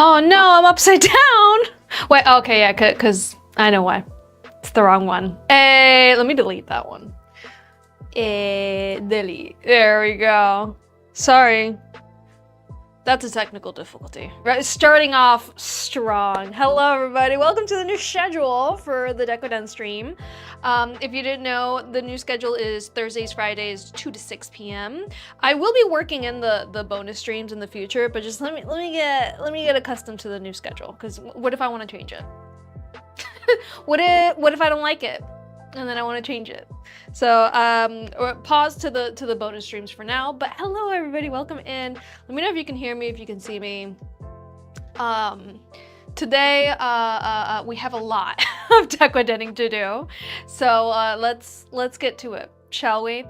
Oh no, I'm upside down. Wait, okay, yeah, because I know why. It's the wrong one. Hey, let me delete that one. Delete. There we go. Sorry. That's a technical difficulty. Right, starting off strong. Hello everybody, welcome to the new schedule for the Decoden stream. If you didn't know, the new schedule is Thursdays, Fridays, 2 to 6 p.m. I will be working in the bonus streams in the future, but just let me get accustomed to the new schedule. Because what if I want to change it? What if I don't like it and then I want to change it? So or pause to the bonus streams for now. But hello everybody, welcome in. Let me know if you can hear me, if you can see me. Today we have a lot of decorating to do, so let's get to it, shall we?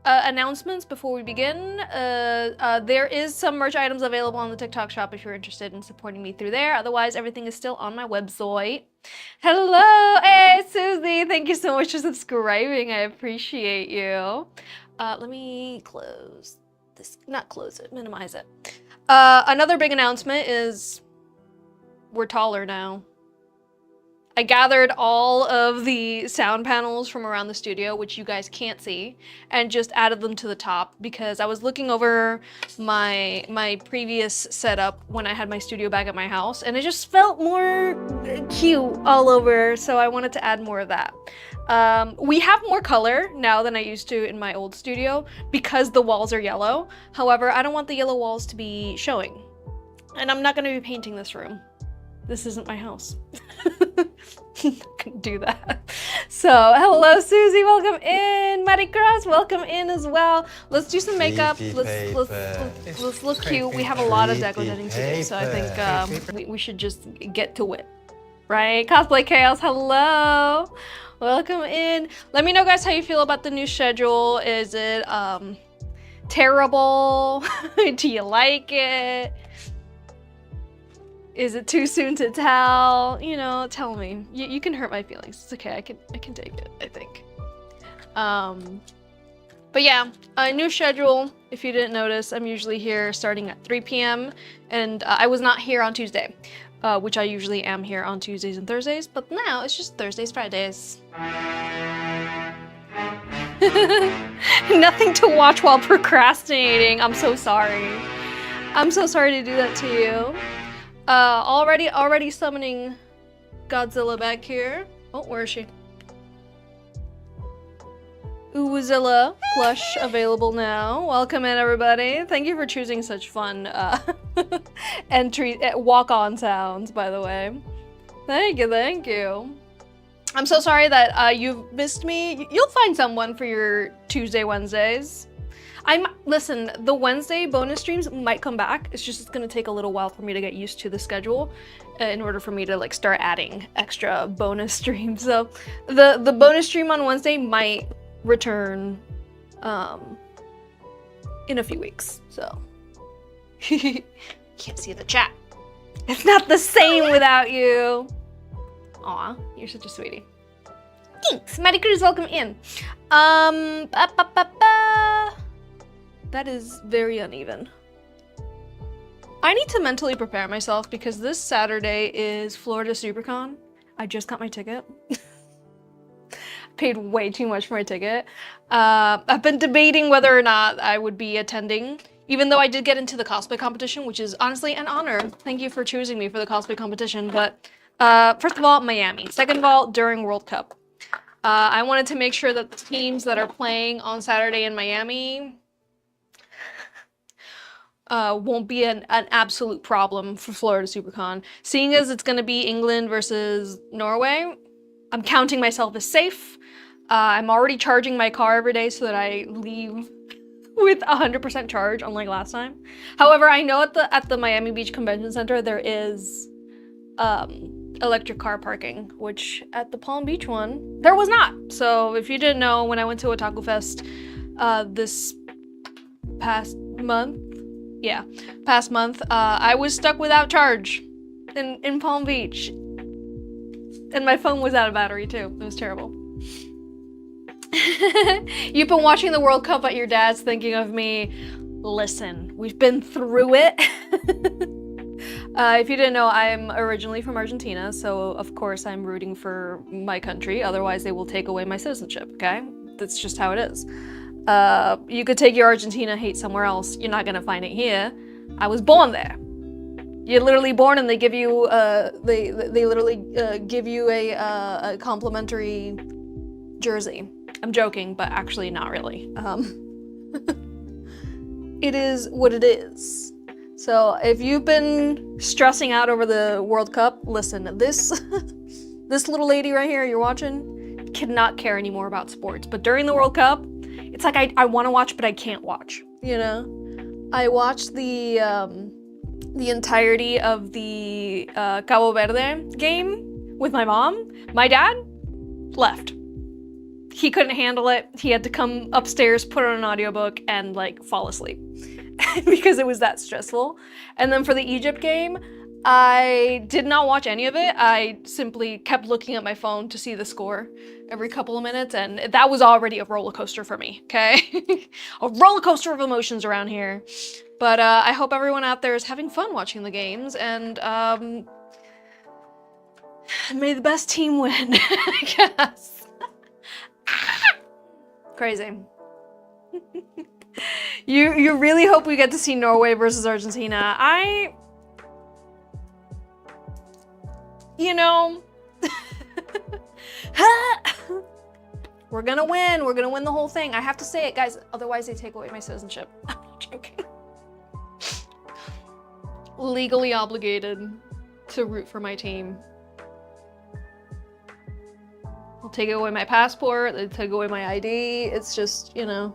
Announcements before we begin. There is some merch items available on the TikTok shop if you're interested in supporting me through there. Otherwise, everything is still on my website. Hello, hey Susie, thank you so much for subscribing. I appreciate you. Let me close this, not close it, minimize it. Another big announcement is we're taller now. I gathered all of the sound panels from around the studio, which you guys can't see, and just added them to the top because I was looking over my previous setup when I had my studio back at my house, and it just felt more cute all over, so I wanted to add more of that. We have more color now than I used to in my old studio because the walls are yellow. However, I don't want the yellow walls to be showing, and I'm not going to be painting this room. This isn't my house. Couldn't do that. So, hello Susie, welcome in. Maricras, welcome in as well. Let's do some makeup. Let's look cute. We have a lot of decorating to do, so I think we should just get to it. Right? Cosplay Chaos, hello. Welcome in. Let me know guys how you feel about the new schedule. Is it terrible? Do you like it? Is it too soon to tell? You know, tell me. You can hurt my feelings. It's okay. I can take it, I think. But yeah, a new schedule. If you didn't notice, I'm usually here starting at 3 p.m. and I was not here on Tuesday, which I usually am here on Tuesdays and Thursdays, but now it's just Thursdays, Fridays. Nothing to watch while procrastinating. I'm so sorry. I'm so sorry to do that to you. Already summoning Godzilla back here. Oh, where is she? Oozilla plush available now. Welcome in, everybody. Thank you for choosing such fun entry walk-on sounds, by the way. Thank you, thank you. I'm so sorry that you've missed me. You'll find someone for your Tuesday, Wednesdays. Listen, the Wednesday bonus streams might come back. It's gonna take a little while for me to get used to the schedule in order for me to like start adding extra bonus streams. So the bonus stream on Wednesday might return in a few weeks. So can't see the chat. It's not the same without you. Aw, you're such a sweetie. Thanks, Maddie Cruz, welcome in. That is very uneven. I need to mentally prepare myself because this Saturday is Florida SuperCon. I just got my ticket. Paid way too much for my ticket. I've been debating whether or not I would be attending, even though I did get into the cosplay competition, which is honestly an honor. Thank you for choosing me for the cosplay competition. But first of all, Miami. Second of all, during World Cup. I wanted to make sure that the teams that are playing on Saturday in Miami won't be an absolute problem for Florida SuperCon. Seeing as it's gonna be England versus Norway, I'm counting myself as safe. I'm already charging my car every day so that I leave with 100% charge, unlike last time. However, I know at the Miami Beach Convention Center there is electric car parking, which at the Palm Beach one, there was not. So if you didn't know, when I went to Otaku Fest this past month, I was stuck without charge in Palm Beach. And my phone was out of battery too. It was terrible. You've been watching the World Cup at your dad's thinking of me. Listen, we've been through it. If you didn't know, I'm originally from Argentina, so of course I'm rooting for my country, otherwise they will take away my citizenship, okay? That's just how it is. You could take your Argentina hate somewhere else, you're not gonna find it here. I was born there. You're literally born and they give you, they literally give you a complimentary jersey. I'm joking, but actually not really. It is what it is. So if you've been stressing out over the World Cup, listen, this little lady right here you're watching cannot care anymore about sports. But during the World Cup, it's like I want to watch, but I can't watch, you know? I watched the entirety of the Cabo Verde game with my mom. My dad left. He couldn't handle it. He had to come upstairs, put on an audiobook, and like fall asleep because it was that stressful. And then for the Egypt game, I did not watch any of it. I simply kept looking at my phone to see the score every couple of minutes, and that was already a roller coaster for me, okay? A roller coaster of emotions around here. But I hope everyone out there is having fun watching the games, and may the best team win, I guess. Crazy. You really hope we get to see Norway versus Argentina. You know, we're gonna win. We're gonna win the whole thing. I have to say it, guys. Otherwise, they take away my citizenship. I'm not joking. Legally obligated to root for my team. They'll take away my passport. They take away my ID. It's just, you know.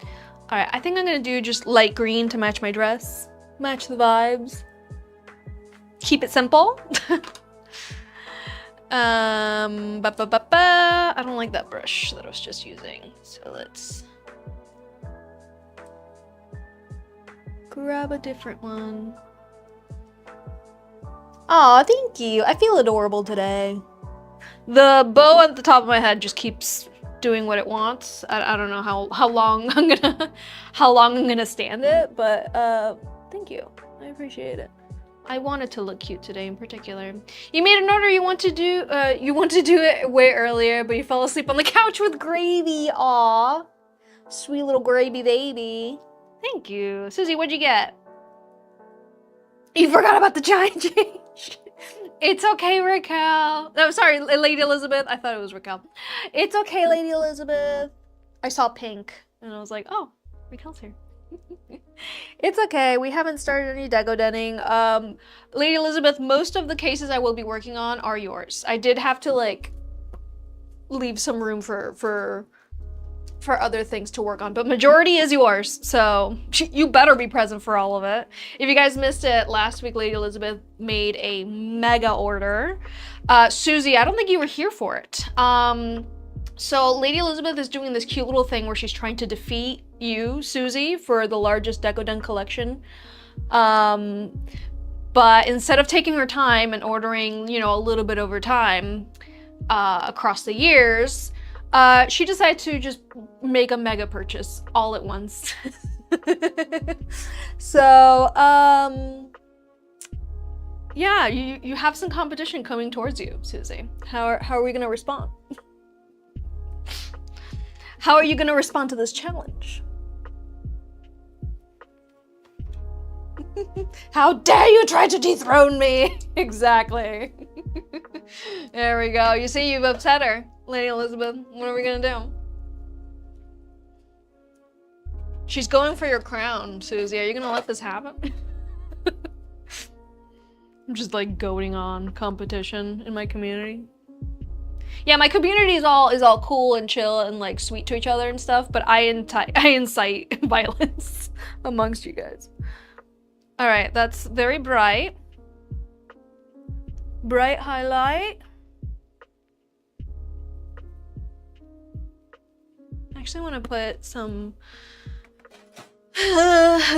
All right, I think I'm gonna do just light green to match my dress. Match the vibes. Keep it simple. I don't like that brush that I was just using. So let's grab a different one. Aw, thank you. I feel adorable today. The bow at the top of my head just keeps doing what it wants. I don't know how long I'm gonna stand it, but thank you. I appreciate it. I wanted to look cute today in particular. You made an order you want to do it way earlier, but you fell asleep on the couch with gravy. Aw. Sweet little gravy baby. Thank you. Susie, what'd you get? You forgot about the giant change. It's okay, Raquel. Oh, sorry, Lady Elizabeth. I thought it was Raquel. It's okay, Lady Elizabeth. I saw pink and I was like, oh, Raquel's here. It's okay, we haven't started any decodening. Lady Elizabeth, most of the cases I will be working on are yours. I did have to like leave some room for other things to work on, but majority is yours, so you better be present for all of it. If you guys missed it, last week Lady Elizabeth made a mega order. Susie, I don't think you were here for it. So Lady Elizabeth is doing this cute little thing where she's trying to defeat you, Susie, for the largest Decoden collection. But instead of taking her time and ordering, you know, a little bit over time across the years, she decided to just make a mega purchase all at once. So, yeah, you have some competition coming towards you, Susie. How are we gonna respond? How are you gonna respond to this challenge? How dare you try to dethrone me? Exactly. There we go. You see, you've upset her, Lady Elizabeth. What are we gonna do? She's going for your crown, Susie. Are you gonna let this happen? I'm just like goading on competition in my community. Yeah, my community is all cool and chill and like sweet to each other and stuff, but I incite violence amongst you guys. All right, that's very bright. Bright highlight. Actually, I want to put some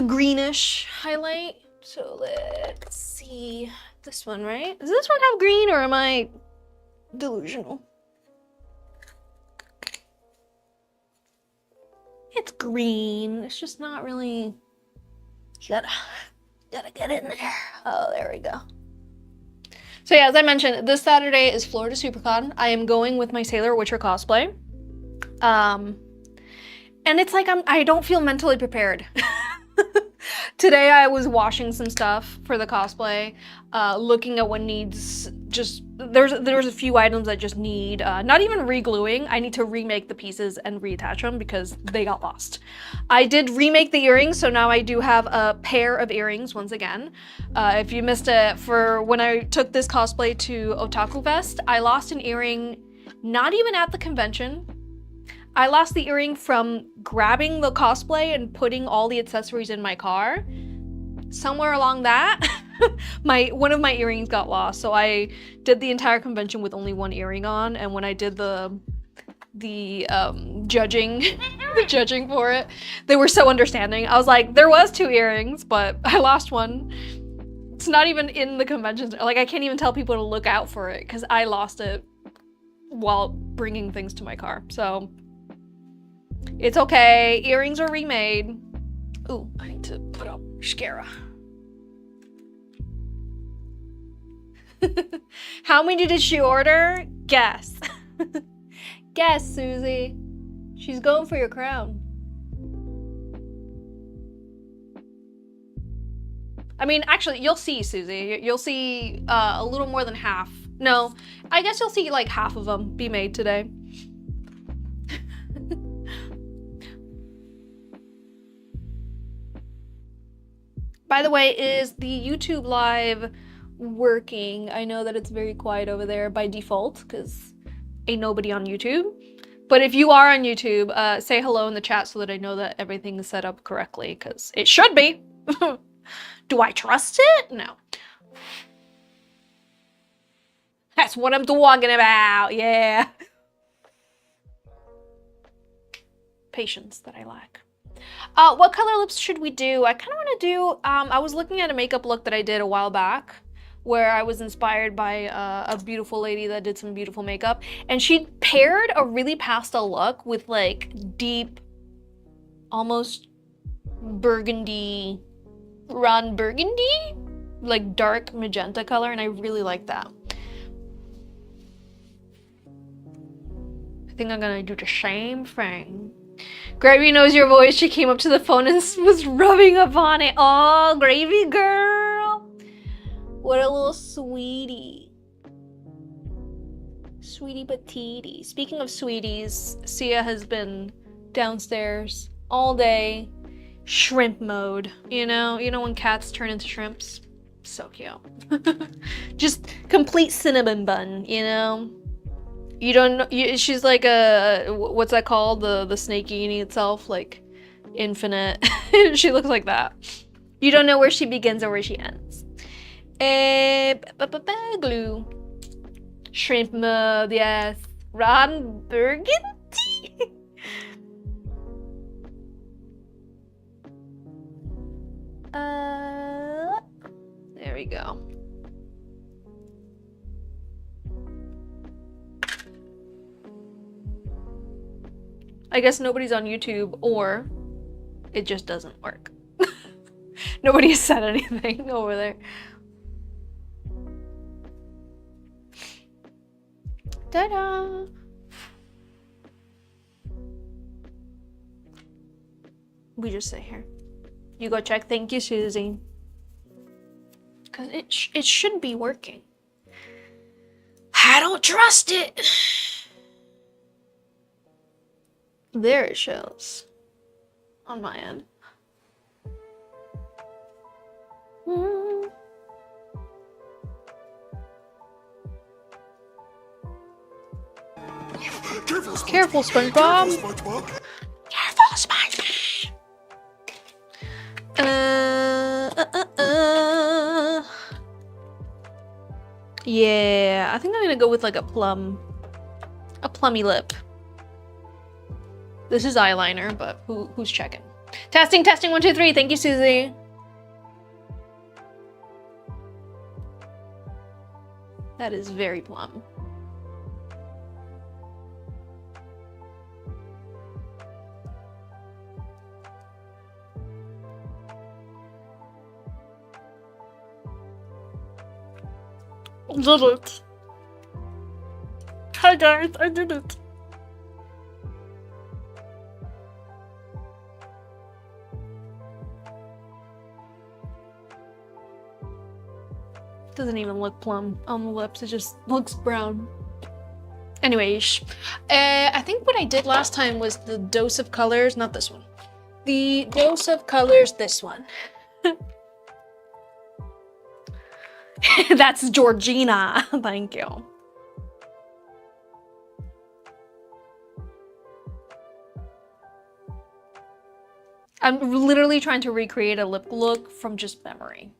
greenish highlight. So let's see this one, right? Does this one have green or am I delusional? It's green. It's just not really. Gotta get in there. Oh, there we go. So yeah, as I mentioned, this Saturday is Florida SuperCon. I am going with my Sailor Witcher cosplay. And it's like I don't feel mentally prepared. Today I was washing some stuff for the cosplay, looking at what needs there's a few items that just need not even re-gluing. I need to remake the pieces and reattach them because they got lost. I did remake the earrings, so now I do have a pair of earrings once again. If you missed it, for when I took this cosplay to Otaku Fest, I lost an earring not even at the convention. I lost the earring from grabbing the cosplay and putting all the accessories in my car. Somewhere along that, one of my earrings got lost. So I did the entire convention with only one earring on, and when I did the judging, the judging for it, they were so understanding. I was like, there was 2 earrings, but I lost one. It's not even in the convention. Like, I can't even tell people to look out for it because I lost it while bringing things to my car. So it's okay. Earrings are remade. Ooh, I need to put up mascara. How many did she order? Guess. Guess, Susie. She's going for your crown. I mean, actually, you'll see, Susie. You'll see a little more than half. No, I guess you'll see like half of them be made today. By the way, is the YouTube live working? I know that it's very quiet over there by default because ain't nobody on YouTube. But if you are on YouTube, say hello in the chat so that I know that everything is set up correctly, because it should be. Do I trust it? No. That's what I'm talking about, yeah. Patience that I lack. What color lips should we do? I kind of want to do, I was looking at a makeup look that I did a while back where I was inspired by a beautiful lady that did some beautiful makeup, and she paired a really pastel look with like deep, almost burgundy, ron burgundy, like dark magenta color, and I really like that. I think I'm gonna do the same thing. Gravy knows your voice. She came up to the phone and was rubbing up on it. Oh, Gravy girl. What a little sweetie. Sweetie patootie. Speaking of sweeties, Sia has been downstairs all day. Shrimp mode. You know when cats turn into shrimps? So cute. Just complete cinnamon bun, you know? You don't know, she's like a, what's that called? The snake eating itself, like infinite. She looks like that. You don't know where she begins or where she ends. Glue. Shrimp mode, yes. Ron burgundy? There we go. I guess nobody's on YouTube, or it just doesn't work. Nobody has said anything over there. Ta-da! We just sit here. You go check. Thank you, Susie. Because it should be working. I don't trust it. There it shows on my end. Careful, SpongeBob. Careful, SpongeBob. Yeah, I think I'm gonna go with like a plummy lip. This is eyeliner, but who's checking? Testing, 1, 2, 3. Thank you, Susie. That is very plum. Did it. Hi guys, I did it. Doesn't even look plum on the lips, it just looks brown. Anyways, I think what I did last time was the dose of colors, not this one. The dose of colors, this one. That's Georgina, thank you. I'm literally trying to recreate a lip look from just memory.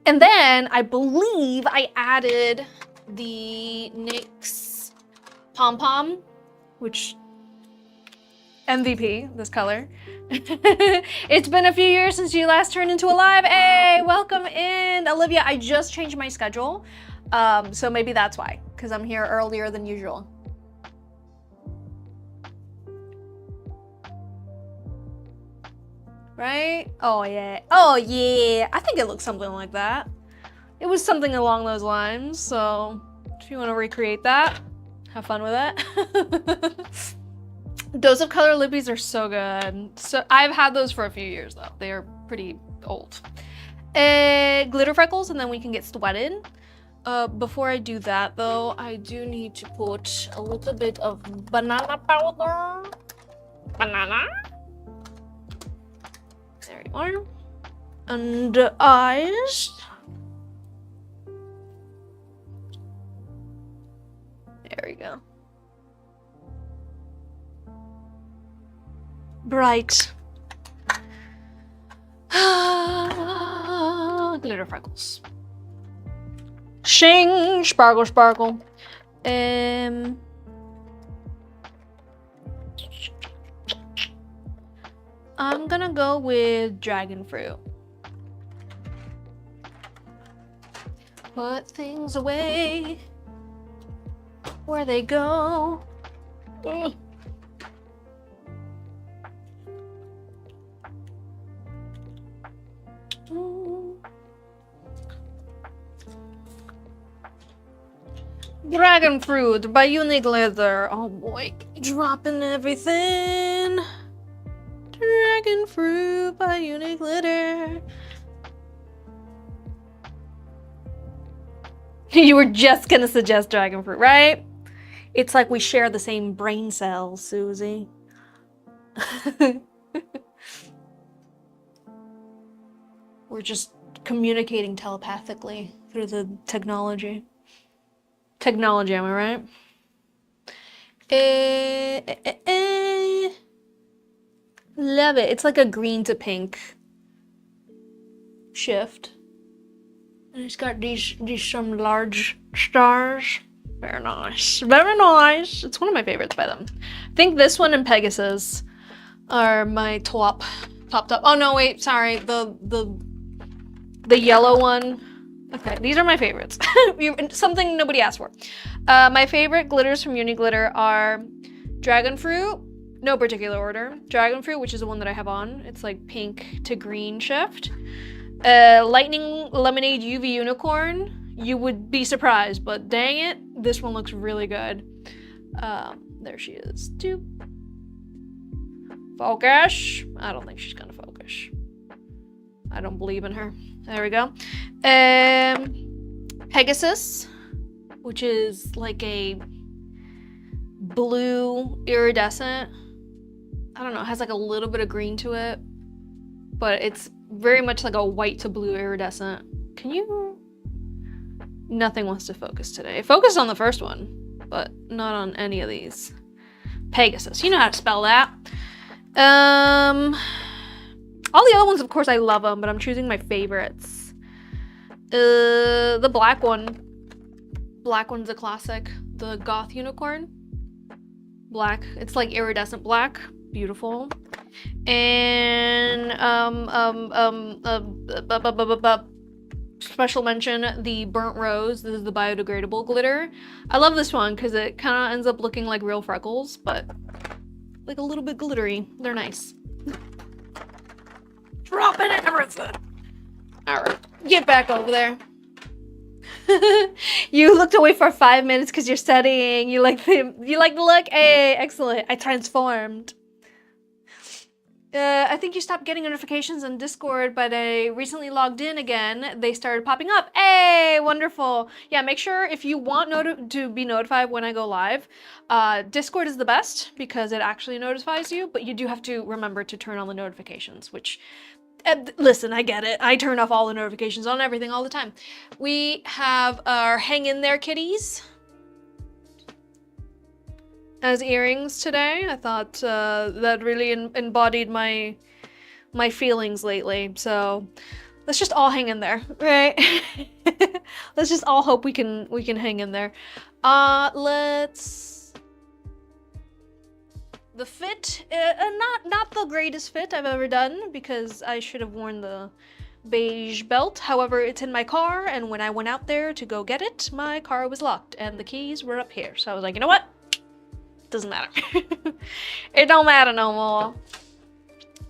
And then I believe I added the NYX Pom Pom, which MVP, this color. It's been a few years since you last turned into a live. Hey, welcome in. Olivia, I just changed my schedule. So maybe that's why, because I'm here earlier than usual. Right? Oh yeah. Oh yeah. I think it looks something like that. It was something along those lines. So if you want to recreate that, have fun with it. Those of color lippies are so good. So I've had those for a few years though. They are pretty old. Glitter freckles, and then we can get sweated. Before I do that though, I do need to put a little bit of banana powder. Banana. There you are. Under eyes. There we go. Bright. Glitter freckles. Shing! Sparkle, sparkle. I'm gonna go with dragon fruit. Put things away where they go. Ugh. Dragon fruit by Uniglitter. Oh boy, dropping everything. Dragon fruit by Uniglitter. You were just gonna suggest dragon fruit, right? It's like we share the same brain cells, Susie. We're just communicating telepathically through the technology. Technology, am I right? Love it. It's like a green to pink shift. And it's got these some large stars. Very nice. Very nice. It's one of my favorites by them. I think this one and Pegasus are my top. Oh no, wait, sorry. The yellow one. Okay, these are my favorites. Something nobody asked for. My favorite glitters from Uniglitter are Dragon Fruit, no particular order. Dragon Fruit, which is the one that I have on. It's like pink to green shift. Lightning Lemonade UV Unicorn. You would be surprised, but dang it, this one looks really good. There she is. Doop. Focus. I don't think she's gonna focus. I don't believe in her. There we go. Pegasus, which is like a blue iridescent. I don't know, it has like a little bit of green to it, but it's very much like a white to blue iridescent. Can you? Nothing wants to focus today. Focus on the first one, but not on any of these. Pegasus, you know how to spell that. All the other ones, of course, I love them, but I'm choosing my favorites. The black one. Black one's a classic. The Goth Unicorn. Black. It's like iridescent black. Beautiful. And special mention, the Burnt Rose. This is the biodegradable glitter. I love this one because it kind of ends up looking like real freckles, but like a little bit glittery. They're nice. Dropping everything. All right, get back over there. You looked away for 5 minutes because you're studying. You like the look? Hey, excellent. I transformed. I think you stopped getting notifications on Discord, but I recently logged in again. They started popping up. Hey, wonderful. Yeah, make sure if you want to be notified when I go live, Discord is the best because it actually notifies you, but you do have to remember to turn on the notifications, which, listen, I get it. I turn off all the notifications on everything all the time. We have our hang in there kitties as earrings today. I thought that really embodied my feelings lately. So let's just all hang in there, right? Let's just all hope we can hang in there. Let's. The fit, not the greatest fit I've ever done because I should have worn the beige belt. However, it's in my car, and when I went out there to go get it, my car was locked and the keys were up here. So I was like, you know what? Doesn't matter. It don't matter no more.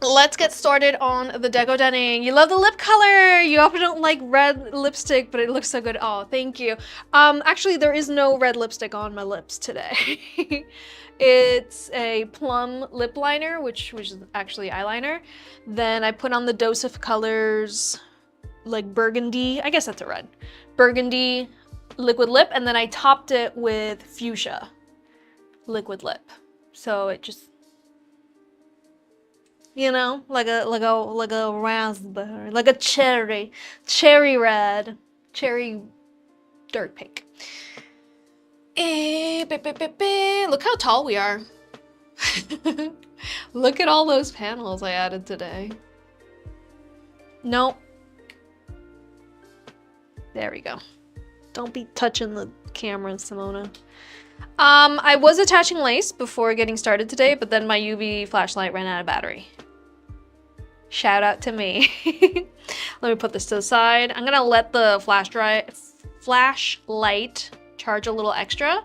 Let's get started on the Decoden. You love the lip color. You often don't like red lipstick, but it looks so good. Oh, thank you. Actually, there is no red lipstick on my lips today. It's a plum lip liner, which is actually eyeliner. Then I put on the dose of colors like burgundy. I guess that's a red. Burgundy liquid lip, and then I topped it with fuchsia liquid lip. So it just, you know, like a raspberry, like a cherry red, cherry dirt pink. Look how tall we are. Look at all those panels I added today. Nope. There we go. Don't be touching the camera, Simona. I was attaching lace before getting started today, but then my UV flashlight ran out of battery. Shout out to me. Let me put this to the side. I'm gonna let the flashlight charge a little extra,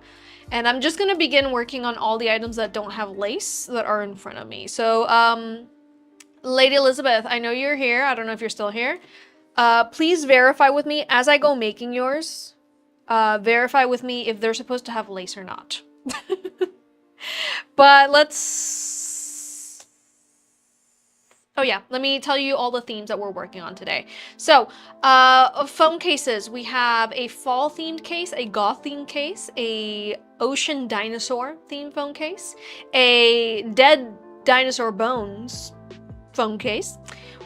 and I'm just gonna begin working on all the items that don't have lace that are in front of me. So, Lady Elizabeth, I know you're here. I don't know if you're still here. Please verify with me as I go making yours. Verify with me if they're supposed to have lace or not. But let's... Oh yeah, let me tell you all the themes that we're working on today. So, phone cases. We have a fall themed case, a goth themed case, a ocean dinosaur themed phone case, a dead dinosaur bones phone case.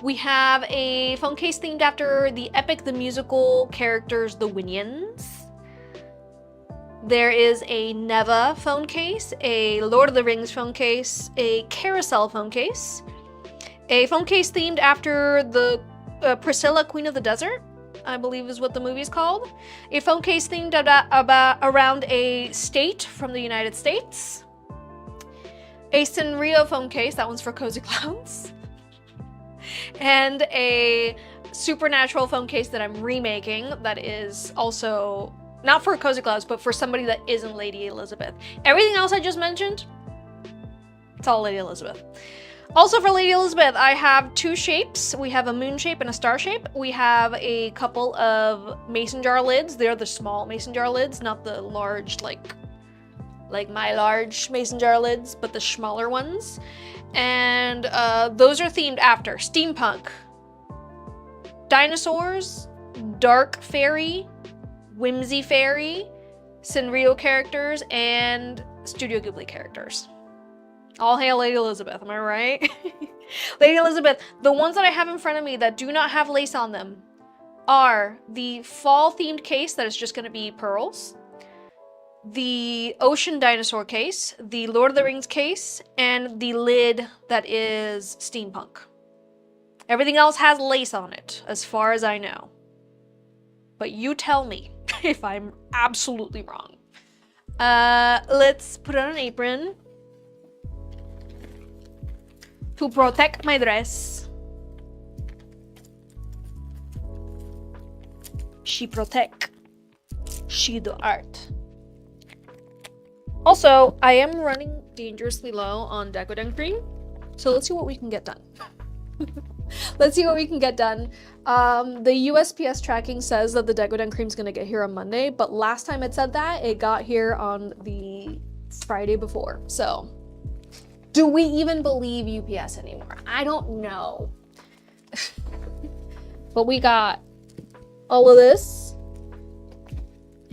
We have a phone case themed after the epic, the musical characters, the Winions. There is a Neva phone case, a Lord of the Rings phone case, a Carousel phone case, a phone case themed after the Priscilla, Queen of the Desert, I believe is what the movie's called, a phone case themed around a state from the United States, a Sanrio phone case, that one's for Cozy Clowns, and a Supernatural phone case that I'm remaking that is also not for Cozy Clouds, but for somebody that isn't Lady Elizabeth. Everything else I just mentioned, it's all Lady Elizabeth. Also for Lady Elizabeth, I have two shapes. We have a moon shape and a star shape. We have a couple of mason jar lids. They're the small mason jar lids, not the large, like my large mason jar lids, but the smaller ones. And those are themed after steampunk, dinosaurs, dark fairy, whimsy fairy, Sanrio characters, and Studio Ghibli characters. All hail Lady Elizabeth, am I right? Lady Elizabeth, the ones that I have in front of me that do not have lace on them are the fall themed case that is just going to be pearls, the ocean dinosaur case, the Lord of the Rings case, and the lid that is steampunk. Everything else has lace on it, as far as I know. But you tell me if I'm absolutely wrong. Let's put on an apron to protect my dress. She protect. She do art. Also, I am running dangerously low on Decoden cream, so let's see what we can get done. Let's see what we can get done. The USPS tracking says that the Decoden cream's gonna get here on Monday, but last time it said that, it got here on the Friday before. So, do we even believe UPS anymore? I don't know. But we got all of this,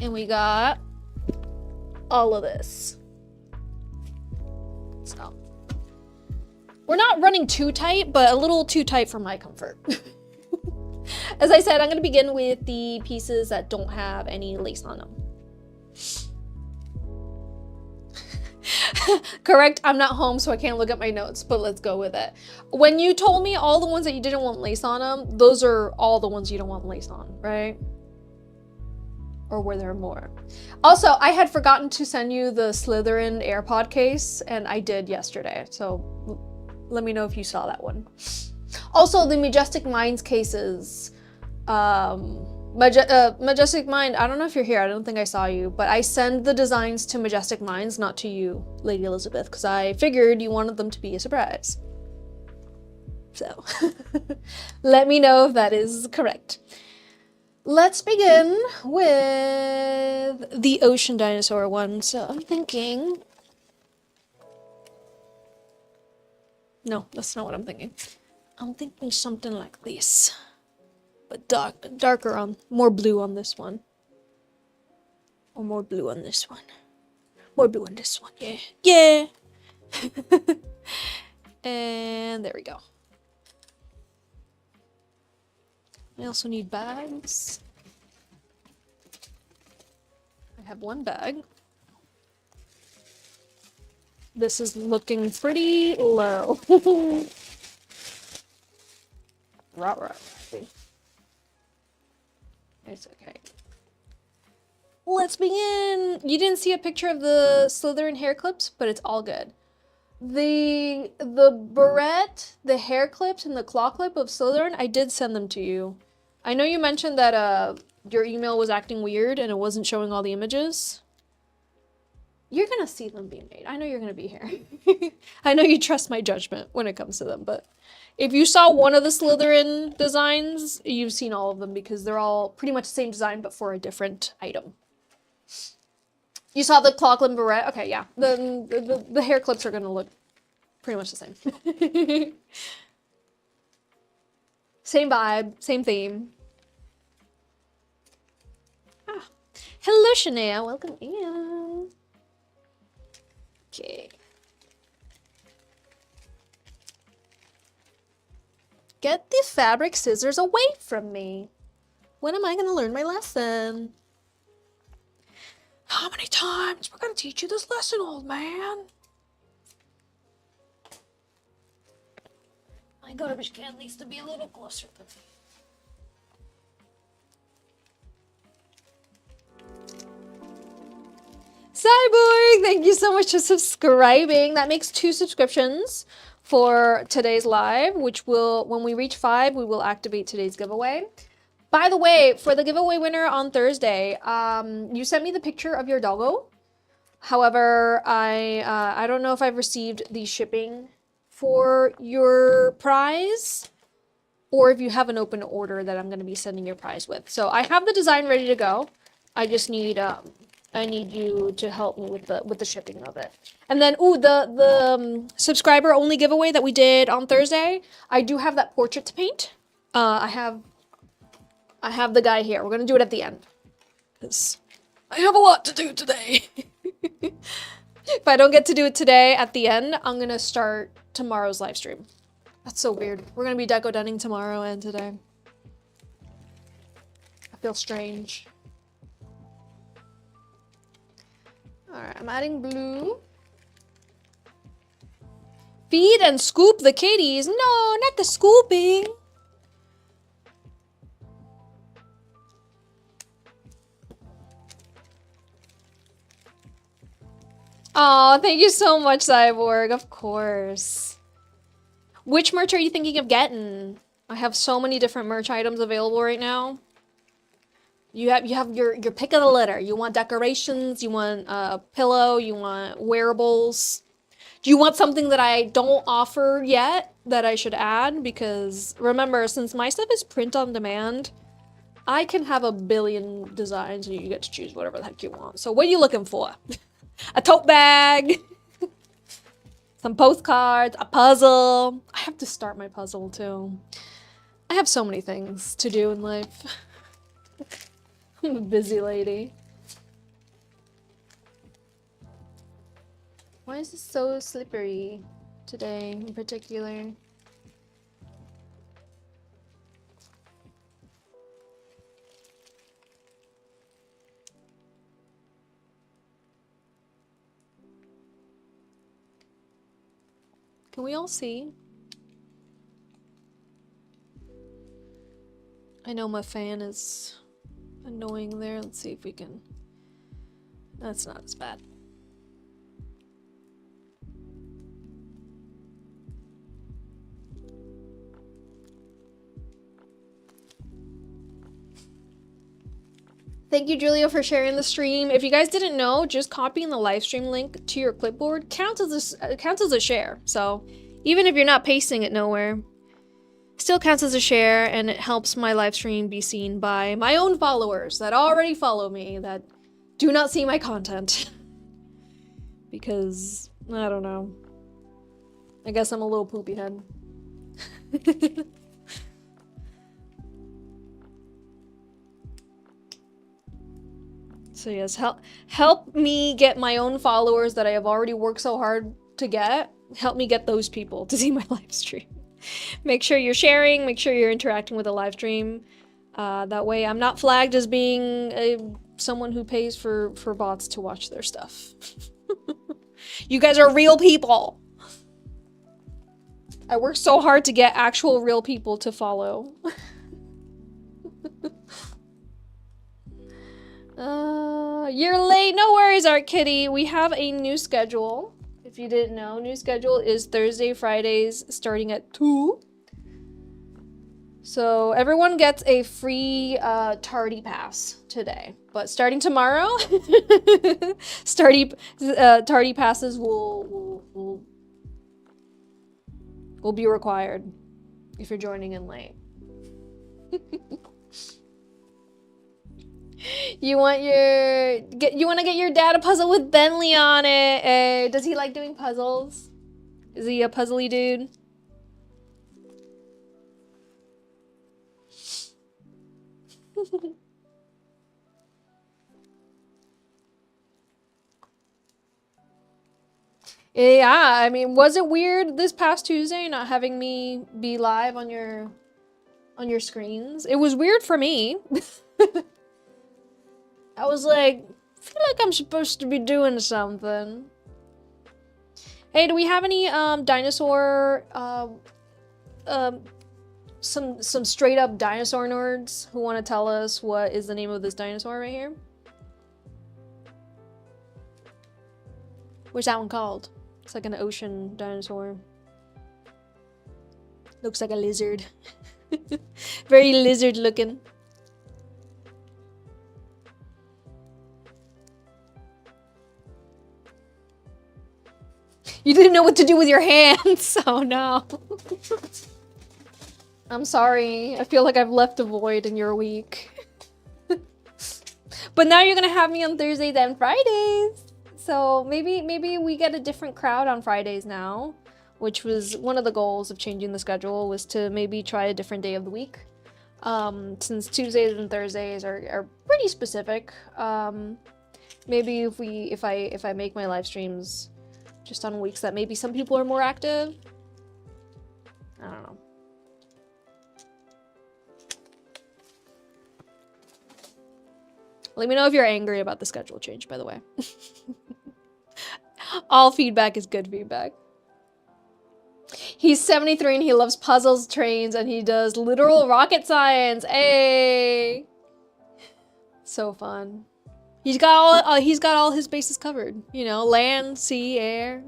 and we got all of this. So, we're not running too tight, but a little too tight for my comfort. As I said, I'm gonna begin with the pieces that don't have any lace on them. Correct, I'm not home, so I can't look at my notes, but let's go with it. When you told me all the ones that you didn't want lace on them, those are all the ones you don't want lace on, right? Or were there more? Also, I had forgotten to send you the Slytherin AirPod case, and I did yesterday, so let me know if you saw that one. Also, the Majestic Minds cases. Majestic Mind, I don't know if you're here, I don't think I saw you, but I send the designs to Majestic Minds, not to you, Lady Elizabeth, because I figured you wanted them to be a surprise. So, let me know if that is correct. Let's begin with the ocean dinosaur one. So I'm thinking... No, that's not what I'm thinking. I'm thinking something like this. But darker on, more blue on this one. Or more blue on this one. More blue on this one, yeah. Yeah! And there we go. I also need bags. I have one bag. This is looking pretty low. Rah. It's okay. Let's begin. You didn't see a picture of the Slytherin hair clips, but it's all good. The barrette, the hair clips, and the claw clip of Slytherin, I did send them to you. I know you mentioned that your email was acting weird and it wasn't showing all the images. You're gonna see them being made. I know you're gonna be here. I know you trust my judgment when it comes to them, but if you saw one of the Slytherin designs, you've seen all of them because they're all pretty much the same design, but for a different item. You saw the Clocklin barrette? Okay, yeah. The hair clips are gonna look pretty much the same. Same vibe, same theme. Ah. Hello, Shania. Welcome in. Okay. Get the fabric scissors away from me. When am I gonna learn my lesson? How many times we're gonna teach you this lesson, old man? My garbage can needs to be a little closer to me. Cyborg, thank you so much for subscribing. That makes 2 subscriptions for today's live, which will, when we reach 5, we will activate today's giveaway. By the way, for the giveaway winner on Thursday, you sent me the picture of your doggo. However, I don't know if I've received the shipping for your prize, or if you have an open order that I'm going to be sending your prize with. So I have the design ready to go. I just need I need you to help me with the shipping of it. And then, ooh, the subscriber only giveaway that we did on Thursday, I do have that portrait to paint. I have the guy here. We're gonna do it at the end, because I have a lot to do today. If I don't get to do it today at the end, I'm gonna start tomorrow's live stream. That's so weird. We're gonna be decodenning tomorrow and today. I feel strange. Alright, I'm adding blue. Feed and scoop the kitties. No, not the scooping. Oh, thank you so much, Cyborg. Of course. Which merch are you thinking of getting? I have so many different merch items available right now. You have your pick of the litter. You want decorations, you want a pillow, you want wearables. Do you want something that I don't offer yet that I should add? Because remember, since my stuff is print on demand, I can have a billion designs and you get to choose whatever the heck you want. So what are you looking for? A tote bag, some postcards, a puzzle. I have to start my puzzle too. I have so many things to do in life. I'm a busy lady. Why is this so slippery today in particular? Can we all see? I know my fan is annoying there. Let's see if we can... That's not as bad. Thank you, Julia, for sharing the stream. If you guys didn't know, just copying the live stream link to your clipboard counts as a share. So even if you're not pasting it nowhere, still counts as a share, and it helps my live stream be seen by my own followers that already follow me that do not see my content. Because, I don't know. I guess I'm a little poopy head. So yes, help me get my own followers that I have already worked so hard to get. Help me get those people to see my live stream. Make sure you're sharing, make sure you're interacting with the live stream. That way I'm not flagged as being someone who pays for bots to watch their stuff. You guys are real people. I worked so hard to get actual real people to follow. You're late. No worries, Art Kitty. We have a new schedule. If you didn't know, new schedule is Thursday, Fridays, starting at 2. So everyone gets a free tardy pass today. But starting tomorrow, tardy passes will be required if you're joining in late. You want to get your dad a puzzle with Bentley on it. Does he like doing puzzles? Is he a puzzly dude? Yeah, I mean, was it weird this past Tuesday not having me be live on your screens? It was weird for me. I was like, I feel like I'm supposed to be doing something. Hey, do we have any dinosaur some straight up dinosaur nerds who want to tell us what is the name of this dinosaur right here? What's that one called? It's like an ocean dinosaur. Looks like a lizard. Very lizard looking. You didn't know what to do with your hands. Oh no. I'm sorry. I feel like I've left a void in your week. But now you're gonna have me on Thursdays and Fridays. So maybe we get a different crowd on Fridays now, which was one of the goals of changing the schedule, was to maybe try a different day of the week. Since Tuesdays and Thursdays are pretty specific. Maybe if I make my live streams just on weeks that maybe some people are more active. I don't know. Let me know if you're angry about the schedule change, by the way. All feedback is good feedback. He's 73 and he loves puzzles, trains, and he does literal rocket science. Hey! So fun. He's got all his bases covered. You know, land, sea, air.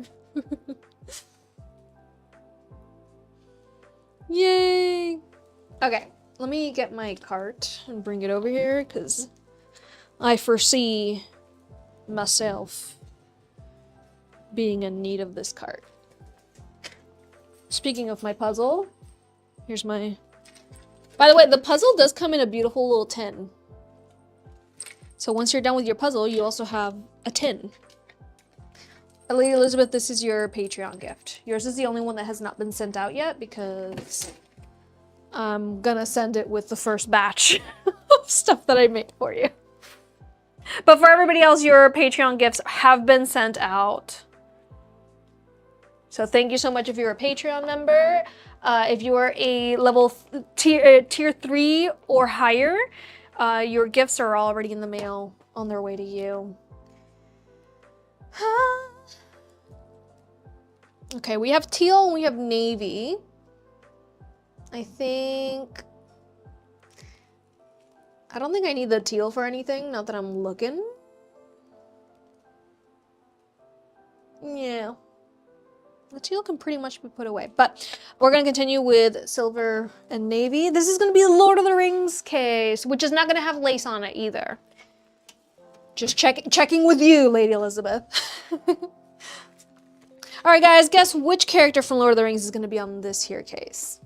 Yay! Okay, let me get my cart and bring it over here, because I foresee myself being in need of this cart. Speaking of my puzzle, here's my... By the way, the puzzle does come in a beautiful little tin. So once you're done with your puzzle, you also have a tin. Lady Elizabeth, this is your Patreon gift. Yours is the only one that has not been sent out yet because I'm gonna send it with the first batch of stuff that I made for you. But for everybody else, your Patreon gifts have been sent out. So thank you so much if you're a Patreon member. If you are a level tier 3 or higher, your gifts are already in the mail on their way to you. Okay, we have teal and we have navy. I don't think I need the teal for anything, not that I'm looking. Yeah. The teal can pretty much be put away, but we're gonna continue with silver and navy. This is gonna be the Lord of the Rings case, which is not gonna have lace on it either. Just checking with you, Lady Elizabeth. All right, guys, guess which character from Lord of the Rings is gonna be on this here case?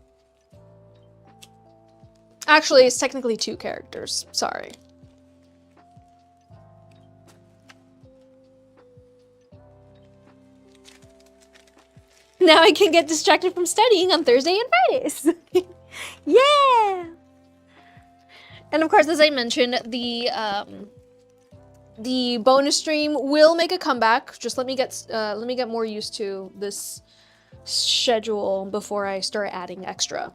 Actually, it's technically 2 characters, sorry. Now I can get distracted from studying on Thursday and Fridays. Yeah! And of course, as I mentioned, the bonus stream will make a comeback. Just let me get more used to this schedule before I start adding extra.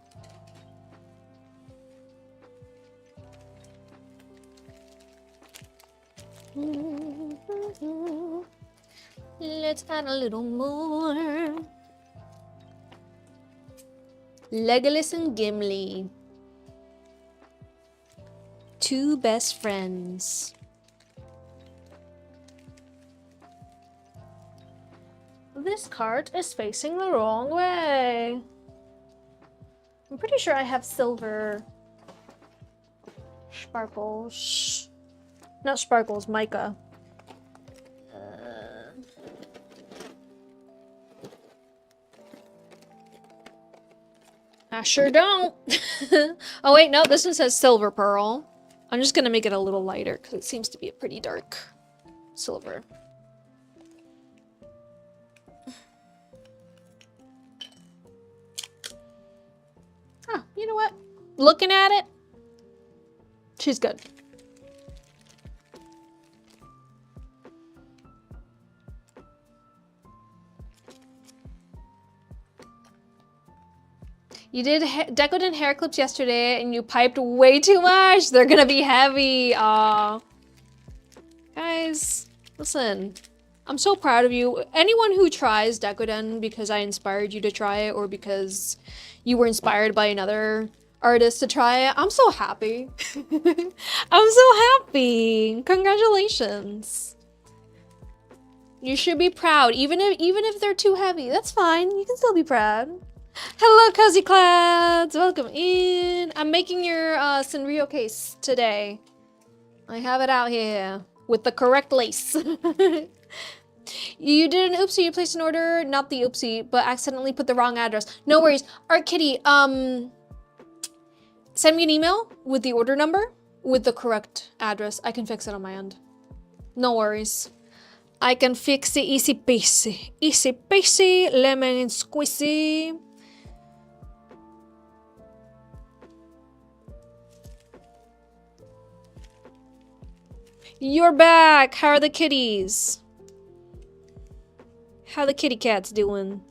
Let's add a little more. Legolas and Gimli. 2 best friends. This cart is facing the wrong way. I'm pretty sure I have silver sparkles. Not sparkles, mica. I sure don't. Oh wait, no, this one says silver pearl. I'm just gonna make it a little lighter because it seems to be a pretty dark silver. Oh, you know what? Looking at it, she's good. You did Decoden hair clips yesterday and you piped way too much. They're gonna be heavy. Aw. Guys, listen. I'm so proud of you. Anyone who tries Decoden because I inspired you to try it or because you were inspired by another artist to try it, I'm so happy. I'm so happy. Congratulations. You should be proud. Even if they're too heavy, that's fine. You can still be proud. Hello, Cozy Clouds! Welcome in! I'm making your Sanrio case today. I have it out here with the correct lace. You did an oopsie, you placed an order, not the oopsie, but accidentally put the wrong address. No worries. Art Kitty, send me an email with the order number with the correct address. I can fix it on my end. No worries. I can fix it easy peasy. Easy peasy, lemon squeezy. You're back! How are the kitties? How the kitty cats doing?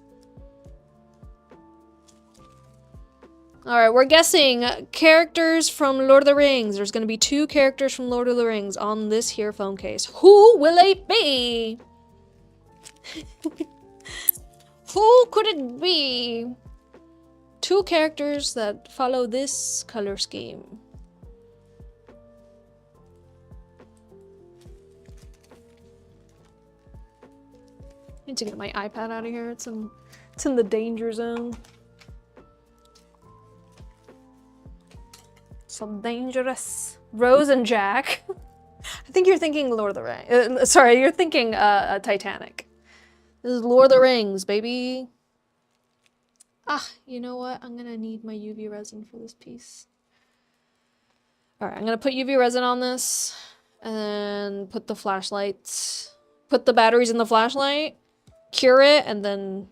Alright, we're guessing characters from Lord of the Rings. There's gonna be 2 characters from Lord of the Rings on this here phone case. Who will it be? Who could it be? 2 characters that follow this color scheme. I need to get my iPad out of here. It's in the danger zone. So dangerous. Rose and Jack. I think you're thinking Lord of the Rings. Sorry, you're thinking Titanic. This is Lord of the Rings, baby. You know what? I'm gonna need my UV resin for this piece. Alright, I'm gonna put UV resin on this, and put the flashlights, put the batteries in the flashlight, cure it, and then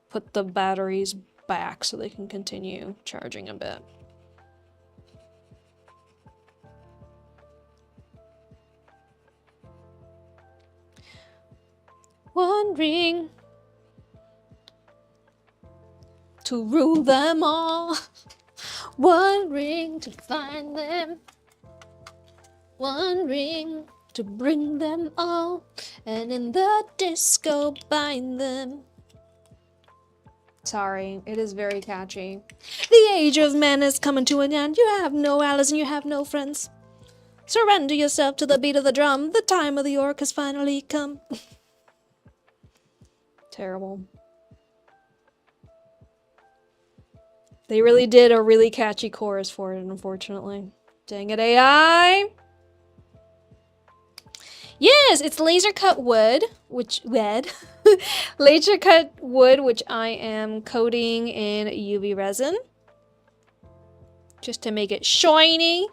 put the batteries back so they can continue charging a bit. One ring to rule them all. One ring to find them. One ring to bring them all. And in the disco bind them. Sorry, it is very catchy. The age of man is coming to an end. You have no allies and you have no friends. Surrender yourself to the beat of the drum. The time of the orc has finally come. Terrible. They really did a really catchy chorus for it, unfortunately. Dang it, AI! Yes, it's laser cut wood, which laser cut wood, which I am coating in UV resin, just to make it shiny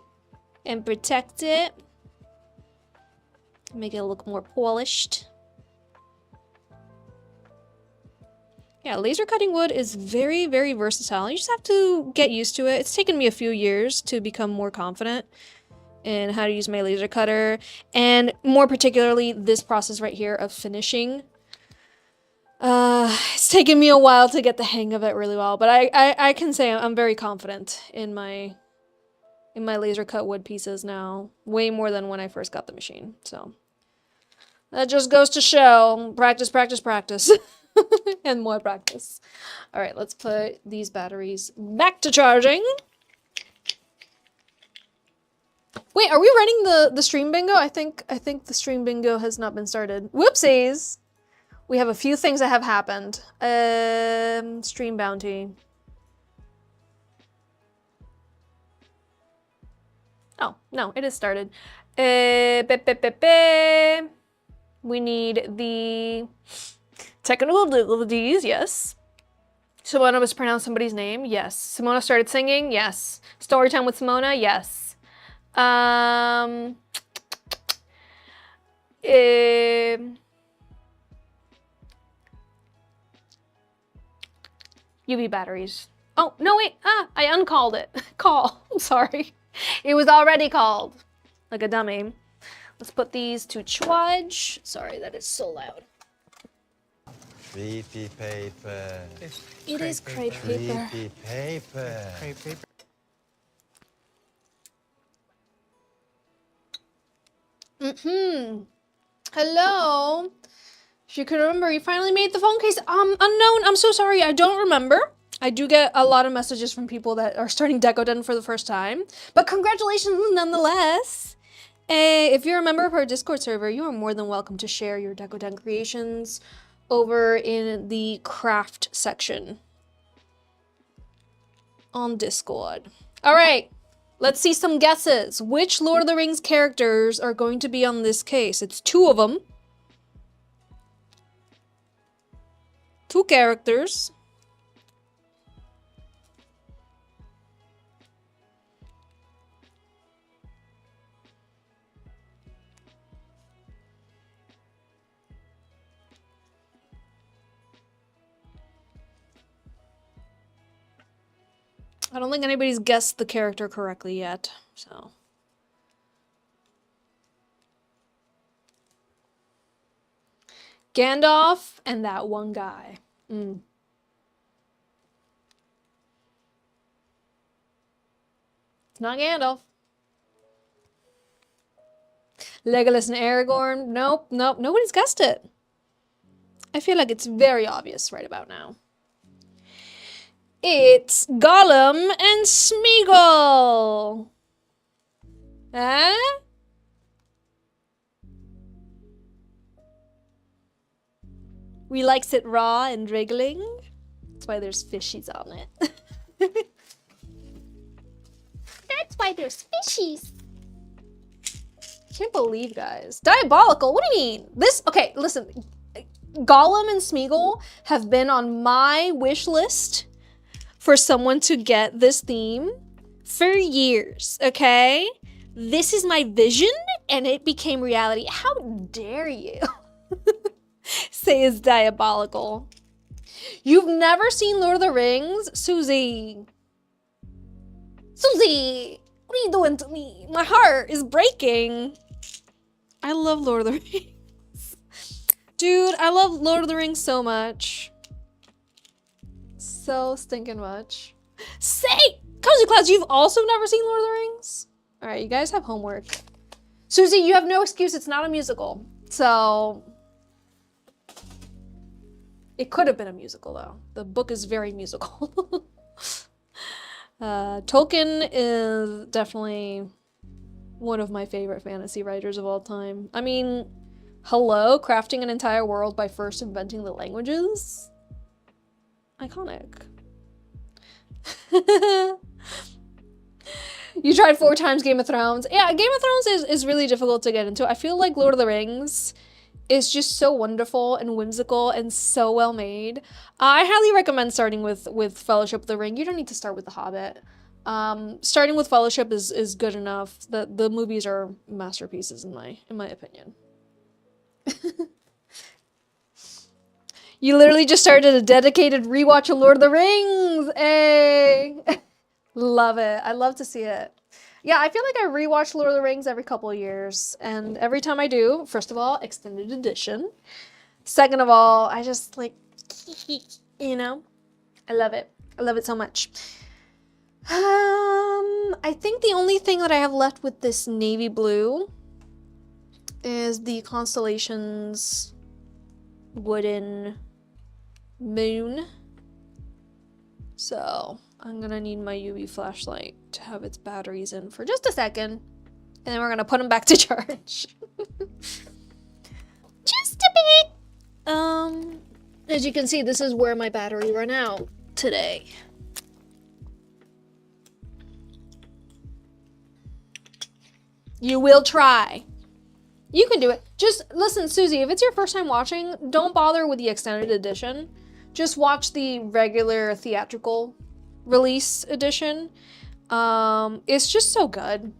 and protect it, make it look more polished. Yeah, laser cutting wood is very, very versatile. You just have to get used to it. It's taken me a few years to become more confident in how to use my laser cutter, and more particularly this process right here of finishing. It's taken me a while to get the hang of it really well, but I can say I'm very confident in my laser cut wood pieces now, way more than when I first got the machine. So that just goes to show practice, practice, practice. And more practice. All right, let's put these batteries back to charging. Wait, are we running the stream bingo? I think the stream bingo has not been started. Whoopsies. We have a few things that have happened. Stream bounty. Oh, no, it is started. We need the technical difficulties, yes. Simona mispronounced somebody's name, yes. Simona started singing, yes. Story time with Simona, yes. UV batteries. Oh, no, wait, I uncalled it. Call, I'm sorry. It was already called, like a dummy. Let's put these to charge. Sorry, that is so loud. Creepy paper. It is crepe paper. Creepy paper. Crepe paper. Hello. If you can remember, you finally made the phone case. Unknown, I'm so sorry, I don't remember. I do get a lot of messages from people that are starting Decoden for the first time. But congratulations nonetheless. If you're a member of our Discord server, you are more than welcome to share your Decoden creations over in the craft section on Discord. All right, let's see some guesses. Which Lord of the Rings characters are going to be on this case? It's 2 of them. 2 characters. I don't think anybody's guessed the character correctly yet, so. Gandalf and that one guy. It's not Gandalf. Legolas and Aragorn. Nope, nope, nobody's guessed it. I feel like it's very obvious right about now. It's Gollum and Smeagol. Huh? We likes it raw and wriggling. That's why there's fishies on it. That's why there's fishies. Can't believe, guys. Diabolical, what do you mean? This, okay, listen. Gollum and Smeagol have been on my wish list for someone to get this theme for years, okay? This is my vision and it became reality. How dare you say it's diabolical? You've never seen Lord of the Rings? Susie. Susie, what are you doing to me? My heart is breaking. I love Lord of the Rings. Dude, I love Lord of the Rings so much. So stinking much. Say, Cozy Clouds, you've also never seen Lord of the Rings? All right, you guys have homework. Susie, you have no excuse. It's not a musical. So it could have been a musical though. The book is very musical. Tolkien is definitely one of my favorite fantasy writers of all time. I mean, hello, crafting an entire world by first inventing the languages? Iconic. You tried 4 times Game of Thrones. Yeah, Game of Thrones is really difficult to get into. I feel like Lord of the Rings is just so wonderful and whimsical and so well made. I highly recommend starting with Fellowship of the Ring. You don't need to start with The Hobbit. Starting with Fellowship is good enough. The movies are masterpieces in my opinion. You literally just started a dedicated rewatch of Lord of the Rings. Hey, love it. I love to see it. Yeah, I feel like I rewatch Lord of the Rings every couple of years, and every time I do, first of all, extended edition. Second of all, I just like, you know, I love it. I love it so much. I think the only thing that I have left with this navy blue is the Constellations wooden moon. So I'm gonna need my UV flashlight to have its batteries in for just a second, and then we're gonna put them back to charge. Just a bit. As you can see, this is where my battery ran out today. You will try. You can do it. Just listen, Susie, if it's your first time watching, don't bother with the extended edition. Just watch the regular theatrical release edition. It's just so good.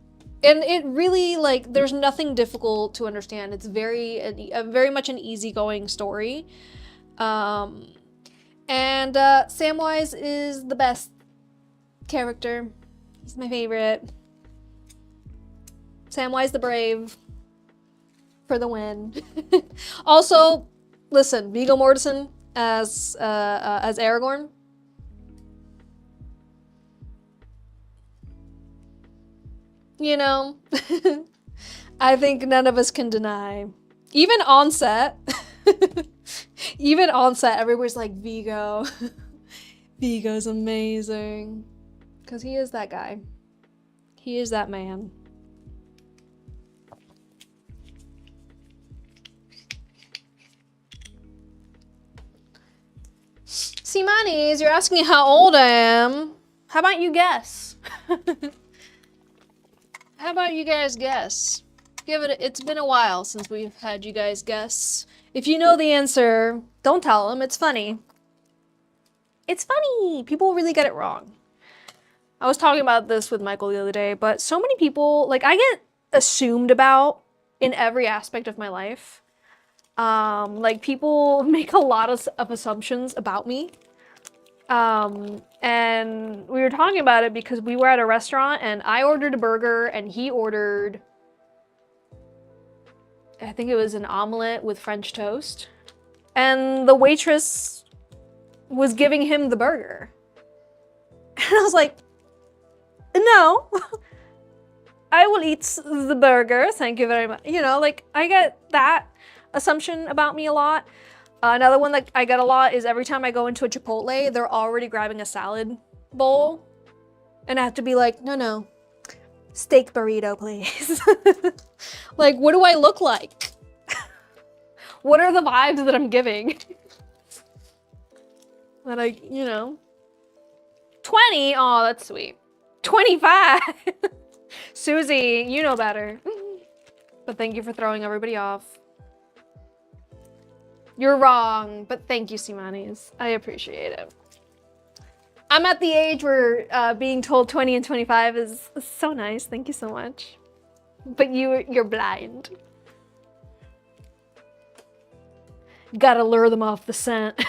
And it really, like, there's nothing difficult to understand. It's very much an easygoing story. And Samwise is the best character. He's my favorite. Samwise the Brave for the win. Also, listen, Viggo Mortensen as Aragorn. You know, I think none of us can deny. Even on set, everybody's like, Viggo. Viggo's amazing. Because he is that guy. He is that man. Simanis, you're asking how old I am. How about you guess? How about you guys guess? It's been a while since we've had you guys guess. If you know the answer, don't tell them, it's funny. It's funny, people really get it wrong. I was talking about this with Michael the other day, but so many people, like I get assumed about in every aspect of my life. Like people make a lot of assumptions about me. And we were talking about it because we were at a restaurant and I ordered a burger and he ordered, I think it was an omelet with French toast. And the waitress was giving him the burger. And I was like, no, I will eat the burger. Thank you very much. You know, like I get that assumption about me a lot. Another one that I get a lot is every time I go into a Chipotle, they're already grabbing a salad bowl. And I have to be like, no, steak burrito, please. Like, what do I look like? What are the vibes that I'm giving? That I, you know. 20, oh, that's sweet. 25. Susie, you know better. But thank you for throwing everybody off. You're wrong, but thank you, Simanis. I appreciate it. I'm at the age where being told 20 and 25 is so nice. Thank you so much. But you're blind. Gotta lure them off the scent.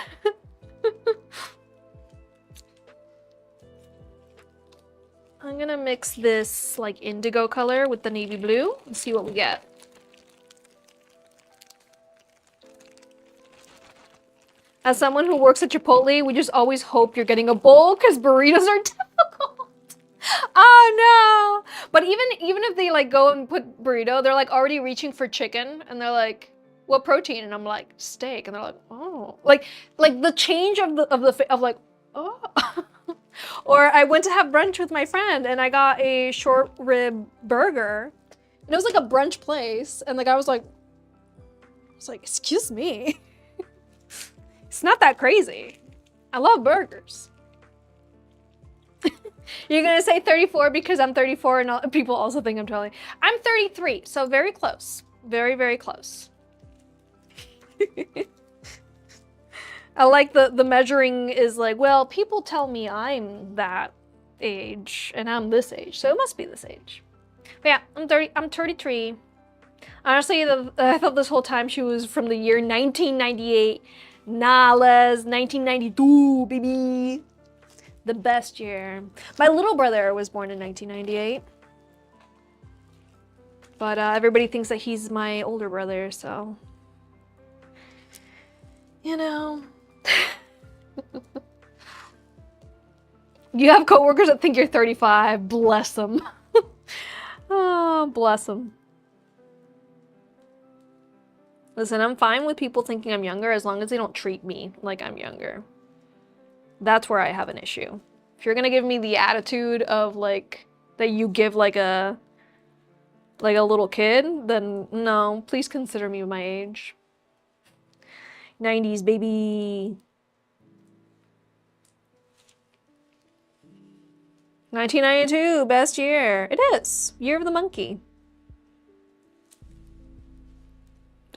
I'm gonna mix this like indigo color with the navy blue and see what we get. As someone who works at Chipotle, we just always hope you're getting a bowl because burritos are difficult. Oh no! But even if they like go and put burrito, they're like already reaching for chicken and they're like, what protein? And I'm like, steak. And they're like, oh. Like the change of like, oh. Or I went to have brunch with my friend and I got a short rib burger. And it was like a brunch place. And the guy was like, excuse me. It's not that crazy. I love burgers. You're gonna say 34 because I'm 34 and people also think I'm totally. I'm 33, so very close. Very, very close. I like the measuring is like, well, people tell me I'm that age and I'm this age, so it must be this age. But yeah, I'm 33. Honestly, I thought this whole time she was from the year 1998. Nah, Les, 1992, baby. The best year. My little brother was born in 1998. But everybody thinks that he's my older brother, so. You know. You have coworkers that think you're 35. Bless them. Oh, bless them. Listen, I'm fine with people thinking I'm younger as long as they don't treat me like I'm younger. That's where I have an issue. If you're gonna give me the attitude of like, that you give like a little kid, then no, please consider me my age. 90s, baby. 1992, best year. It is. Year of the monkey.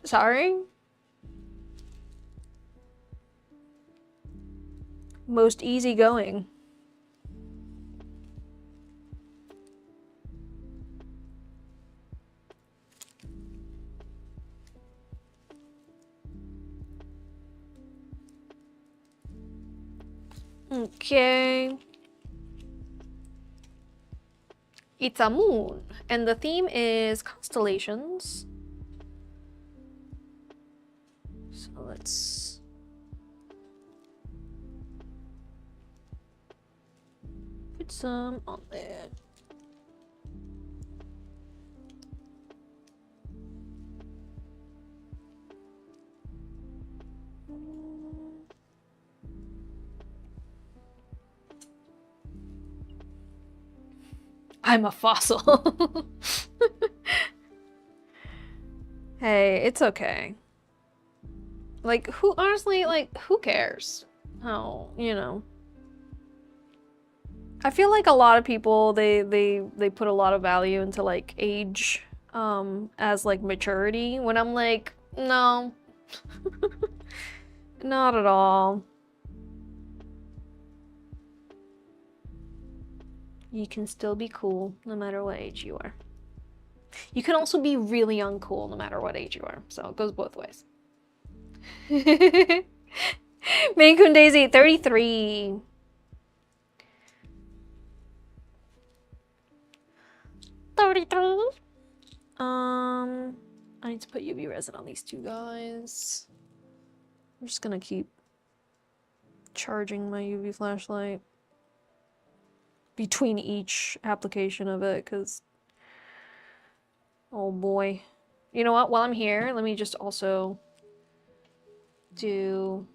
Sorry? Most easygoing. Okay. It's a moon, and the theme is constellations. So let's put some on there. I'm a fossil. Hey, it's okay. Like, honestly, like, who cares? How, you know. I feel like a lot of people, they put a lot of value into, like, age, as, like, maturity, when I'm like, no. Not at all. You can still be cool, no matter what age you are. You can also be really uncool, no matter what age you are, so it goes both ways. Maine Coon Daisy, 33. 33. I need to put UV resin on these two guys. I'm just gonna keep charging my UV flashlight between each application of it, because oh boy. You know what? While I'm here, let me just also do...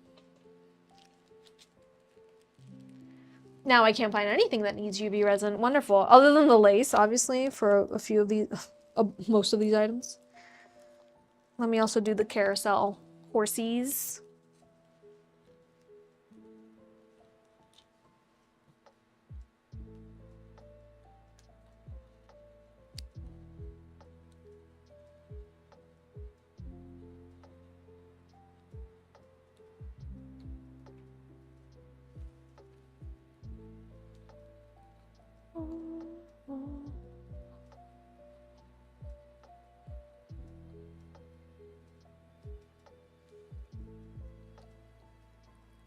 Now I can't find anything that needs UV resin. Wonderful. Other than the lace, obviously, for a few of these, most of these items. Let me also do the carousel horsies.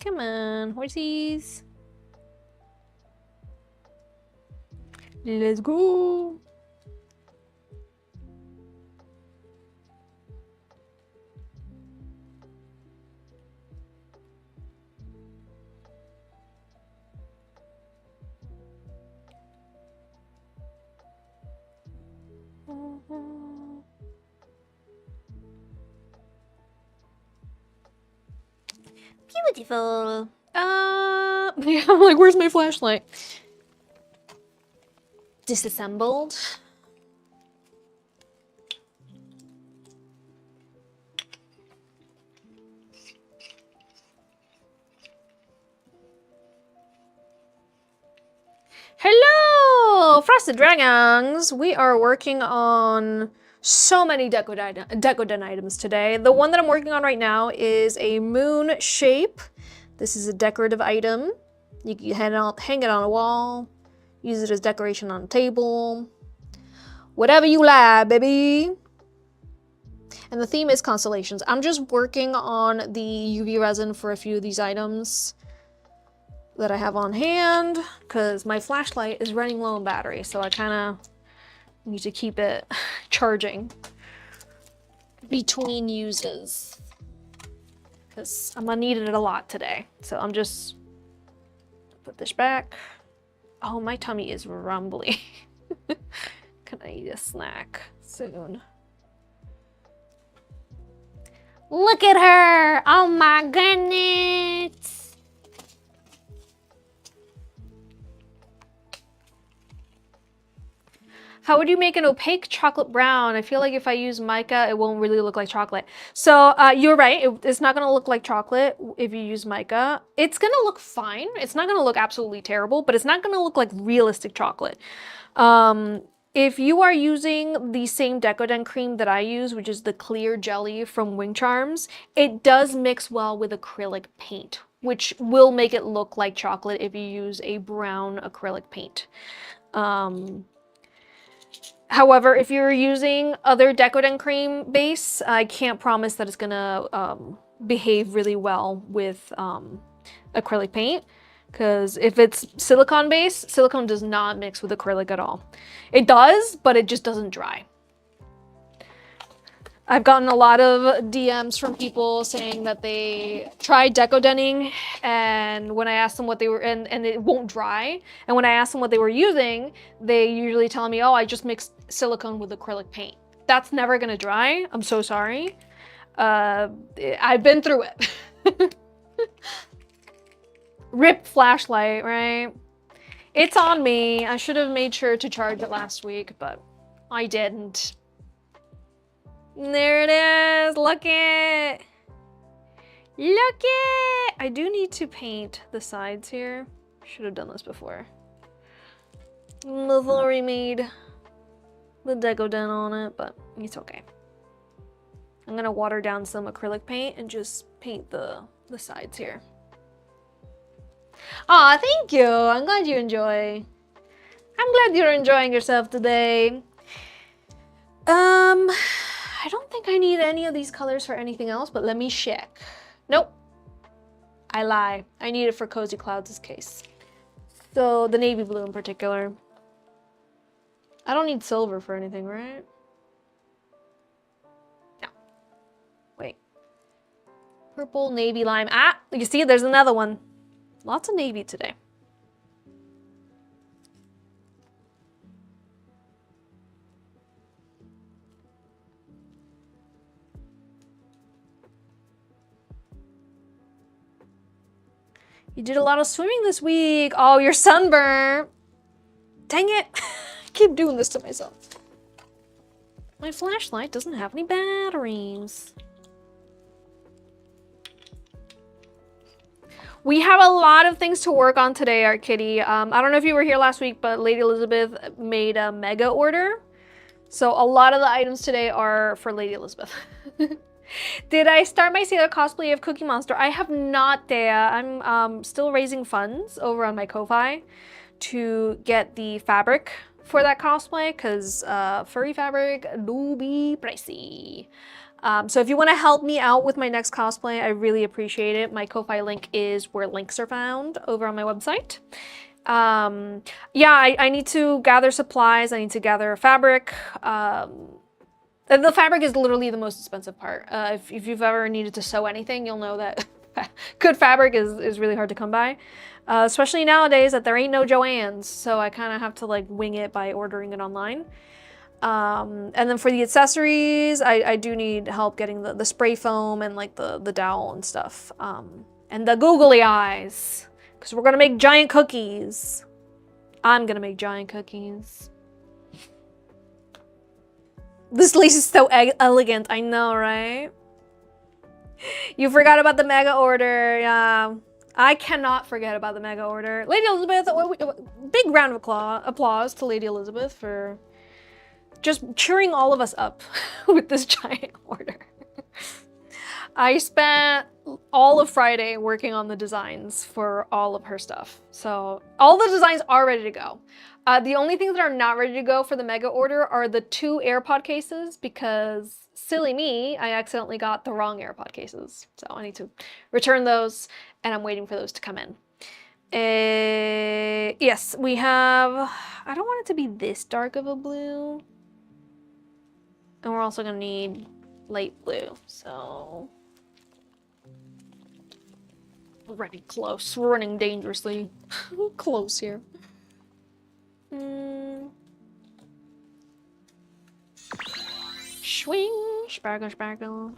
Come on, horsies. Let's go. Beautiful. Yeah, I'm like, where's my flashlight? Disassembled. Hello, Frosted Dragons. We are working on so many Decoden items today. The one that I'm working on right now is a moon shape. This is a decorative item. You can hang it on a wall, use it as decoration on a table, whatever you like, baby. And the theme is constellations. I'm just working on the UV resin for a few of these items that I have on hand because my flashlight is running low on battery, so I kind of need to keep it charging between uses because I'm gonna need it a lot today. So I'm just put this back. Oh, my tummy is rumbly. Can I eat a snack soon? Look at her! Oh my goodness! How would you make an opaque chocolate brown? I feel like if I use mica, it won't really look like chocolate. So you're right, it's not gonna look like chocolate if you use mica. It's gonna look fine. It's not gonna look absolutely terrible, but it's not gonna look like realistic chocolate. If you are using the same Decoden cream that I use, which is the clear jelly from Wing Charms, it does mix well with acrylic paint, which will make it look like chocolate if you use a brown acrylic paint. However, if you're using other Decoden cream base, I can't promise that it's gonna behave really well with acrylic paint, because if it's silicone base, silicone does not mix with acrylic at all. It does, but it just doesn't dry. I've gotten a lot of DMs from people saying that they tried decodening, and when I asked them what they were, and it won't dry, and when I asked them what they were using, they usually tell me, oh, I just mixed silicone with acrylic paint. That's never gonna dry. I'm so sorry. I've been through it. Rip flashlight, right? It's on me. I should have made sure to charge it last week, but I didn't. There it is. Look it. Look it. I do need to paint the sides here. Should have done this before we made the Decoden on it, but it's okay. I'm gonna water down some acrylic paint and just paint the sides here. Aw, thank you. I'm glad you enjoy. I'm glad you're enjoying yourself today. I don't think I need any of these colors for anything else, but let me check. Nope. I lie. I need it for Cozy Clouds' case. So the navy blue in particular. I don't need silver for anything, right? No. Wait. Purple, navy, lime. Ah, you see, there's another one. Lots of navy today. You did a lot of swimming this week. Oh, you're sunburned. Dang it. I keep doing this to myself. My flashlight doesn't have any batteries. We have a lot of things to work on today, Art Kitty. I don't know if you were here last week, but Lady Elizabeth made a mega order. So a lot of the items today are for Lady Elizabeth. Did I start my Sailor cosplay of Cookie Monster? I have not, Dea. I'm still raising funds over on my Ko-Fi to get the fabric for that cosplay, because furry fabric do be pricey. So if you want to help me out with my next cosplay, I really appreciate it. My Ko-Fi link is where links are found over on my website. Yeah, I need to gather supplies. I need to gather fabric. The fabric is literally the most expensive part. If you've ever needed to sew anything, you'll know that good fabric is really hard to come by. Especially nowadays that there ain't no Joann's, so I kind of have to like wing it by ordering it online. And then for the accessories, I do need help getting the spray foam and like the dowel and stuff. And the googly eyes, because we're gonna make giant cookies. I'm gonna make giant cookies. This lace is so elegant, I know, right? You forgot about the mega order, yeah. I cannot forget about the mega order. Lady Elizabeth, big round of applause to Lady Elizabeth for just cheering all of us up with this giant order. I spent all of Friday working on the designs for all of her stuff. So all the designs are ready to go. The only things that are not ready to go for the mega order are the 2 AirPod cases because silly me, I accidentally got the wrong AirPod cases. So I need to return those and I'm waiting for those to come in. Yes, we have, I don't want it to be this dark of a blue. And we're also gonna need light blue, so. We're running close, we're running dangerously close here. Swing, sparkle, sparkle.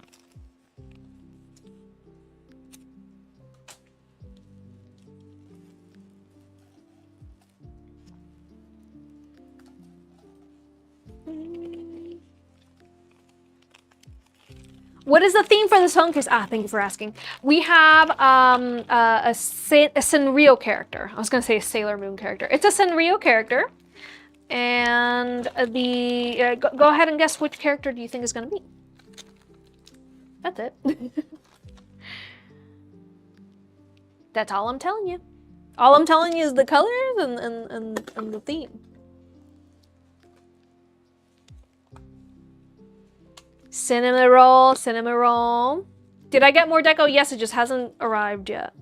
What is the theme for this phone case? Ah, thank you for asking. We have a Sanrio character. I was gonna say a Sailor Moon character. It's a Sanrio character. And go ahead and guess which character do you think is gonna be? That's it. That's all I'm telling you. All I'm telling you is the colors and the theme. Cinema roll, cinema roll. Did I get more deco? Yes, it just hasn't arrived yet.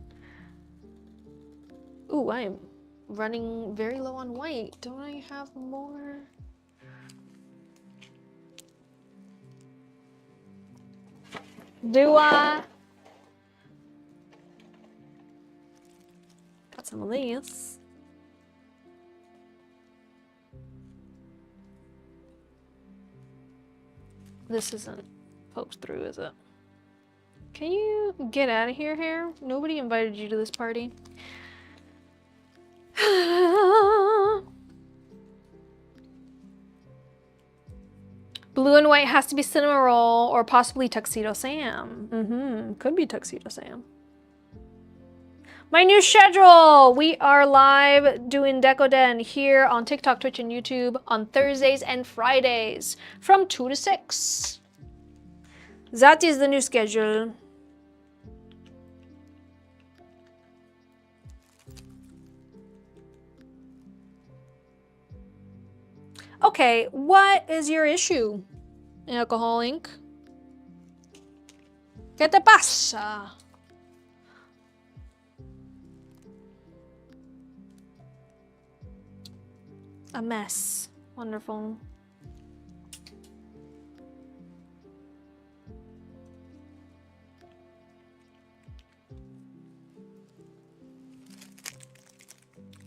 Ooh, I am running very low on white. Don't I have more? Do I? Got some of these. This isn't poked through, is it? Can you get out of here, hair? Nobody invited you to this party. Blue and white has to be Cinema Roll or possibly Tuxedo Sam. Could be Tuxedo Sam. My new schedule! We are live doing Decoden here on TikTok, Twitch, and YouTube on Thursdays and Fridays from 2 to 6. That is the new schedule. Okay, what is your issue, Alcohol Inc? ¿Qué te pasa? A mess. Wonderful.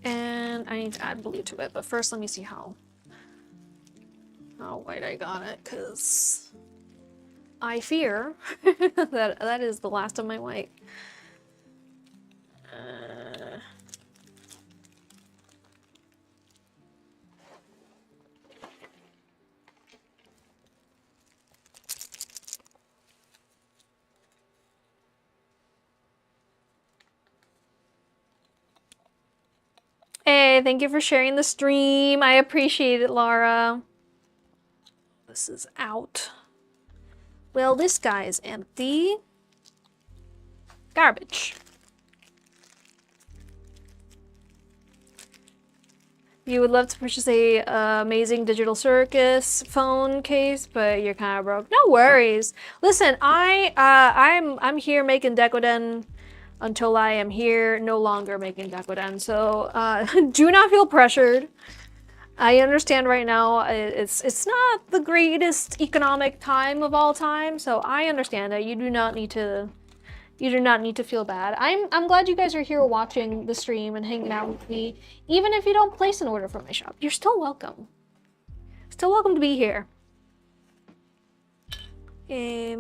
And I need to add blue to it, but first let me see how white I got it, because I fear that is the last of my white. Hey, thank you for sharing the stream. I appreciate it, Laura. This is out. Well, this guy is empty. Garbage. You would love to purchase a amazing digital circus phone case, but you're kind of broke. No worries. Listen, I'm here making Decoden until I am here no longer making Decoden. So do not feel pressured. I understand right now it's not the greatest economic time of all time, so I understand that you do not need to feel bad. I'm glad you guys are here watching the stream and hanging out with me. Even if you don't place an order from my shop, you're still welcome. Still welcome to be here. I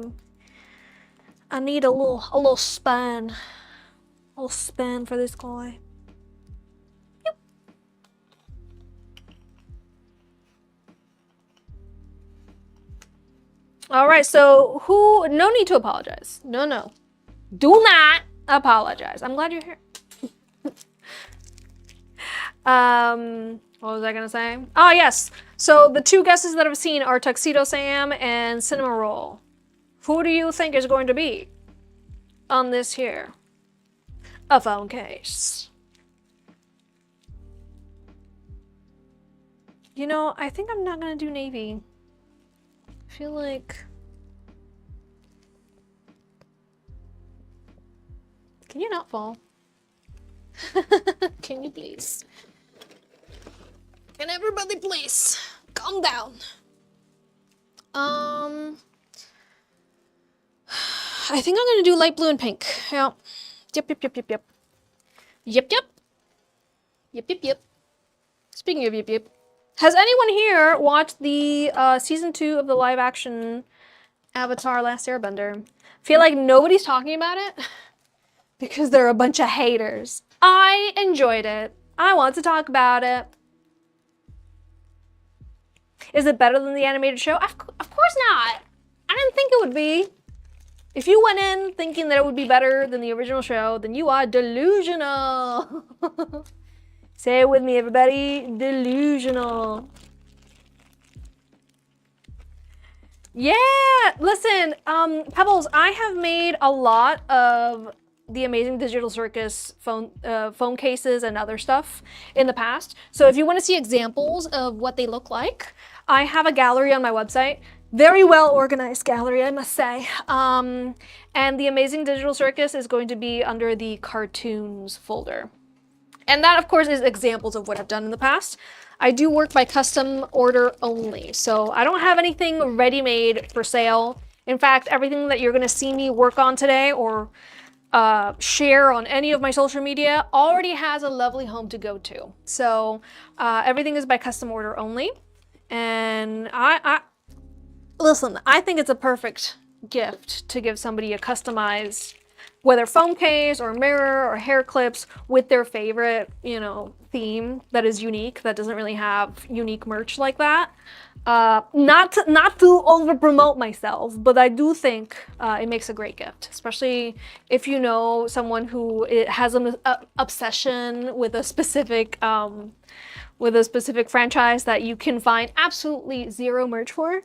need a little span. A little span for this guy. Yep. All right, so no need to apologize. No. Do not apologize. I'm glad you're here. What was I gonna say? Oh, yes. So the two guesses that I've seen are Tuxedo Sam and Cinema Roll. Who do you think is going to be on this here? A phone case. You know, I think I'm not gonna do navy. I feel like... Can you not fall? Can you please? Can everybody please calm down? I think I'm gonna do light blue and pink. Yeah. Yep. Speaking of yep. Has anyone here watched the season 2 of the live action Avatar Last Airbender? Feel like nobody's talking about it because they're a bunch of haters. I enjoyed it. I want to talk about it. Is it better than the animated show? Of course not. I didn't think it would be. If you went in thinking that it would be better than the original show, then you are delusional. Say it with me, everybody. Delusional. Yeah, listen, Pebbles, I have made a lot of the Amazing Digital Circus phone cases and other stuff in the past. So if you want to see examples of what they look like, I have a gallery on my website. Very well organized gallery, I must say. And the Amazing Digital Circus is going to be under the cartoons folder. And that, of course, is examples of what I've done in the past. I do work by custom order only, so I don't have anything ready-made for sale. In fact, everything that you're going to see me work on today or share on any of my social media already has a lovely home to go to. So everything is by custom order only. And listen, I think it's a perfect gift to give somebody a customized, whether phone case or mirror or hair clips with their favorite, you know, theme that is unique, that doesn't really have unique merch like that. Not to over promote myself, but I do think it makes a great gift, especially if you know someone who has an obsession with a specific franchise that you can find absolutely zero merch for.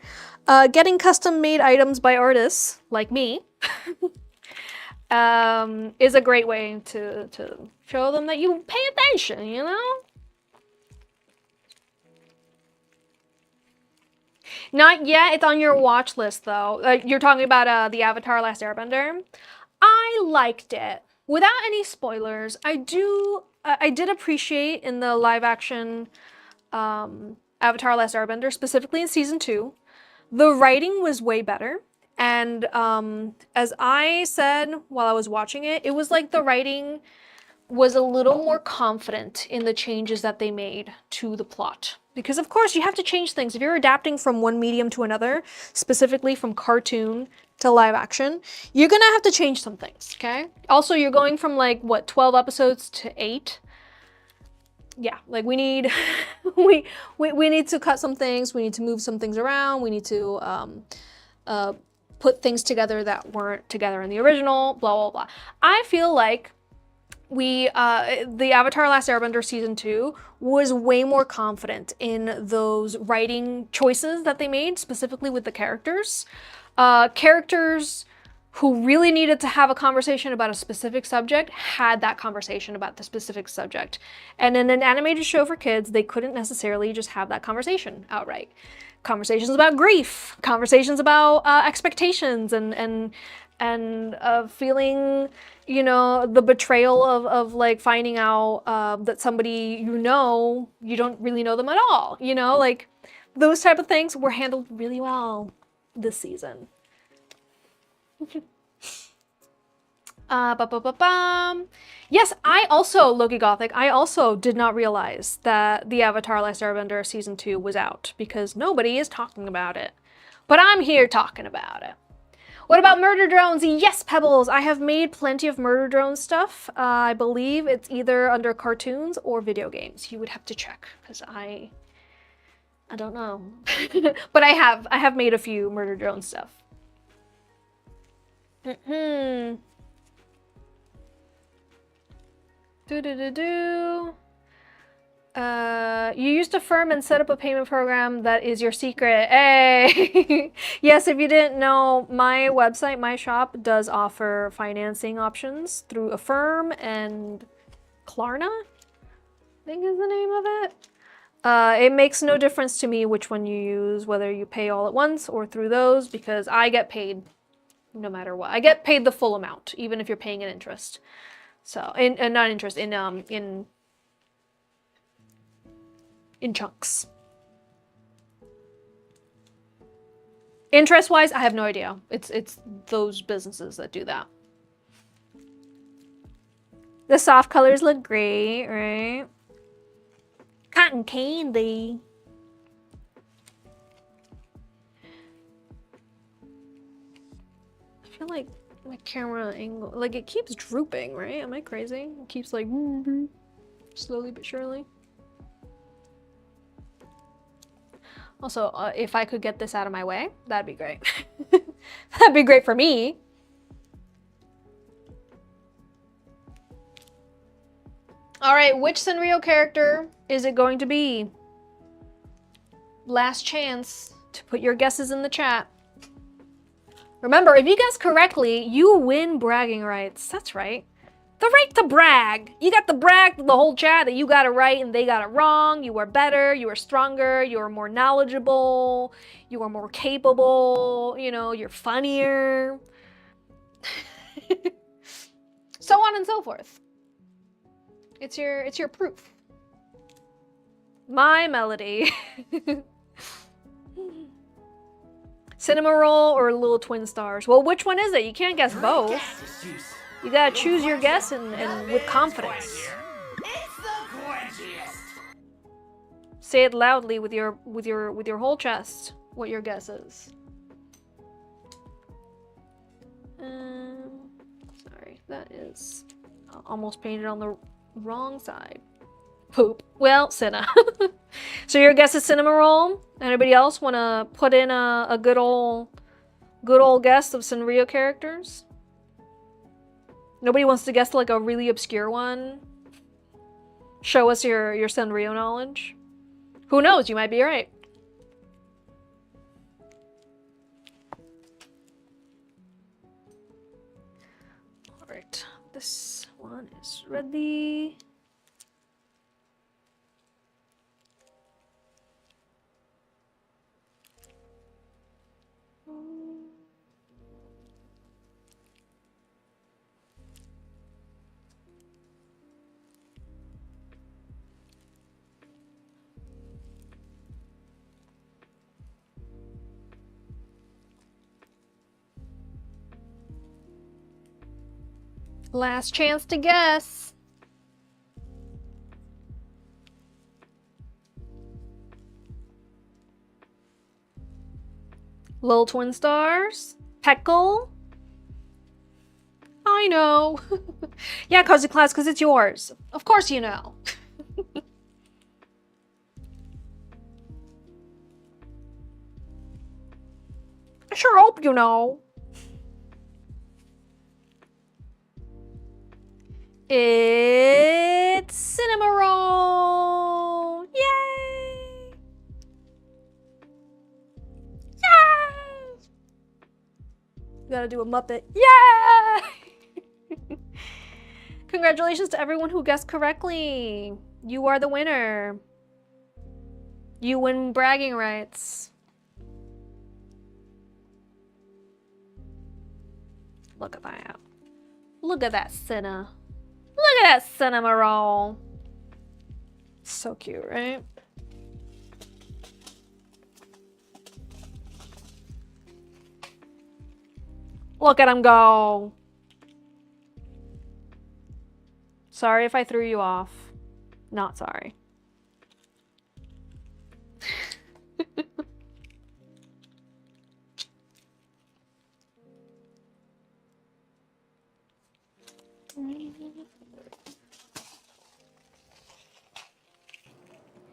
Getting custom made items by artists like me is a great way to show them that you pay attention, you know? Not yet, it's on your watch list though. You're talking about the Avatar Last Airbender. I liked it. Without any spoilers, I did appreciate in the live action Avatar Last Airbender, specifically in season 2, the writing was way better. And as I said while I was watching it, it was like the writing was a little more confident in the changes that they made to the plot. Because of course you have to change things. If you're adapting from one medium to another, specifically from cartoon to live action, you're gonna have to change some things, okay? Also, you're going from like, what, 12 episodes to 8? Yeah, like we need, we need to cut some things, we need to move some things around, we need to put things together that weren't together in the original, blah, blah, blah. I feel like the Avatar Last Airbender season 2 was way more confident in those writing choices that they made, specifically with the characters. Characters who really needed to have a conversation about a specific subject had that conversation about the specific subject. And in an animated show for kids, they couldn't necessarily just have that conversation outright. Conversations about grief, conversations about expectations and feeling, you know, the betrayal of like finding out that somebody you don't really know them at all, you know, like those type of things were handled really well this season. Yes, I also, Loki Gothic, I also did not realize that the Avatar Last Airbender Season 2 was out because nobody is talking about it. But I'm here talking about it. What about murder drones? Yes, Pebbles, I have made plenty of murder drone stuff. I believe it's either under cartoons or video games. You would have to check because I don't know. But I have made a few murder drone stuff. You used Affirm and set up a payment program that is your secret. Hey! Yes, if you didn't know, my website, my shop, does offer financing options through Affirm and Klarna, I think is the name of it. It makes no difference to me which one you use, whether you pay all at once or through those, because I get paid no matter what. I get paid the full amount, even if you're paying an interest. So, not interest, in chunks. Interest-wise, I have no idea. It's those businesses that do that. The soft colors look great, right? Cotton candy. I feel like my camera angle, like it keeps drooping, right? Am I crazy? It keeps like slowly but surely. Also, if I could get this out of my way, that'd be great. That'd be great for me. All right, which Sanrio character is it going to be? Last chance to put your guesses in the chat. Remember, if you guess correctly, you win bragging rights. That's right. The right to brag. You got to brag to the whole chat that you got it right and they got it wrong. You are better, you are stronger, you are more knowledgeable, you are more capable, you know, you're funnier. So on and so forth. It's your proof. My melody. Cinema Roll or Little Twin Stars? Well, which one is it? You can't guess both. You gotta choose your guess and with confidence. Say it loudly with your whole chest. What your guess is. Sorry, that is almost painted on the wrong side. Poop. Well, Cinna. So your guess is Cinema Roll. Anybody else want to put in a good old guess of Sanrio characters? Nobody wants to guess like a really obscure one? Show us your Sanrio knowledge. Who knows? You might be right. All right, this one is ready. Last chance to guess. Little Twin Stars? Peckle? I know. Yeah, Cozy Class, because it's yours. Of course you know. I sure hope you know. It's Cinema Roll! Yay! Yay! gotta do a Muppet. Yeah! Congratulations to everyone who guessed correctly. You are the winner. You win bragging rights. Look at that. Look at that cinna. Look at that cinema roll. So cute, right? Look at him go. Sorry if I threw you off. Not sorry.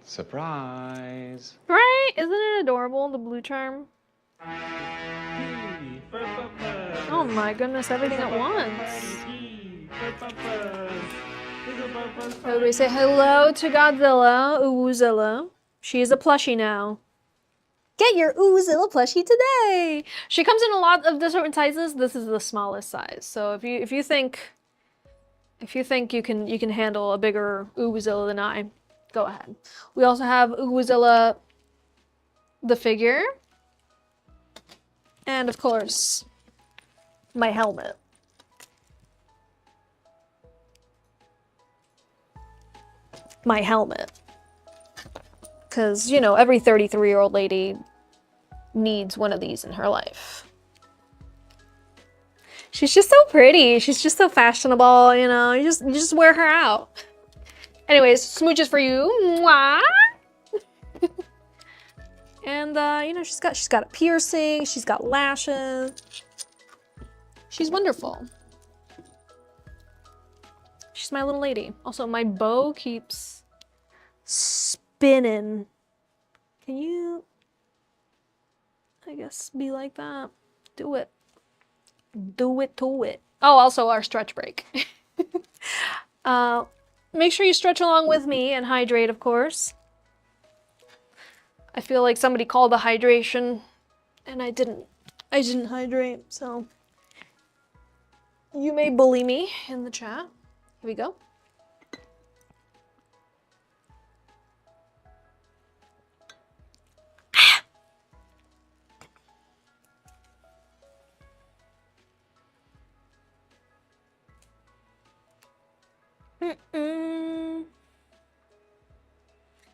Surprise! Right? Isn't it adorable, the blue charm? Oh my goodness, everything at once. Everybody say hello to Godzilla, Oozilla. She is a plushie now. Get your Oozilla plushie today. She comes in a lot of different sizes. This is the smallest size. So if you think you can handle a bigger Oozilla than I, go ahead. We also have Oozilla the figure. And of course, my helmet. My helmet. Because, you know, every 33-year-old lady needs one of these in her life. She's just so pretty. She's just so fashionable, you know. You just wear her out. Anyways, smooches for you. Mwah! And you know, she's got a piercing, she's got lashes. She's wonderful. She's my little lady. Also, my bow keeps spinning. Can you, I guess, be like that? Do it. Do it to it. Oh, also our stretch break. Make sure you stretch along with me and hydrate, of course. I feel like somebody called the hydration and I didn't hydrate, so you may bully me in the chat. Here we go.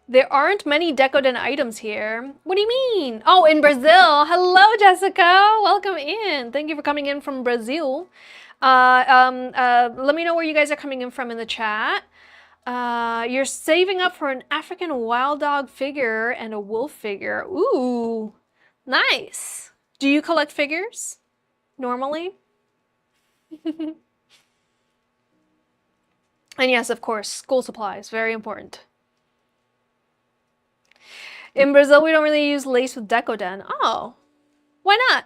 There aren't many Decoden items here. What do you mean? Oh, in Brazil. Hello, Jessica. Welcome in. Thank you for coming in from Brazil. Let me know where you guys are coming in from in the chat. You're saving up for an African wild dog figure and a wolf figure. Ooh, nice. Do you collect figures normally? And yes, of course, school supplies, very important. In Brazil, we don't really use lace with Decoden. Oh, why not?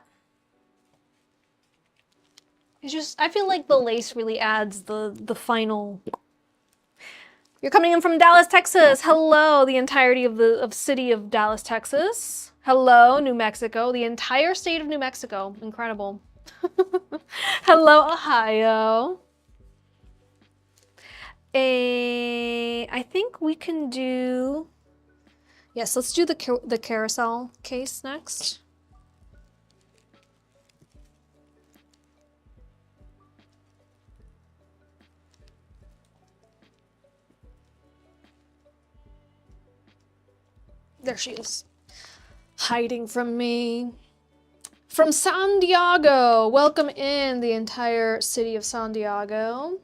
It's just, I feel like the lace really adds the final. You're coming in from Dallas, Texas. Hello, the entirety of the city of Dallas, Texas. Hello, New Mexico, the entire state of New Mexico. Incredible. Hello, Ohio. I think we can do. Yes, let's do the carousel case next. There she is, hiding from me. From San Diego, welcome in the entire city of San Diego.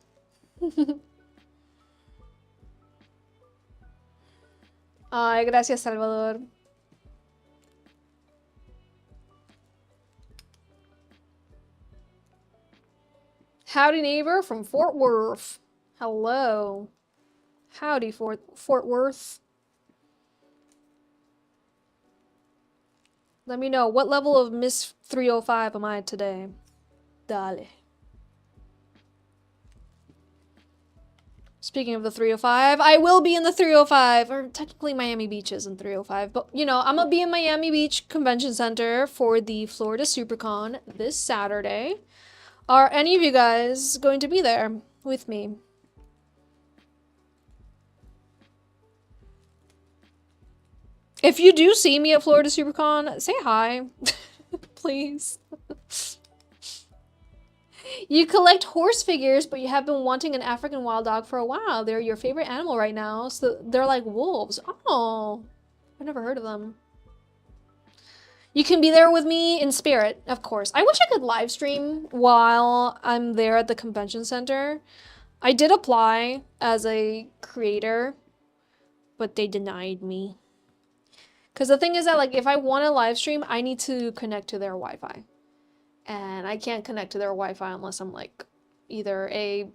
Ay, gracias, Salvador. Howdy, neighbor from Fort Worth. Hello. Howdy, Fort Worth. Let me know, what level of Miss 305 am I today? Dale. Speaking of the 305, I will be in the 305, or technically Miami Beach is in 305, but you know, I'm gonna be in Miami Beach Convention Center for the Florida SuperCon this Saturday. Are any of you guys going to be there with me? If you do see me at Florida SuperCon, say hi, please. You collect horse figures, but you have been wanting an African wild dog for a while. They're your favorite animal right now, so they're like wolves. Oh, I've never heard of them. You can be there with me in spirit, of course. I wish I could live stream while I'm there at the convention center. I did apply as a creator, but they denied me. Because the thing is that, like, if I want to live stream, I need to connect to their Wi-Fi. And I can't connect to their Wi-Fi unless I'm, like, either an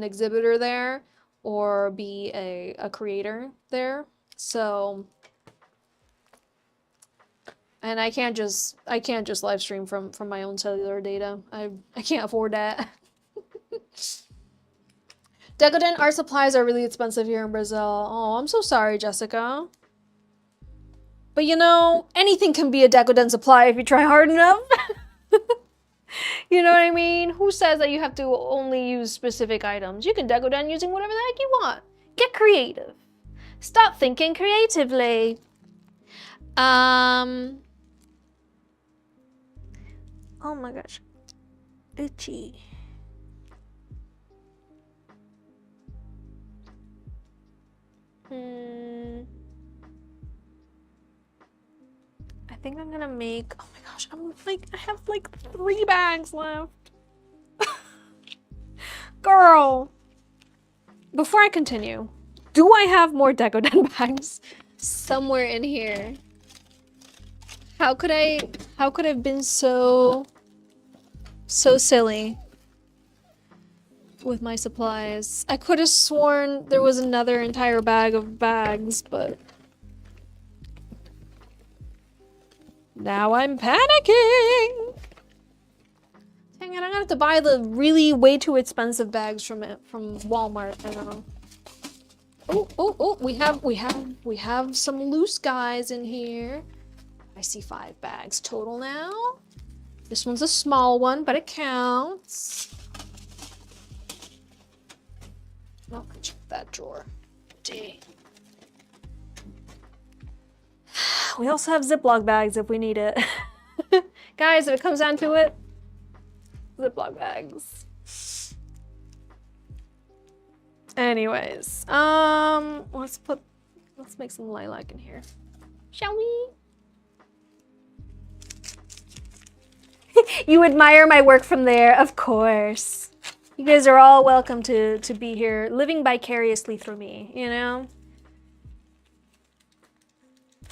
exhibitor there or be a creator there. So... And I can't just live stream from my own cellular data. I can't afford that. Decoden art supplies are really expensive here in Brazil. Oh, I'm so sorry, Jessica. But you know, anything can be a Decoden supply if you try hard enough. You know what I mean? Who says that you have to only use specific items? You can Decoden using whatever the heck you want. Get creative. Stop thinking creatively. Oh my gosh. Itchy. I think I'm gonna make, oh my gosh, I have like 3 bags left. Girl. Before I continue, do I have more Decoden bags somewhere in here? How could I have been so silly with my supplies? I could have sworn there was another entire bag of bags, but now I'm panicking. Dang it, I'm gonna have to buy the really way too expensive bags from Walmart. I don't know. Oh, we have some loose guys in here. I see 5 bags total now. This one's a small one, but it counts. Oh, I checked that drawer. Dang. We also have Ziploc bags if we need it. Guys, if it comes down to it, Ziploc bags. Anyways, let's make some lilac in here. Shall we? You admire my work from there, of course. You guys are all welcome to be here, living vicariously through me, you know?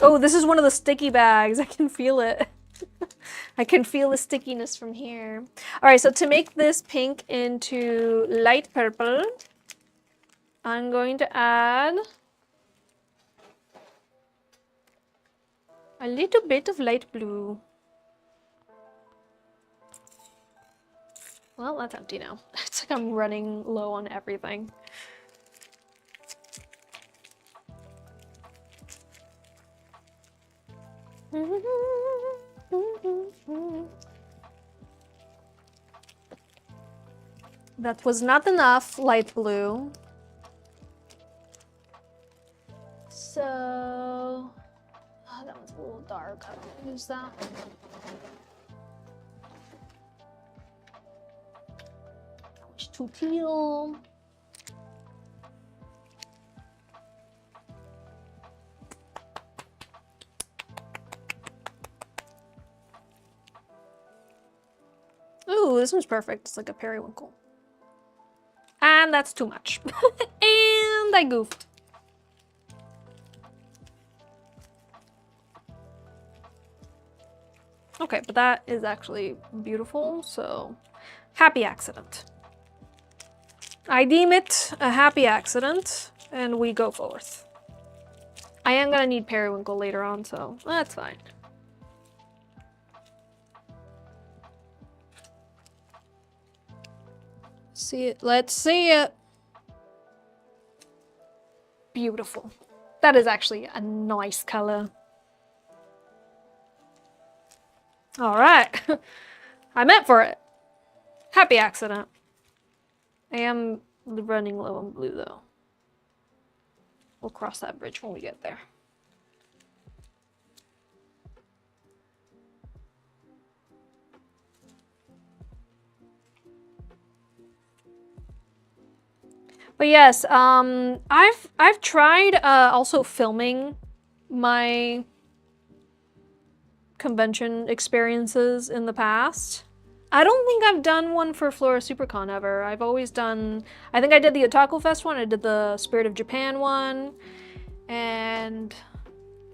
Oh, this is one of the sticky bags. I can feel it. I can feel the stickiness from here. All right, so to make this pink into light purple, I'm going to add a little bit of light blue. Well, that's empty now. It's like I'm running low on everything. That was not enough light blue. So, oh, that one's a little dark. I don't use that. Too teal. Ooh, this one's perfect. It's like a periwinkle. And that's too much. And I goofed. Okay, but that is actually beautiful, so happy accident. I deem it a happy accident, and we go forth. I am gonna need periwinkle later on, so that's fine. See it. Let's see it. Beautiful. That is actually a nice color. All right. I meant for it. Happy accident. I am running low on blue though. We'll cross that bridge when we get there. But yes, I've tried also filming my convention experiences in the past. I don't think I've done one for Flora SuperCon ever. I've always done, I think I did the Otaku Fest one, I did the Spirit of Japan one, and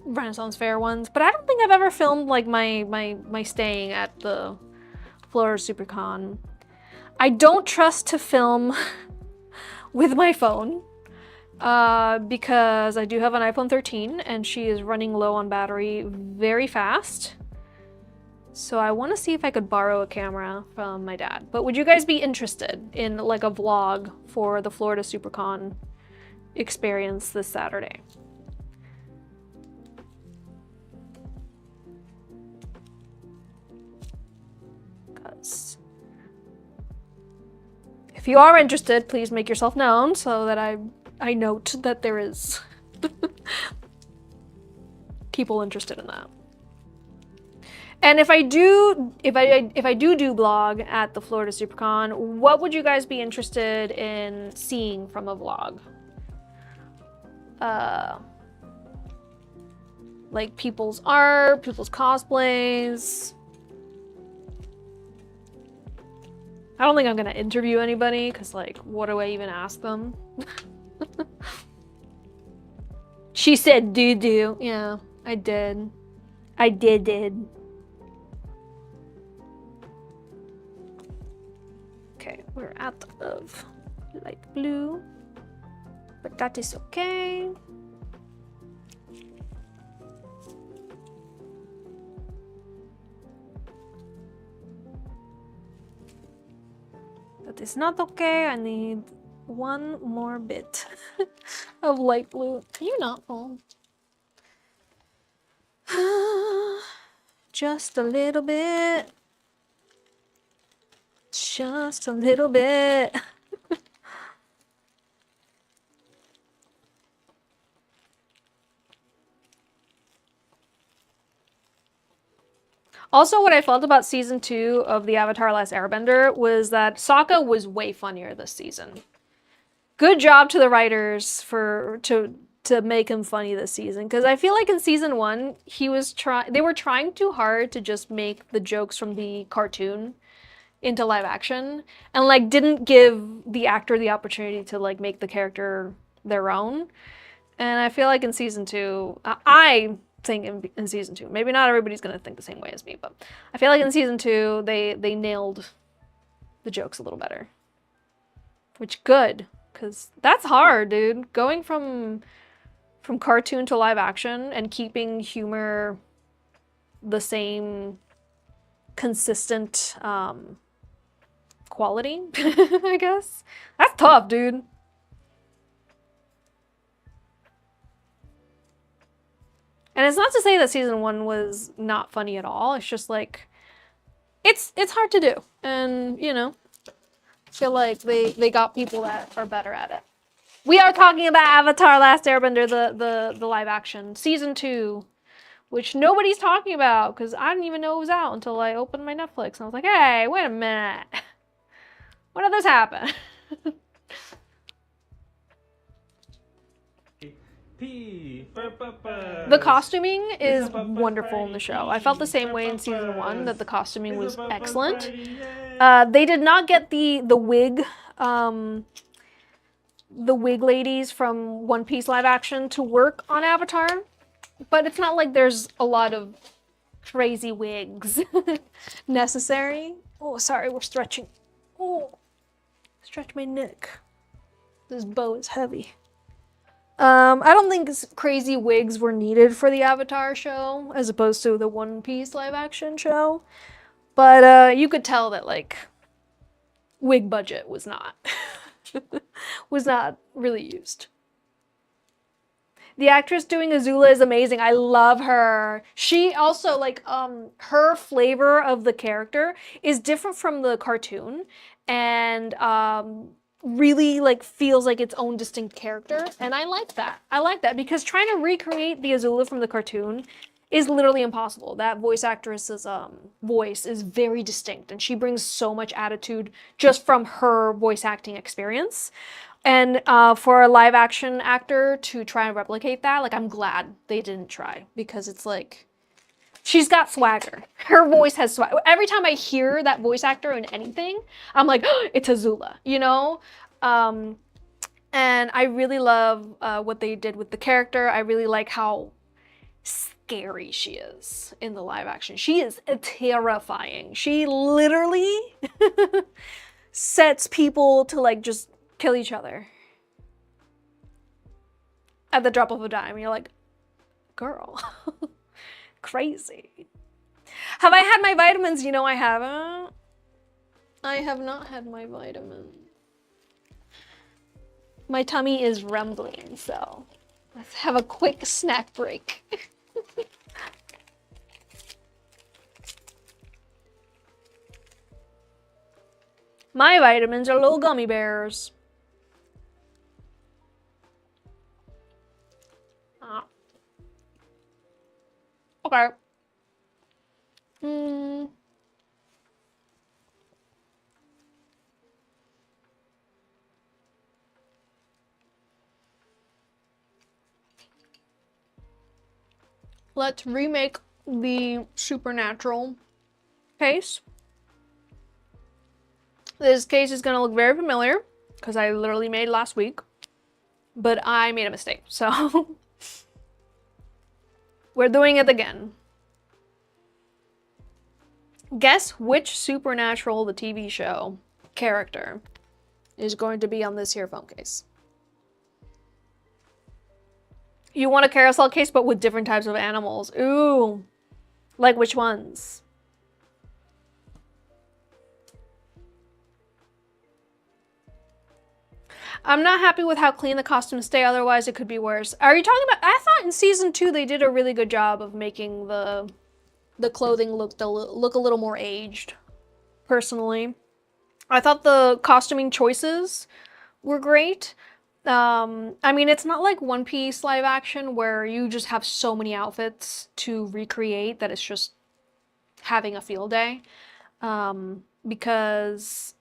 Renaissance Fair ones, but I don't think I've ever filmed like my staying at the Flora SuperCon. I don't trust to film with my phone because I do have an iPhone 13 and she is running low on battery very fast. So I want to see if I could borrow a camera from my dad. But would you guys be interested in like a vlog for the Florida SuperCon experience this Saturday? Because if you are interested, please make yourself known so that I note that there is people interested in that. And if I do vlog at the Florida SuperCon, what would you guys be interested in seeing from a vlog? Like people's art, people's cosplays. I don't think I'm gonna interview anybody because like, what do I even ask them? She said doo-doo. Yeah, I did. I did. Okay, we're out of light blue, but that is okay. That is not okay. I need one more bit of light blue. Can you not fall? Just a little bit. Just a little bit. Also, what I felt about season 2 of the Avatar: Last Airbender was that Sokka was way funnier this season. Good job to the writers to make him funny this season, because I feel like in season 1 they were trying too hard to just make the jokes from the cartoon into live action and like didn't give the actor the opportunity to like make the character their own. And I feel like in season 2, I think in season 2, maybe not everybody's gonna think the same way as me, but I feel like in season 2 they nailed the jokes a little better, which good, because that's hard, dude. Going from cartoon to live action and keeping humor the same consistent quality, I guess. That's tough, dude. And it's not to say that season 1 was not funny at all. It's just like, it's hard to do. And, you know, I feel like they got people that are better at it. We are talking about Avatar: Last Airbender, the live action, season 2, which nobody's talking about because I didn't even know it was out until I opened my Netflix and I was like, hey, wait a minute. When did this happen? The costuming is wonderful in the show. I felt the same way in season 1, that the costuming was excellent. They did not get the wig ladies from One Piece live action to work on Avatar, but it's not like there's a lot of crazy wigs necessary. Oh, sorry, we're stretching. Oh, stretch my neck. This bow is heavy. I don't think crazy wigs were needed for the Avatar show, as opposed to the One Piece live action show. But you could tell that, like, wig budget was not, was not really used. The actress doing Azula is amazing. I love her. She also, like, her flavor of the character is different from the cartoon, and really, like, feels like its own distinct character, and I like that. I like that, because trying to recreate the Azula from the cartoon is literally impossible. That voice actress's voice is very distinct, and she brings so much attitude just from her voice acting experience. And for a live action actor to try and replicate that, like, I'm glad they didn't try, because it's like, she's got swagger. Her voice has swagger. Every time I hear that voice actor in anything, I'm like, oh, it's Azula, you know? And I really love what they did with the character. I really like how scary she is in the live action. She is terrifying. She literally sets people to, like, just kill each other at the drop of a dime. You're like, girl, crazy. Have I had my vitamins? You know I haven't. I have not had my vitamins. My tummy is rumbling, so let's have a quick snack break. My vitamins are little gummy bears. Okay. Let's remake the supernatural case. This case is gonna look very familiar because I literally made it last week, but I made a mistake, so we're doing it again. Guess which Supernatural, the TV show, character is going to be on this here phone case. You want a carousel case, but with different types of animals. Ooh, like which ones? I'm not happy with how clean the costumes stay, otherwise it could be worse. Are you talking about, I thought in season 2 they did a really good job of making the clothing look a little more aged, personally. I thought the costuming choices were great. I mean, it's not like One Piece live action where you just have so many outfits to recreate that it's just having a field day. Because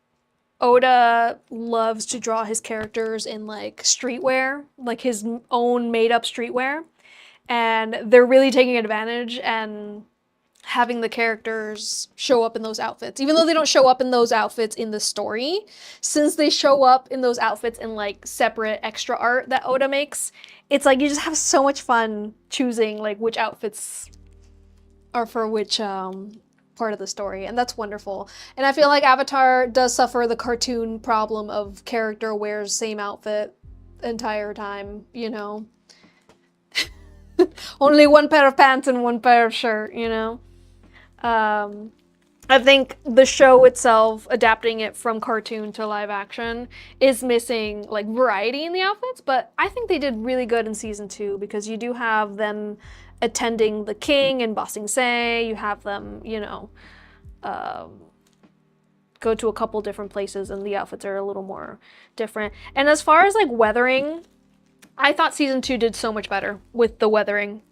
Oda loves to draw his characters in, like, streetwear, like his own made-up streetwear, and they're really taking advantage and having the characters show up in those outfits, even though they don't show up in those outfits in the story. Since they show up in those outfits in, like, separate extra art that Oda makes, it's like you just have so much fun choosing, like, which outfits are for which part of the story, and that's wonderful. And I feel like Avatar does suffer the cartoon problem of character wears same outfit entire time, you know? Only one pair of pants and one pair of shirt, you know? I think the show itself, adapting it from cartoon to live action, is missing, like, variety in the outfits, but I think they did really good in season 2 because you do have them attending the king in Ba Sing Se, you have them, you know, go to a couple different places and the outfits are a little more different. And as far as, like, weathering, I thought season 2 did so much better with the weathering.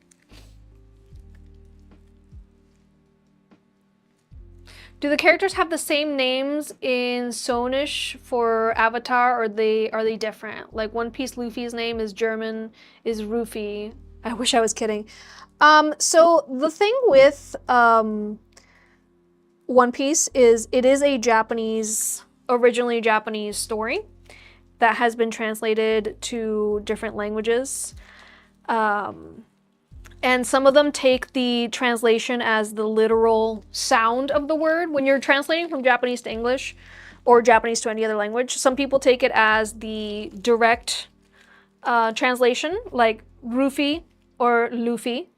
Do the characters have the same names in Sonish for Avatar, or are they different? Like, One Piece Luffy's name is German, is Rufy. I wish I was kidding. So the thing with One Piece is it is a originally Japanese story that has been translated to different languages. And some of them take the translation as the literal sound of the word. When you're translating from Japanese to English or Japanese to any other language, some people take it as the direct translation, like Rufy or Luffy,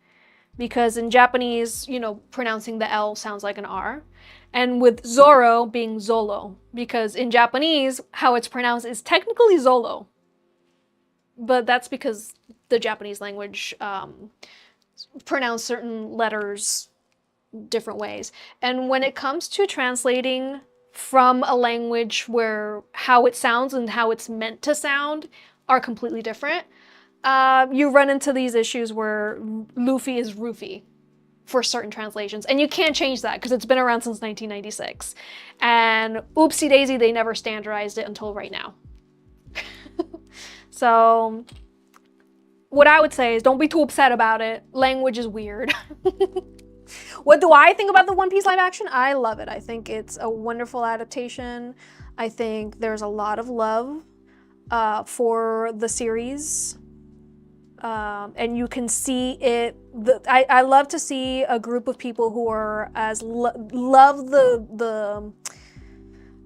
because in Japanese, you know, pronouncing the L sounds like an R. And with Zoro being Zolo, because in Japanese, how it's pronounced is technically Zolo. But that's because the Japanese language pronounce certain letters different ways. And when it comes to translating from a language where how it sounds and how it's meant to sound are completely different, you run into these issues where Luffy is Rufy for certain translations. And you can't change that because it's been around since 1996. And oopsie daisy, they never standardized it until right now. So what I would say is don't be too upset about it. Language is weird. What do I think about the One Piece live action? I love it. I think it's a wonderful adaptation. I think there's a lot of love for the series. And you can see it. I love to see a group of people who are love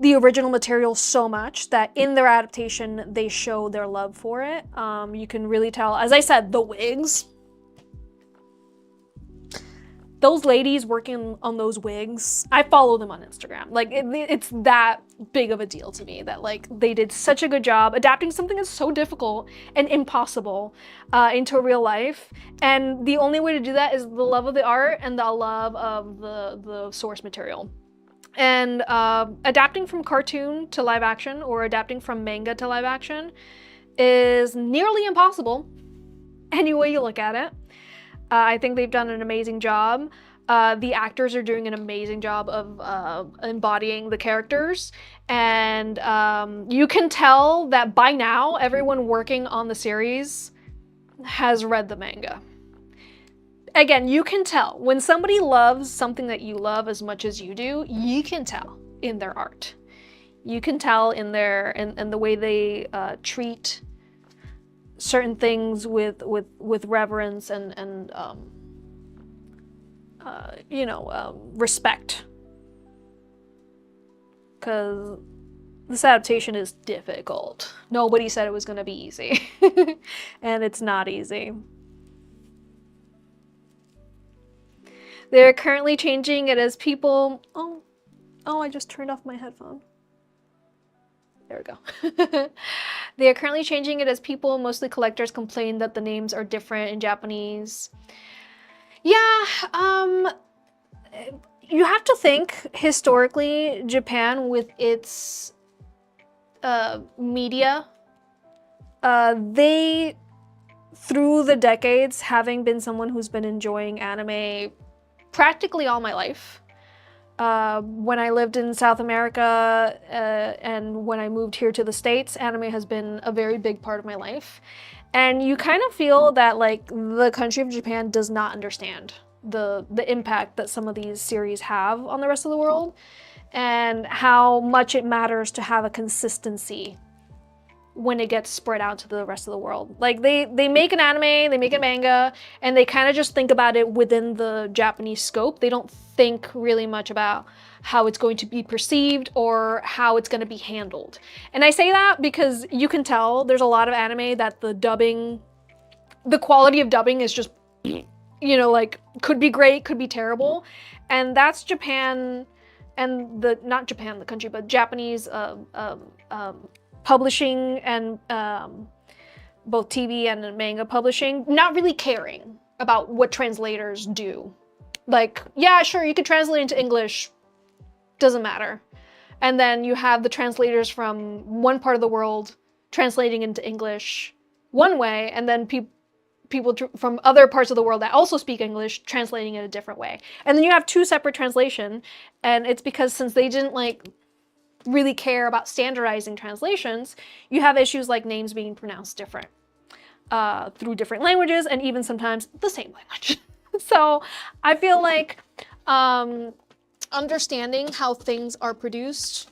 the original material so much that in their adaptation they show their love for it. You can really tell. As I said, the wigs. Those ladies working on those wigs, I follow them on Instagram. Like, it's that big of a deal to me that, like, they did such a good job adapting something that's so difficult and impossible into real life. And the only way to do that is the love of the art and the love of the source material. And adapting from cartoon to live action or adapting from manga to live action is nearly impossible any way you look at it. I think they've done an amazing job. The actors are doing an amazing job of embodying the characters. And you can tell that by now, everyone working on the series has read the manga. Again, you can tell. When somebody loves something that you love as much as you do, you can tell in their art. You can tell in the way they treat certain things with reverence and respect, because this adaptation is difficult. Nobody said it was going to be easy. And it's not easy. They're currently changing it as people... Oh, I just turned off my headphone. There we go. They are currently changing it as people, mostly collectors, complain that the names are different in Japanese. Yeah, you have to think historically, Japan with its media, they, through the decades, having been someone who's been enjoying anime practically all my life, when I lived in South America and when I moved here to the States, anime has been a very big part of my life. And you kind of feel that, like, the country of Japan does not understand the impact that some of these series have on the rest of the world and how much it matters to have a consistency when it gets spread out to the rest of the world. Like, they make an anime, they make a manga, and they kind of just think about it within the Japanese scope. They don't think really much about how it's going to be perceived or how it's going to be handled. And I say that because you can tell there's a lot of anime that the quality of dubbing is just, like, could be great, could be terrible. And that's Japan, and not Japan, the country, but Japanese publishing and both TV and manga publishing, not really caring about what translators do. Like, yeah, sure, you could translate into English, doesn't matter. And then you have the translators from one part of the world translating into English one way, and then people from other parts of the world that also speak English translating it a different way. And then you have two separate translation, and it's because since they didn't, like, really care about standardizing translations, you have issues like names being pronounced different through different languages, and even sometimes the same language. So I feel like understanding how things are produced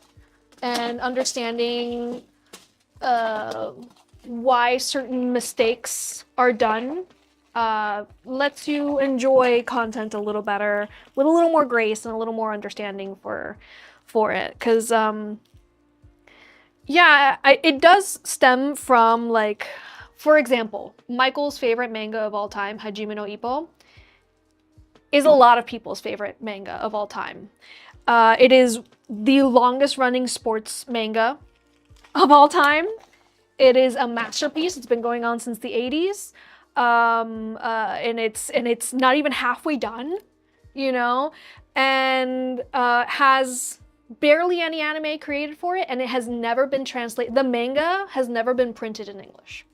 and understanding why certain mistakes are done lets you enjoy content a little better, with a little more grace and a little more understanding for it. Because it does stem from, like, for example, Michael's favorite manga of all time, Hajime no Ippo, is a lot of people's favorite manga of all time. It is the longest running sports manga of all time. It is a masterpiece. It's been going on since the 80s. and it's not even halfway done, you know, and has barely any anime created for it, and it has never been translated. The manga has never been printed in English.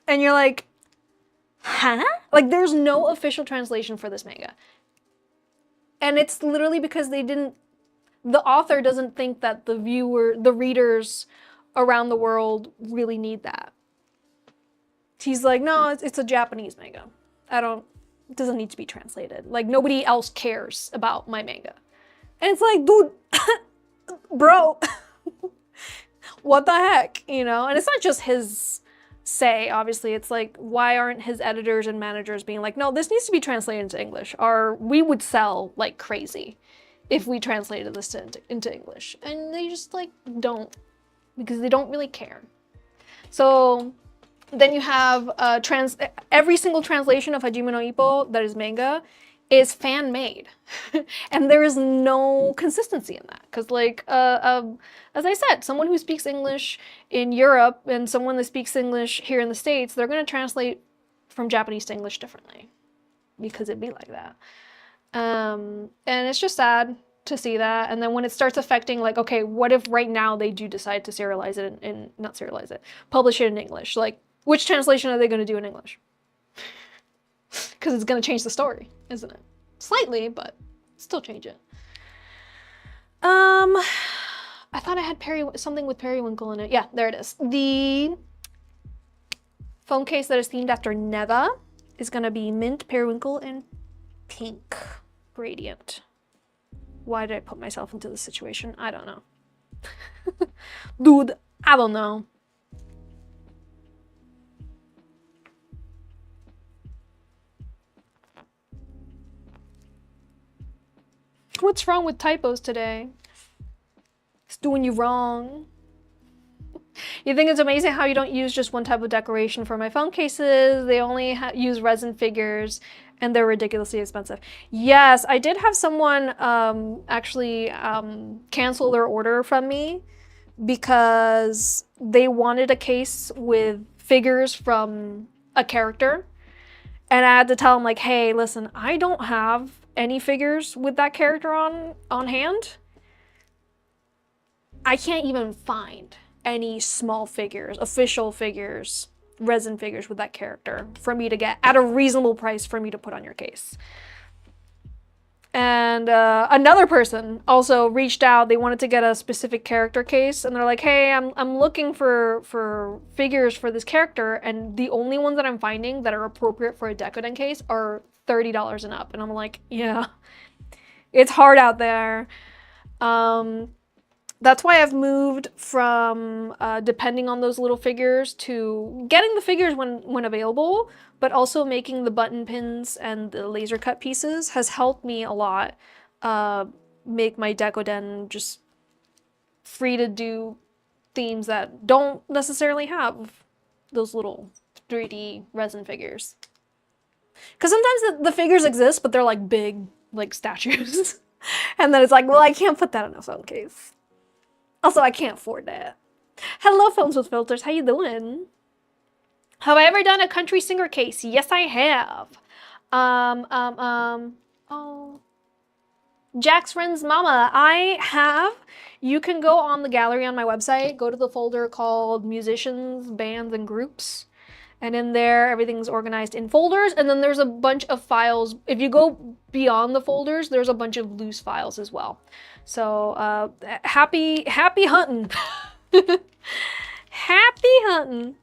And you're like, huh? Like, there's no official translation for this manga. And it's literally because the author doesn't think that the readers around the world really need that. He's like, no, it's a Japanese manga. It doesn't need to be translated. Like, nobody else cares about my manga. And it's like, dude, bro, what the heck, you know? And it's not just his say, obviously. It's like, why aren't his editors and managers being like, no, this needs to be translated into English, or we would sell like crazy if we translated this into English. And they just like don't, because they don't really care. So then you have every single translation of Hajime no Ippo that is manga is fan made. And there is no consistency in that. Because like, as I said, someone who speaks English in Europe and someone that speaks English here in the States, they're going to translate from Japanese to English differently. Because it'd be like that. And it's just sad to see that. And then when it starts affecting, like, okay, what if right now they do decide to serialize it not serialize it, publish it in English? Like, which translation are they going to do in English? Because it's going to change the story, isn't it? Slightly, but still change it. I thought I had something with periwinkle in it. Yeah, there it is. The phone case that is themed after Neva is going to be mint, periwinkle, and pink gradient. Why did I put myself into this situation? I don't know. Dude, I don't know. What's wrong with typos today? It's doing you wrong. You think it's amazing how you don't use just one type of decoration for my phone cases? They only use resin figures and they're ridiculously expensive. Yes, I did have someone actually cancel their order from me because they wanted a case with figures from a character. And I had to tell them like, hey, listen, I don't have any figures with that character on hand. I can't even find any small figures, official figures, resin figures with that character for me to get at a reasonable price for me to put on your case. And another person also reached out. They wanted to get a specific character case, and they're like, hey, I'm looking for figures for this character, and the only ones that I'm finding that are appropriate for a Decoden case are $30 and up. And I'm like, yeah, it's hard out there. That's why I've moved from depending on those little figures to getting the figures when available, but also making the button pins and the laser cut pieces has helped me a lot make my Decoden just free to do themes that don't necessarily have those little 3D resin figures. Because sometimes the figures exist, but they're like big, like statues. And then it's like, well, I can't put that in a phone case. Also, I can't afford that. Hello, Phones with Filters. How you doing? Have I ever done a country singer case? Yes, I have. Oh. Jack's friend's mama. I have. You can go on the gallery on my website, go to the folder called Musicians, Bands, and Groups. And in there, everything's organized in folders. And then there's a bunch of files. If you go beyond the folders, there's a bunch of loose files as well. So happy hunting. Happy hunting.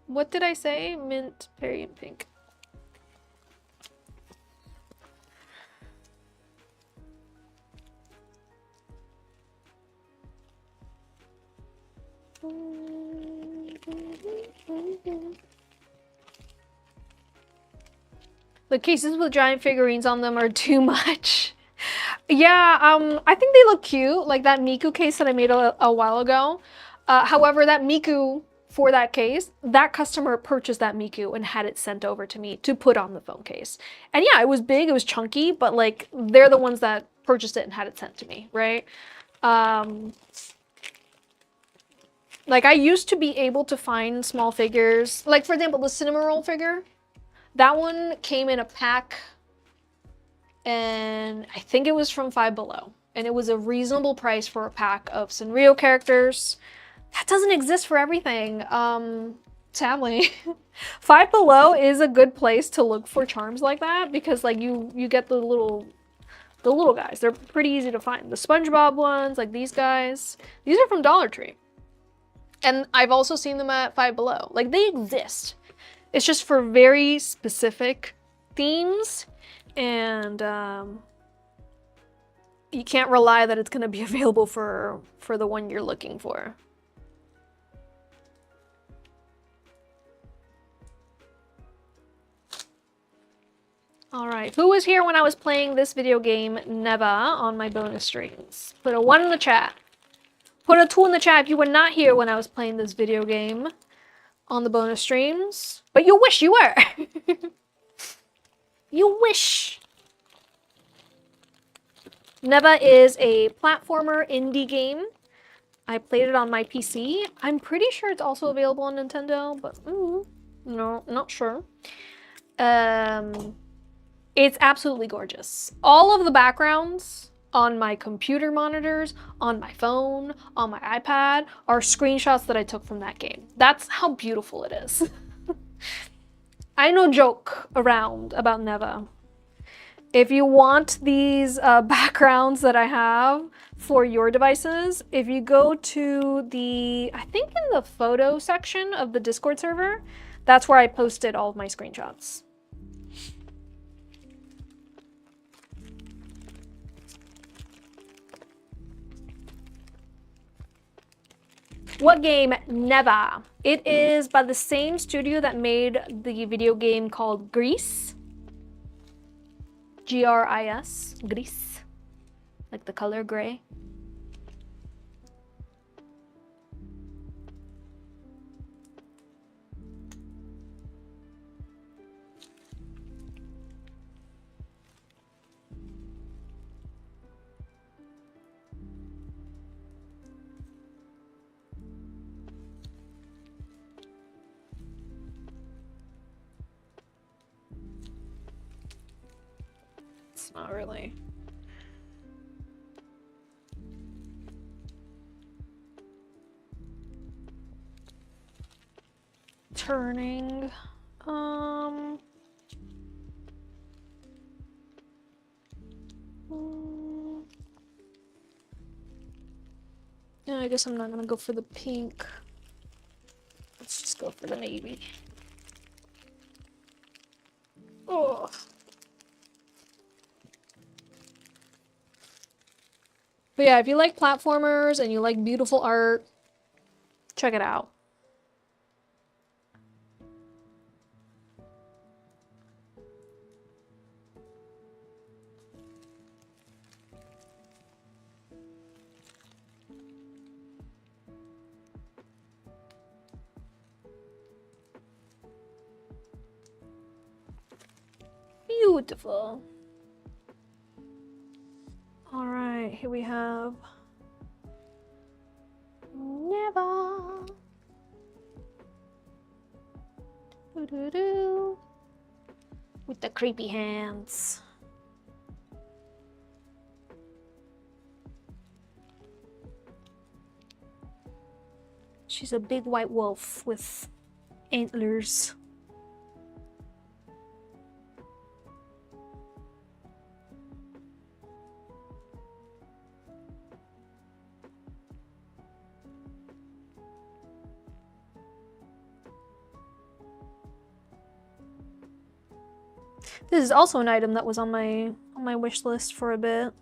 What did I say? Mint, berry, and pink. The cases with giant figurines on them are too much. Yeah, I think they look cute, like that Miku case that I made a while ago. However, that Miku for that case, that customer purchased that Miku and had it sent over to me to put on the phone case. And yeah, it was big, it was chunky, but like they're the ones that purchased it and had it sent to me, right? Like, I used to be able to find small figures. Like, for example, the cinema roll figure. That one came in a pack, and I think it was from Five Below. And it was a reasonable price for a pack of Sanrio characters. That doesn't exist for everything, sadly. Five Below is a good place to look for charms like that, because like you get the little guys. They're pretty easy to find. The SpongeBob ones, like these guys, these are from Dollar Tree. And I've also seen them at Five Below. Like, they exist. It's just for very specific themes, and you can't rely that it's going to be available for the one you're looking for. All right, who was here when I was playing this video game, Neva, on my bonus streams? Put a 1 in the chat. Put a 2 in the chat if you were not here when I was playing this video game on the bonus streams. But you wish you were. You wish. Neva is a platformer indie game. I played it on my PC. I'm pretty sure it's also available on Nintendo, but no, not sure. It's absolutely gorgeous. All of the backgrounds on my computer monitors, on my phone, on my iPad, are screenshots that I took from that game. That's how beautiful it is. I no joke around about Neva. If you want these backgrounds that I have for your devices, if you go to the, I think in the photo section of the Discord server, that's where I posted all of my screenshots. What game? Neva. It is by the same studio that made the video game called Grease. G-R-I-S. Grease. Like the color gray. Not really. Turning. Yeah, I guess I'm not gonna go for the pink. Let's just go for the navy. Oh. But yeah, if you like platformers and you like beautiful art, check it out. Beautiful. All right, here we have Neva. Doo-doo-doo. With the creepy hands. She's a big white wolf with antlers. This is also an item that was on my wish list for a bit.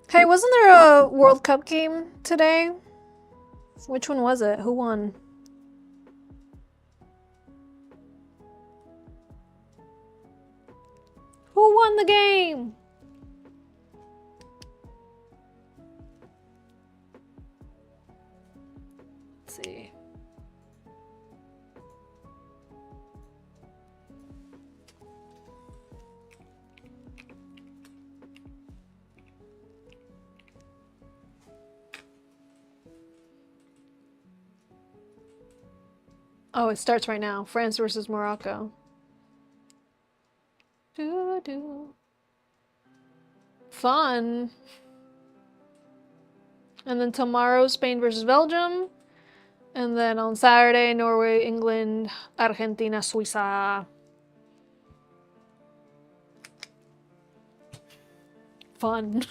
Hey, wasn't there a World Cup game today? Which one was it? Who won? won the game? Let's see. Oh, it starts right now. France versus Morocco. Doo-doo. Fun. And then tomorrow, Spain versus Belgium. And then on Saturday, Norway, England, Argentina, Suiza. Fun.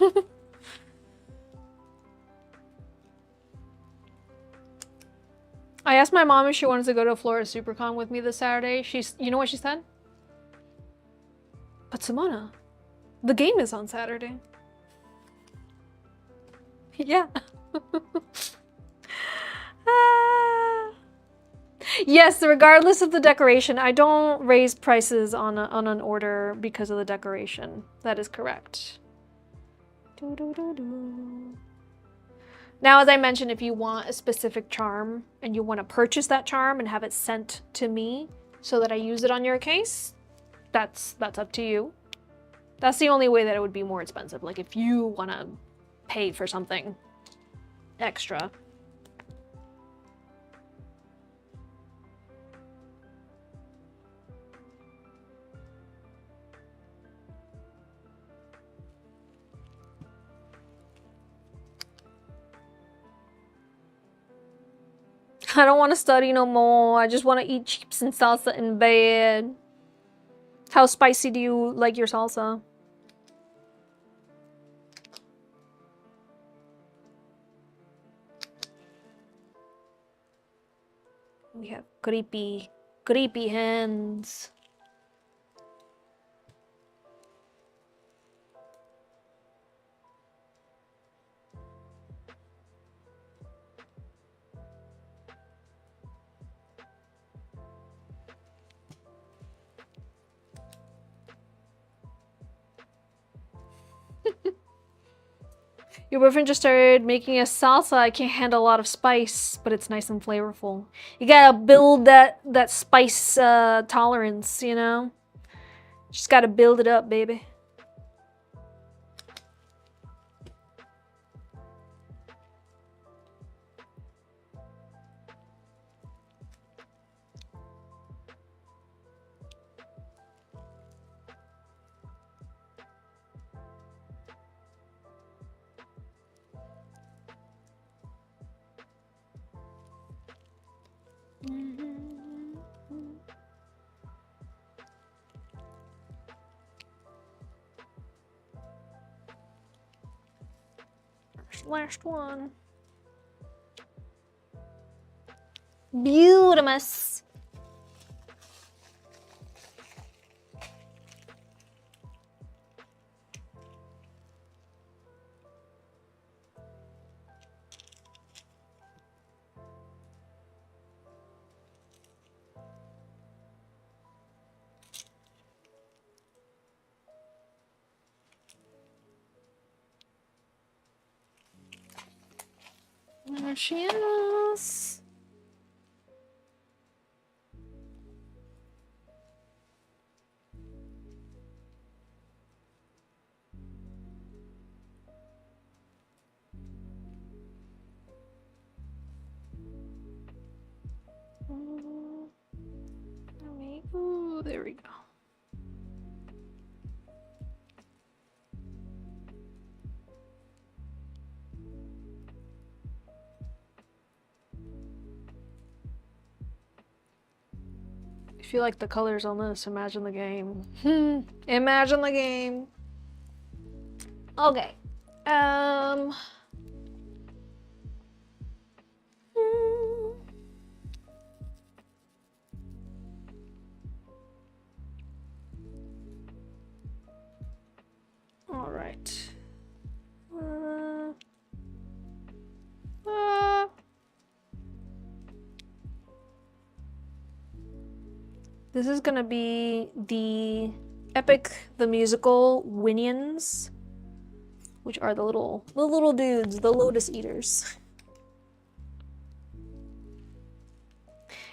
I asked my mom if she wanted to go to Florida SuperCon with me this Saturday. You know what she said? But Simona, the game is on Saturday. Yeah. Yes, regardless of the decoration, I don't raise prices on an order because of the decoration. That is correct. Now, as I mentioned, if you want a specific charm and you want to purchase that charm and have it sent to me so that I use it on your case, that's up to you. That's the only way that it would be more expensive. Like if you want to pay for something extra. I don't want to study no more. I just want to eat chips and salsa in bed. How spicy do you like your salsa? We have creepy hands. Your boyfriend just started making a salsa. I can't handle a lot of spice, but it's nice and flavorful. You gotta build that spice tolerance, you know? Just gotta build it up, baby. Last one. Beautiful. There she is. Ooh, there we go. If you like the colors on this, imagine the game. Imagine the game. Okay. All right. This is gonna be the Epic the Musical Winions, which are the little dudes, the lotus eaters.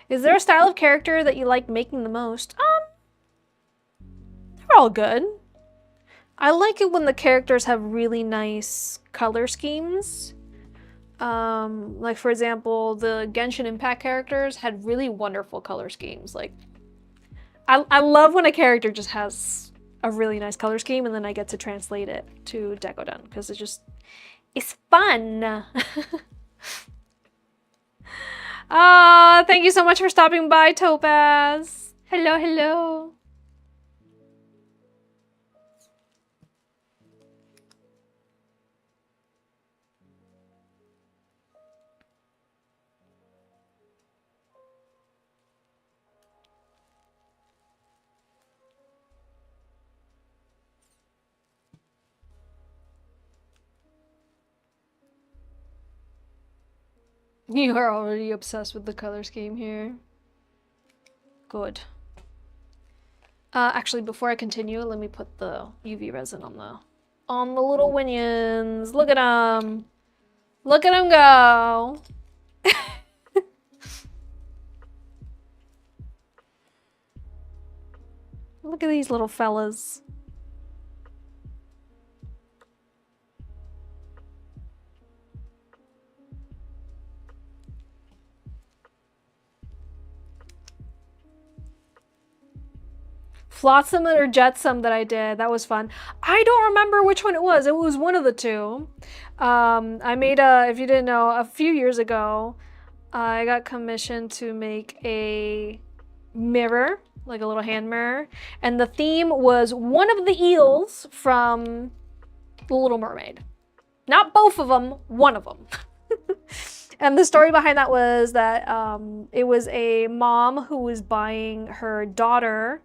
Is there a style of character that you like making the most? They're all good. I like it when the characters have really nice color schemes. Like for example, the Genshin Impact characters had really wonderful color schemes. Like, I love when a character just has a really nice color scheme and then I get to translate it to Decoden because it's fun. Thank you so much for stopping by, Topaz. Hello, hello. You are already obsessed with the color scheme here. Good. Actually, before I continue, let me put the UV resin on the little winions. Look at them. Look at them go. Look at these little fellas. Flotsam or Jetsam that I did. That was fun. I don't remember which one it was. It was one of the two. I made if you didn't know, a few years ago, I got commissioned to make a mirror, like a little hand mirror. And the theme was one of the eels from The Little Mermaid. Not both of them, one of them. And the story behind that was that it was a mom who was buying her daughter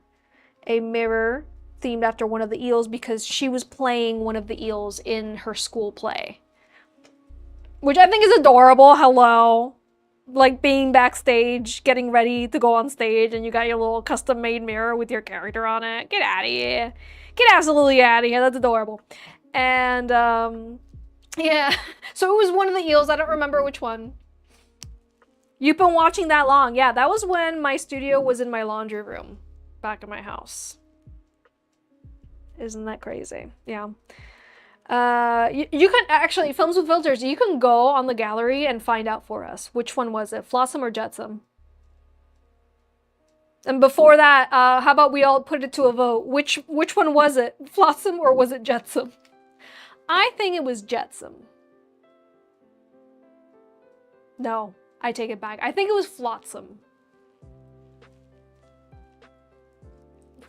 a mirror themed after one of the eels because she was playing one of the eels in her school play. Which I think is adorable. Hello. Like being backstage, getting ready to go on stage, and you got your little custom-made mirror with your character on it. Get out of here. Get absolutely out of here. That's adorable. And, yeah. So it was one of the eels. I don't remember which one. You've been watching that long. Yeah, that was when my studio was in my laundry room. Back in my house. Isn't that crazy? Yeah. You can actually, Films with Filters, you can go on the gallery and find out for us. Which one was it? Flotsam or Jetsam? And before that, how about we all put it to a vote? Which one was it? Flotsam or was it Jetsam? I think it was Jetsam. No, I take it back. I think it was Flotsam.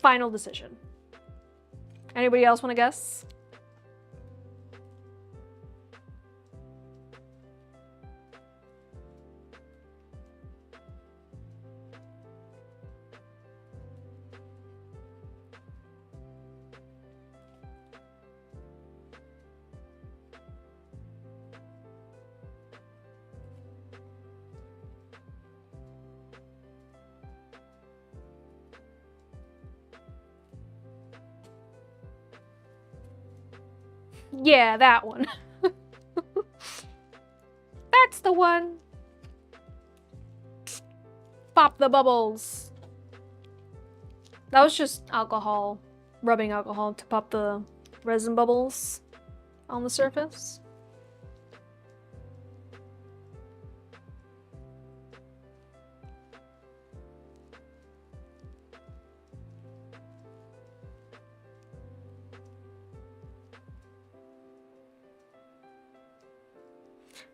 Final decision. Anybody else want to guess? Yeah, that one. That's the one. Pop the bubbles. That was just alcohol, rubbing alcohol to pop the resin bubbles on the surface.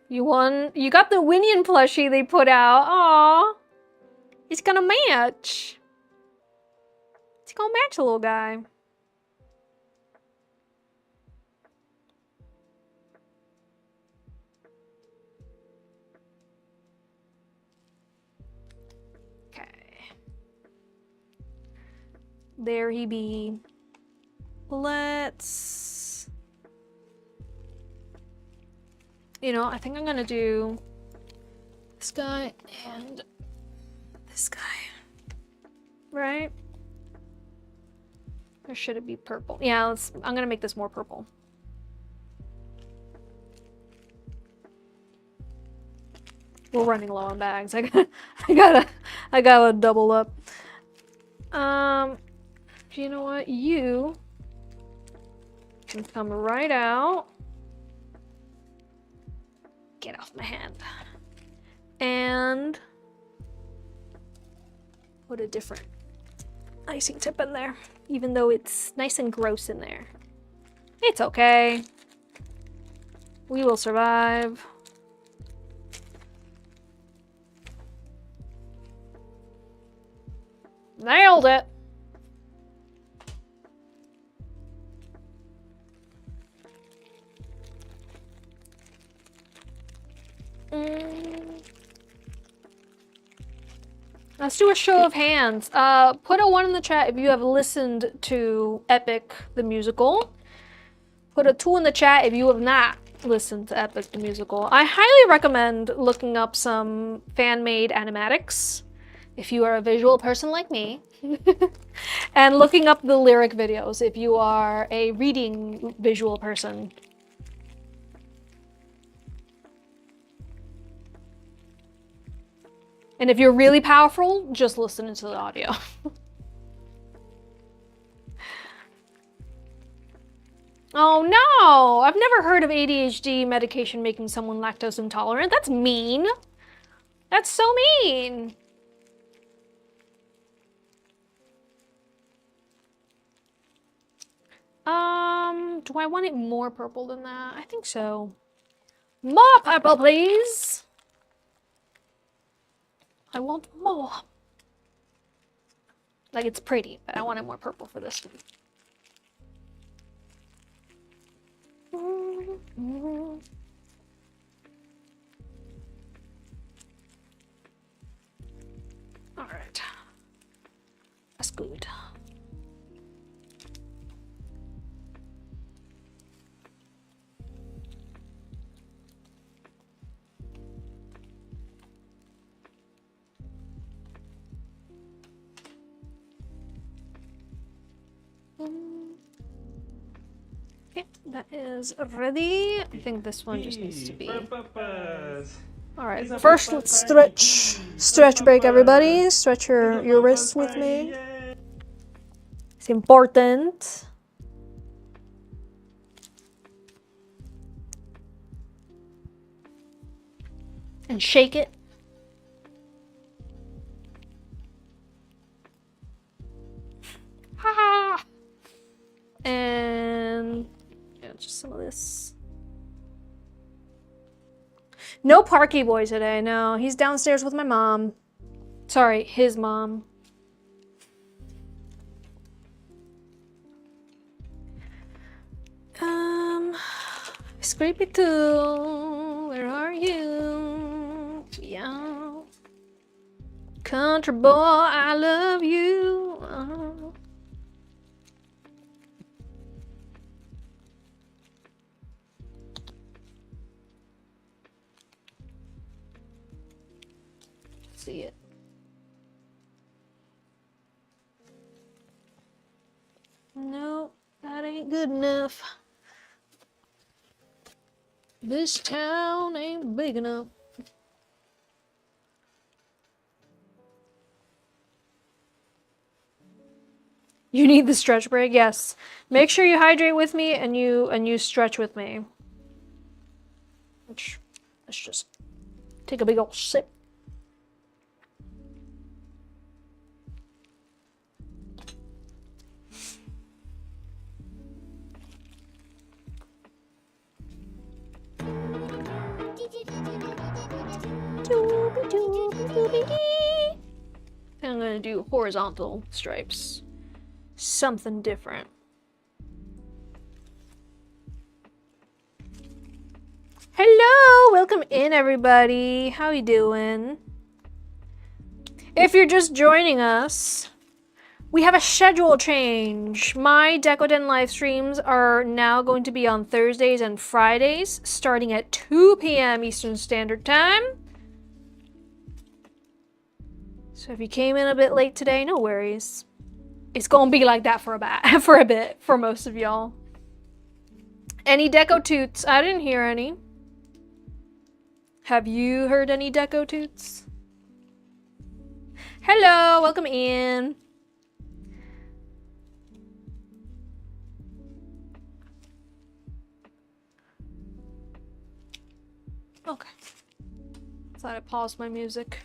You won. You got the Winion plushie they put out. Aww. It's gonna match. It's gonna match a little guy. Okay. There he be. Let's... You know, I think I'm gonna do this guy and this guy. Right? Or should it be purple? Yeah, I'm gonna make this more purple. We're running low on bags. I gotta double up. You know what? You can come right out. Get off my hand. And put a different icing tip in there, even though it's nice and gross in there. It's okay. We will survive. Nailed it. Let's do a show of hands. Put a 1 in the chat if you have listened to Epic the Musical. Put a 2 in the chat if you have not listened to Epic the Musical. I highly recommend looking up some fan-made animatics if you are a visual person like me. And looking up the lyric videos if you are a reading visual person. And if you're really powerful, just listen to the audio. Oh no! I've never heard of ADHD medication making someone lactose intolerant. That's mean. That's so mean. Do I want it more purple than that? I think so. More purple, please. I want more. Like, it's pretty, but I wanted more purple for this one. All right. That's good. Okay, that is ready. I think this one just needs to be. All right, first let's stretch break, everybody. Stretch your wrists with me. It's important. And shake it. Ha! And yeah, just some of this. No Parky Boy today, no. He's downstairs with my mom. Sorry, his mom. Scrapey Too, where are you? Yeah. Country boy, I love you. See it. No, that ain't good enough. This town ain't big enough. You need the stretch break? Yes. Make sure you hydrate with me and you stretch with me. Let's just take a big old sip. And I'm gonna do horizontal stripes. Something different. Hello! Welcome in, everybody. How you doing? If you're just joining us, we have a schedule change. My Decoden live streams are now going to be on Thursdays and Fridays, starting at 2 p.m. Eastern Standard Time. So if you came in a bit late today, no worries. It's gonna be like that for a bit for most of y'all. Any deco toots? I didn't hear any. Have you heard any deco toots? Hello, welcome in. Okay. Thought I paused my music.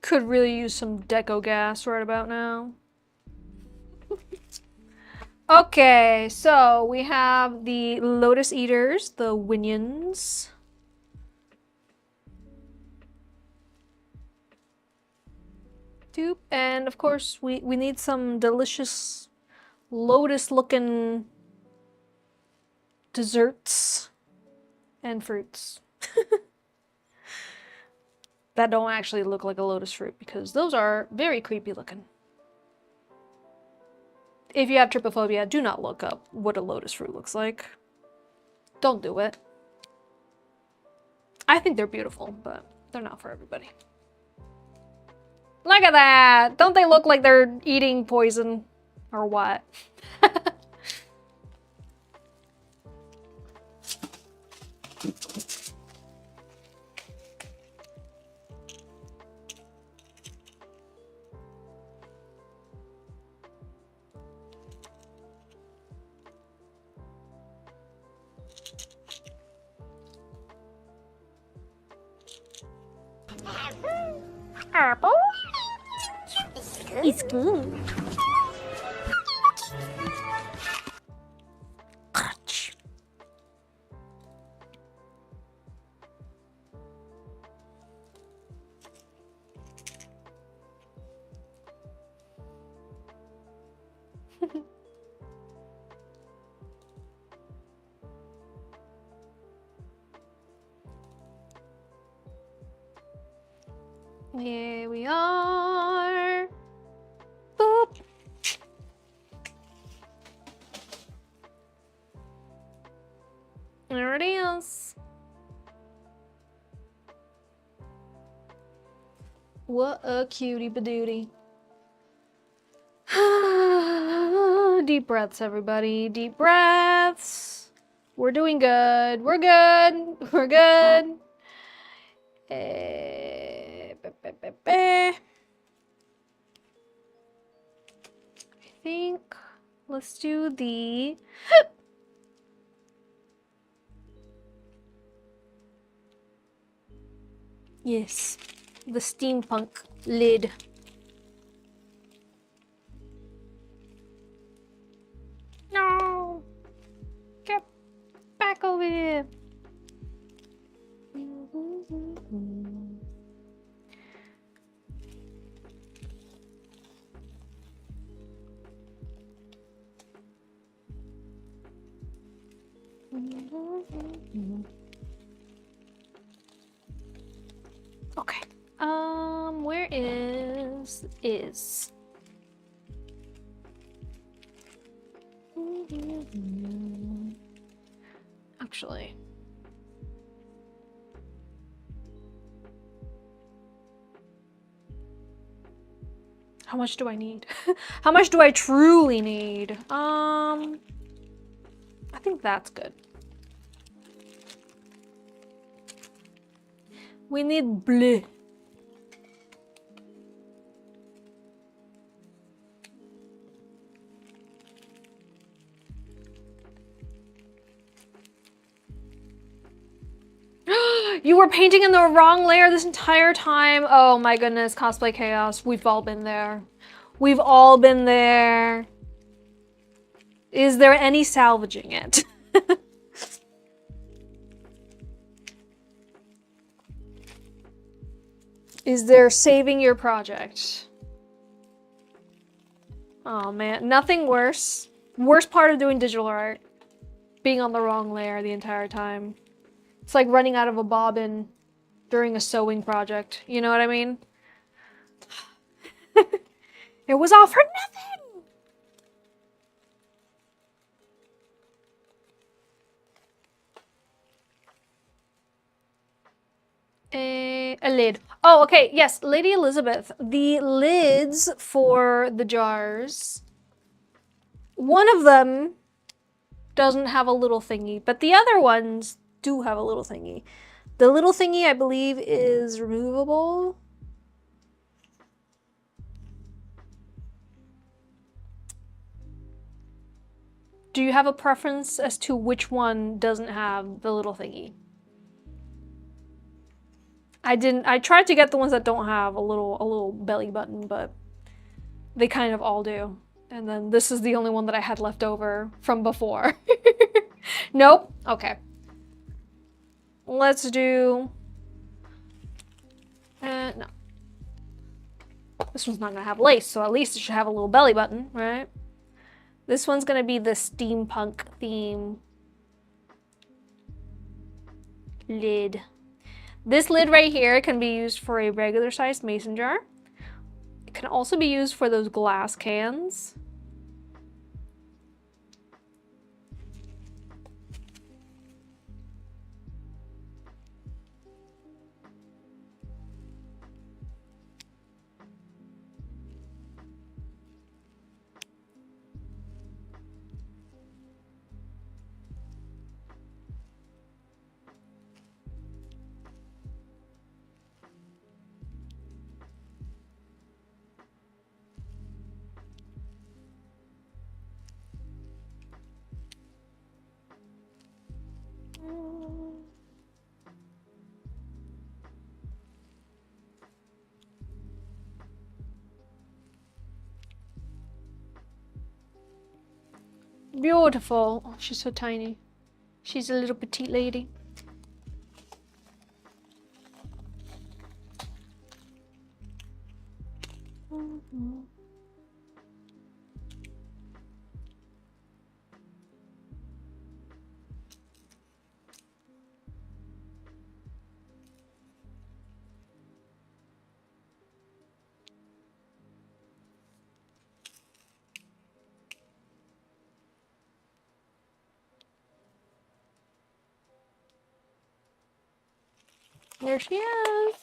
Could really use some deco gas right about now. Okay, so we have the Lotus Eaters, the Winions. Doop. And of course, we need some delicious lotus-looking desserts and fruits. That don't actually look like a lotus fruit because those are very creepy looking. If you have trypophobia, do not look up what a lotus fruit looks like. Don't do it. I think they're beautiful, but they're not for everybody. Look at that! Don't they look like they're eating poison? Or what? Apple? It's good. Here we are. Boop. There it is. What a cutie badootie. Deep breaths, everybody. Deep breaths. We're doing good. We're good. We're good. I think let's do the yes, the steampunk lid. No, get back over here. Okay. Where is? Actually. How much do I need? How much do I truly need? I think that's good. We need blue. You were painting in the wrong layer this entire time. Oh my goodness, cosplay chaos. We've all been there. We've all been there. Is there any salvaging it? Is there saving your project? Oh man, nothing worse. Worst part of doing digital art. Being on the wrong layer the entire time. It's like running out of a bobbin during a sewing project. You know what I mean? It was all for nothing! A lid. Oh, okay. Yes, Lady Elizabeth. The lids for the jars. One of them doesn't have a little thingy, but the other ones do have a little thingy. The little thingy, I believe, is removable. Do you have a preference as to which one doesn't have the little thingy? I tried to get the ones that don't have a little belly button, but they kind of all do. And then this is the only one that I had left over from before. Nope. Okay. Let's do... no. This one's not gonna have lace, so at least it should have a little belly button, right? This one's gonna be the steampunk theme lid. This lid right here can be used for a regular sized mason jar. It can also be used for those glass cans. Beautiful. Oh, she's so tiny. She's a little petite lady. There she is.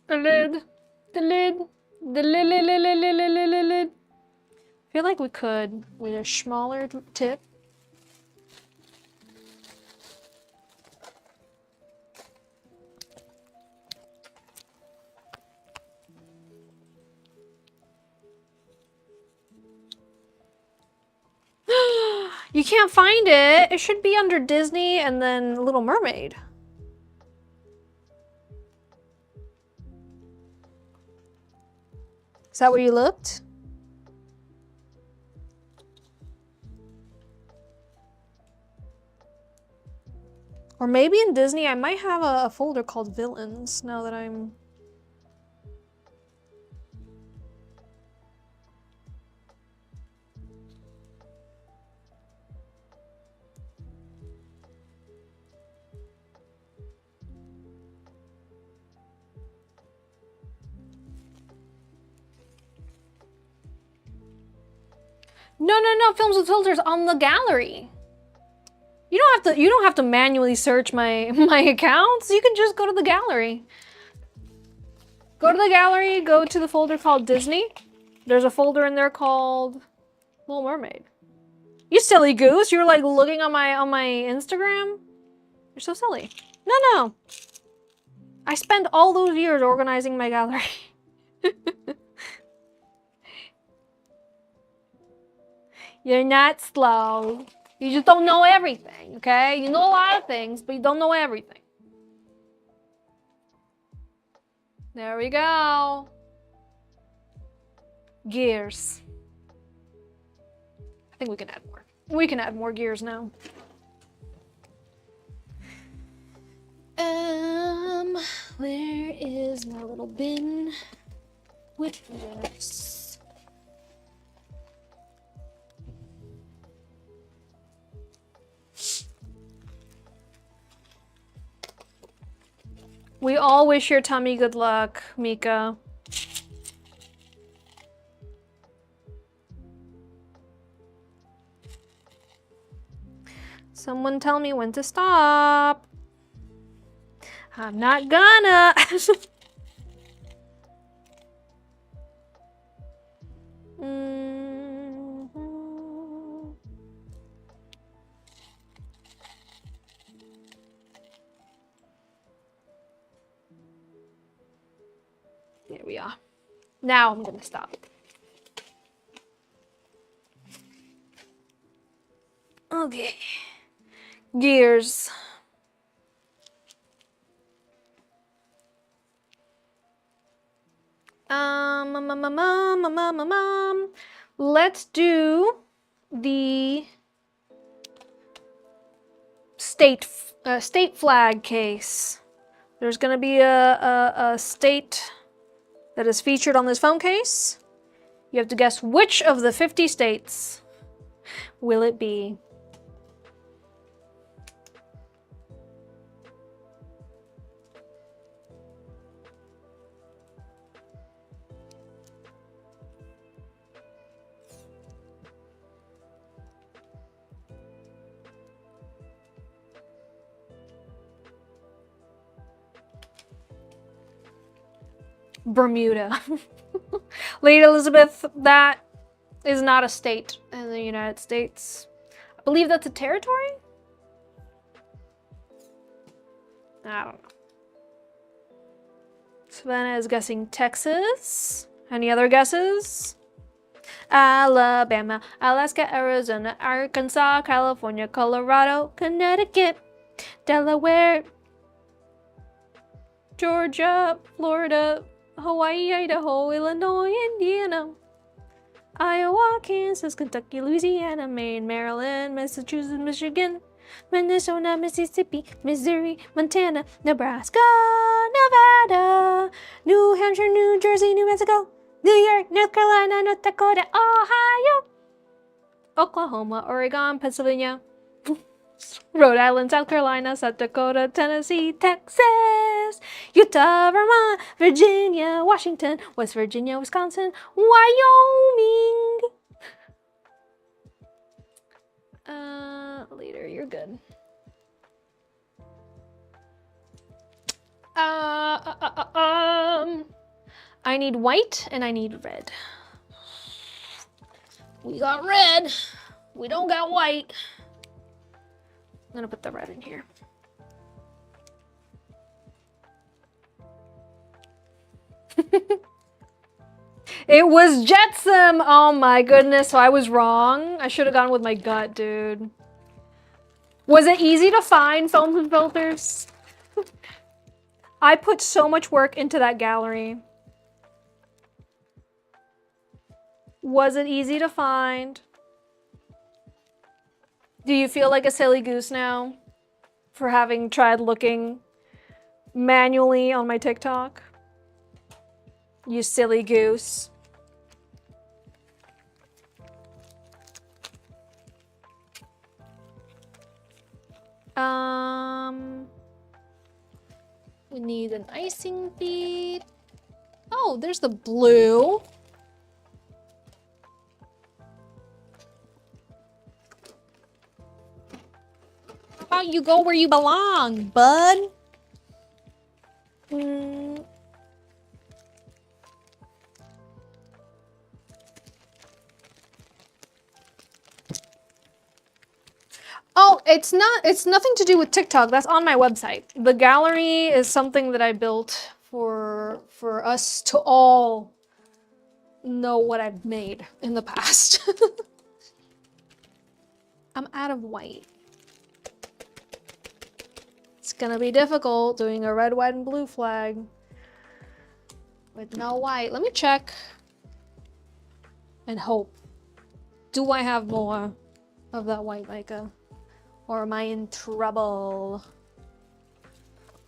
The lid. The lid. The lid. I feel like we could, with a smaller tip. You can't find it. It should be under Disney and then Little Mermaid. Is that where you looked? Or maybe in Disney, I might have a folder called Villains now that I'm... No, Films with Filters on the gallery. You don't have to manually search my accounts. You can just go to the gallery. Go to the gallery, go to the folder called Disney. There's a folder in there called Little Mermaid. You silly goose, you were like looking on my Instagram? You're so silly. No. I spent all those years organizing my gallery. You're not slow. You just don't know everything, okay? You know a lot of things, but you don't know everything. There we go. Gears. I think we can add more. We can add more gears now. Where is my little bin with this? We all wish your tummy good luck, Mika. Someone tell me when to stop. I'm not gonna. There we are. Now I'm gonna stop. Okay. Gears. Let's do the state flag case. There's gonna be a state that is featured on this phone case. You have to guess which of the 50 states will it be. Bermuda. Lady Elizabeth, that is not a state in the United States. I believe that's a territory? I don't know. Savannah is guessing Texas. Any other guesses? Alabama, Alaska, Arizona, Arkansas, California, Colorado, Connecticut, Delaware, Georgia, Florida, Hawaii, Idaho, Illinois, Indiana, Iowa, Kansas, Kentucky, Louisiana, Maine, Maryland, Massachusetts, Michigan, Minnesota, Mississippi, Missouri, Montana, Nebraska, Nevada, New Hampshire, New Jersey, New Mexico, New York, North Carolina, North Dakota, Ohio, Oklahoma, Oregon, Pennsylvania, Rhode Island, South Carolina, South Dakota, Tennessee, Texas, Utah, Vermont, Virginia, Washington, West Virginia, Wisconsin, Wyoming. Later, you're good. I need white and I need red. We got red. We don't got white. I'm gonna put the red in here. It was Jetsam! Oh my goodness, so I was wrong. I should have gone with my gut, dude. Was it easy to find films and filters? I put so much work into that gallery. Was it easy to find? Do you feel like a silly goose now for having tried looking manually on my TikTok? You silly goose. We need an icing bead. Oh, there's the blue. How about you go where you belong, bud? Oh, it's nothing to do with TikTok. That's on my website. The gallery is something that I built for us to all know what I've made in the past. I'm out of white. It's gonna be difficult doing a red, white, and blue flag with no white. Let me check and hope. Do I have more of that white mica? Or am I in trouble?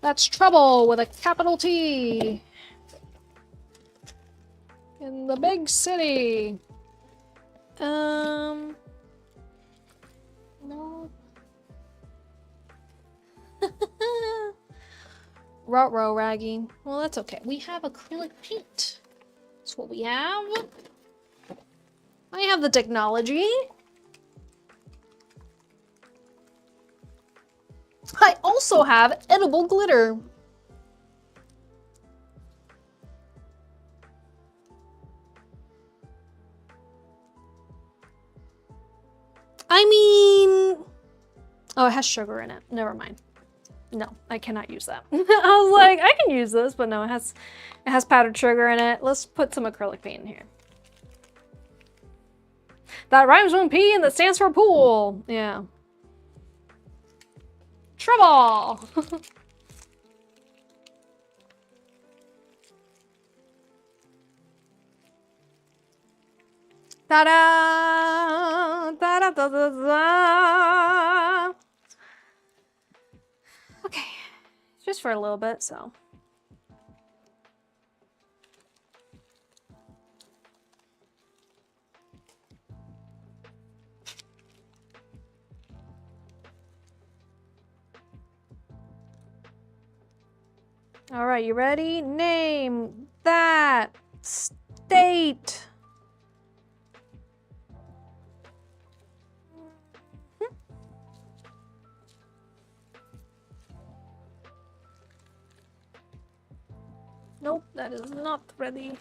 That's trouble with a capital T. In the big city. No. Ruh-roh, Raggy. Well, that's okay. We have acrylic paint. That's what we have. I have the technology. I also have edible glitter. I mean, oh, it has sugar in it. Never mind. No, I cannot use that. I was like, I can use this, but no, it has powdered sugar in it. Let's put some acrylic paint in here. That rhymes with P and that stands for pool. Yeah. Trouble. Ta-da! Ta-da-da-da-da! Okay, just for a little bit, so. All right, you ready? Name that state. Nope, that is not ready.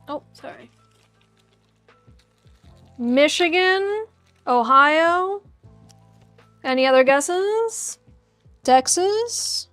Oh, sorry. Michigan, Ohio. Any other guesses? Texas?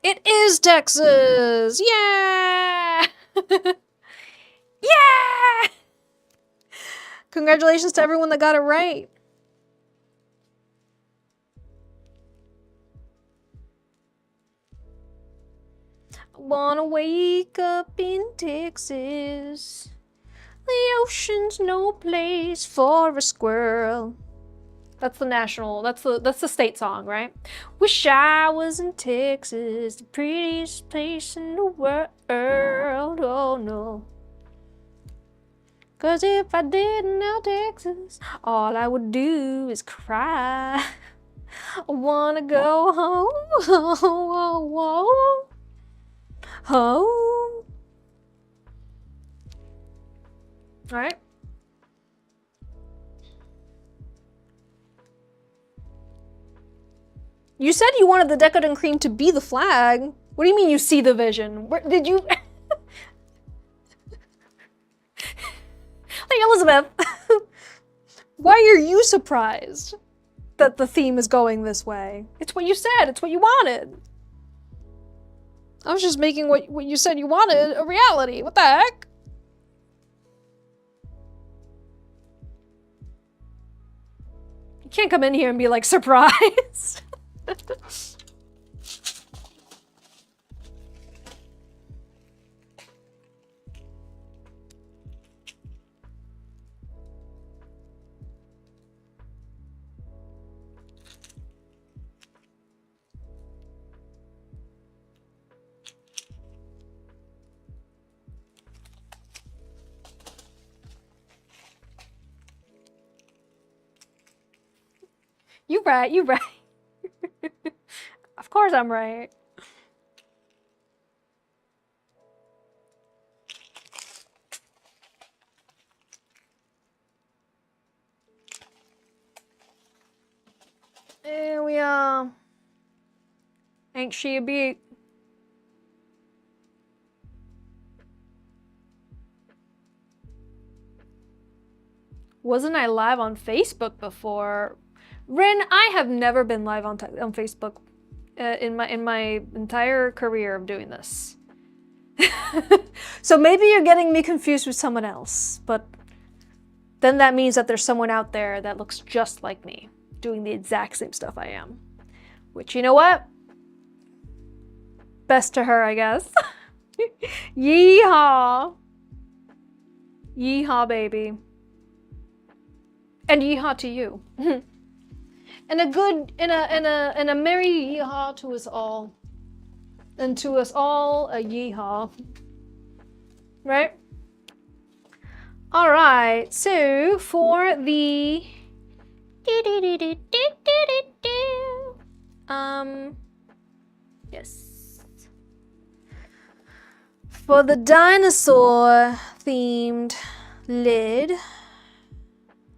It is Texas! Yeah! Yeah! Congratulations to everyone that got it right. I wanna wake up in Texas. The ocean's no place for a squirrel. That's the national, that's the state song, right? Wish I was in Texas, the prettiest place in the world. Oh no. 'Cause if I didn't know Texas, all I would do is cry. I wanna go home, home, home. All right. You said you wanted the Decoden cream to be the flag. What do you mean you see the vision? Where did you? Like, Elizabeth, why are you surprised that the theme is going this way? It's what you said. It's what you wanted. I was just making what you said you wanted a reality. What the heck? You can't come in here and be like surprised. You right, you right. Of course I'm right. Here we are. Ain't she a beaut? Wasn't I live on Facebook before? Rin, I have never been live on Facebook in my entire career of doing this. So maybe you're getting me confused with someone else, but then that means that there's someone out there that looks just like me, doing the exact same stuff I am. Which, you know what? Best to her, I guess. Yeehaw! Yeehaw, baby. And yeehaw to you. And a good, and a merry yeehaw to us all. And to us all, a yeehaw. Right? Alright, so for the... Yes. For the dinosaur themed lid.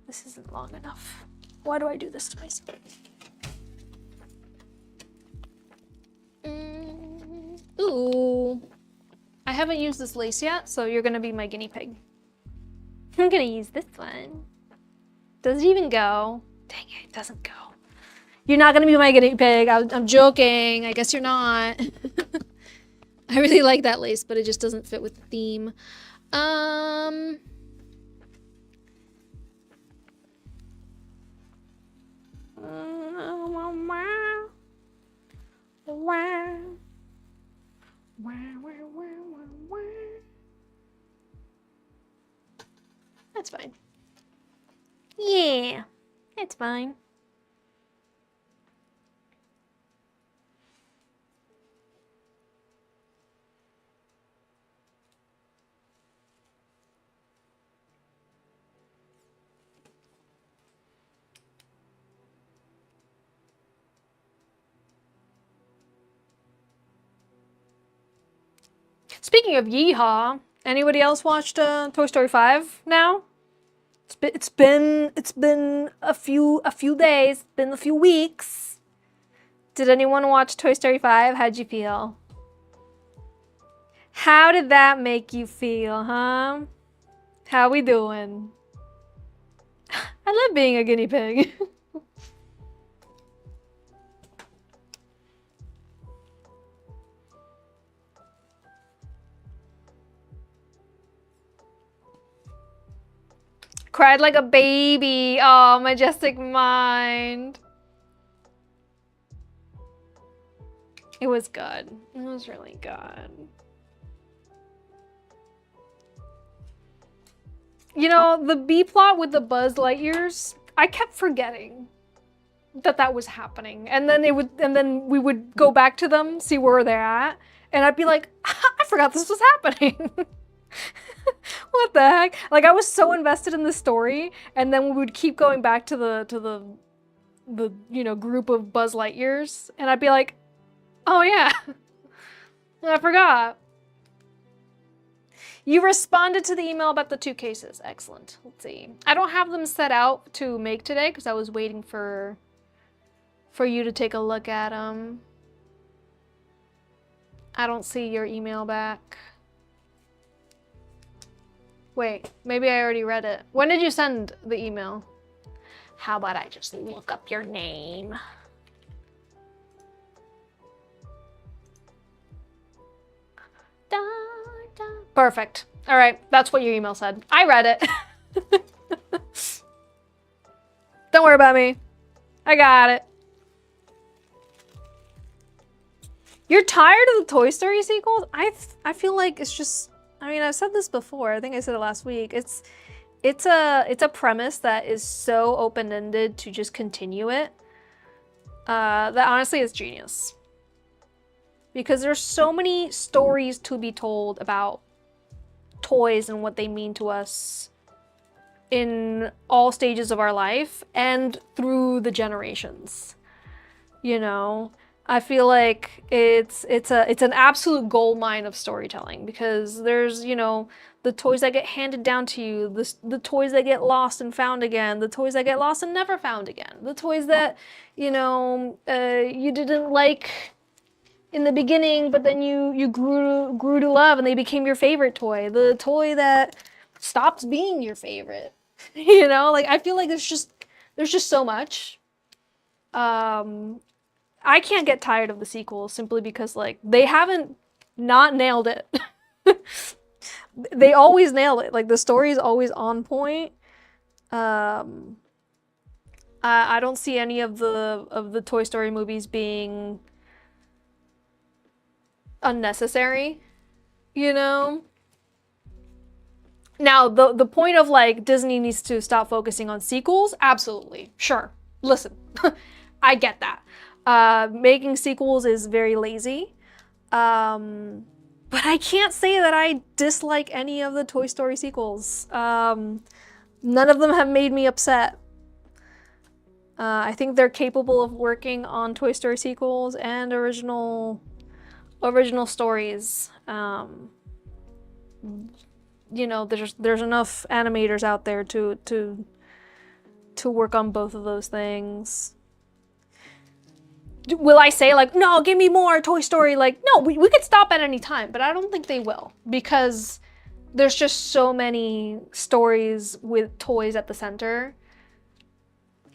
This isn't long enough. Why do I do this to myself? Ooh. I haven't used this lace yet, so you're gonna be my guinea pig. I'm gonna use this one. Does it even go? Dang it, it doesn't go. You're not gonna be my guinea pig. I'm joking. I guess you're not. I really like that lace, but it just doesn't fit with the theme. That's fine. Yeah, it's fine. Speaking of yeehaw, anybody else watched Toy Story 5 now? It's been a few days, been a few weeks. Did anyone watch Toy Story 5? How'd you feel? How did that make you feel, huh? How we doing? I love being a guinea pig. Cried like a baby. Oh, majestic mind. It was good. It was really good. You know, the B plot with the Buzz Lightyears, I kept forgetting that that was happening. And then we would go back to them, see where they're at, and I'd be like, I forgot this was happening. What the heck? Like, I was so invested in the story, and then we would keep going back to the you know, group of Buzz Lightyears, and I'd be like, oh yeah, I forgot. You responded to the email about the 2 cases. Excellent. Let's see. I don't have them set out to make today because I was waiting for you to take a look at them. I don't see your email back. Wait, maybe I already read it. When did you send the email? How about I just look up your name? Da, da. Perfect. All right, that's what your email said. I read it. Don't worry about me. I got it. You're tired of the Toy Story sequels? I feel like it's just, I mean, I've said this before. I think I said it last week. It's a premise that is so open-ended to just continue it. That honestly is genius. Because there's so many stories to be told about toys and what they mean to us in all stages of our life and through the generations. You know, I feel like it's an absolute gold mine of storytelling because there's, you know, the toys that get handed down to you, the toys that get lost and found again, the toys that get lost and never found again, the toys that, you know, you didn't like in the beginning, but then you grew to love and they became your favorite toy. The toy that stops being your favorite. You know, like I feel like there's just so much. I can't get tired of the sequels simply because like they haven't not nailed it. They always nail it. Like the story is always on point. I don't see any of the Toy Story movies being unnecessary, you know? Now, the point of like Disney needs to stop focusing on sequels, absolutely, sure. Listen, I get that. Making sequels is very lazy. But I can't say that I dislike any of the Toy Story sequels. None of them have made me upset. I think they're capable of working on Toy Story sequels and original stories. You know, there's enough animators out there to work on both of those things. Will I say like, no, give me more Toy Story? Like, no, we could stop at any time, but I don't think they will, because there's just so many stories with toys at the center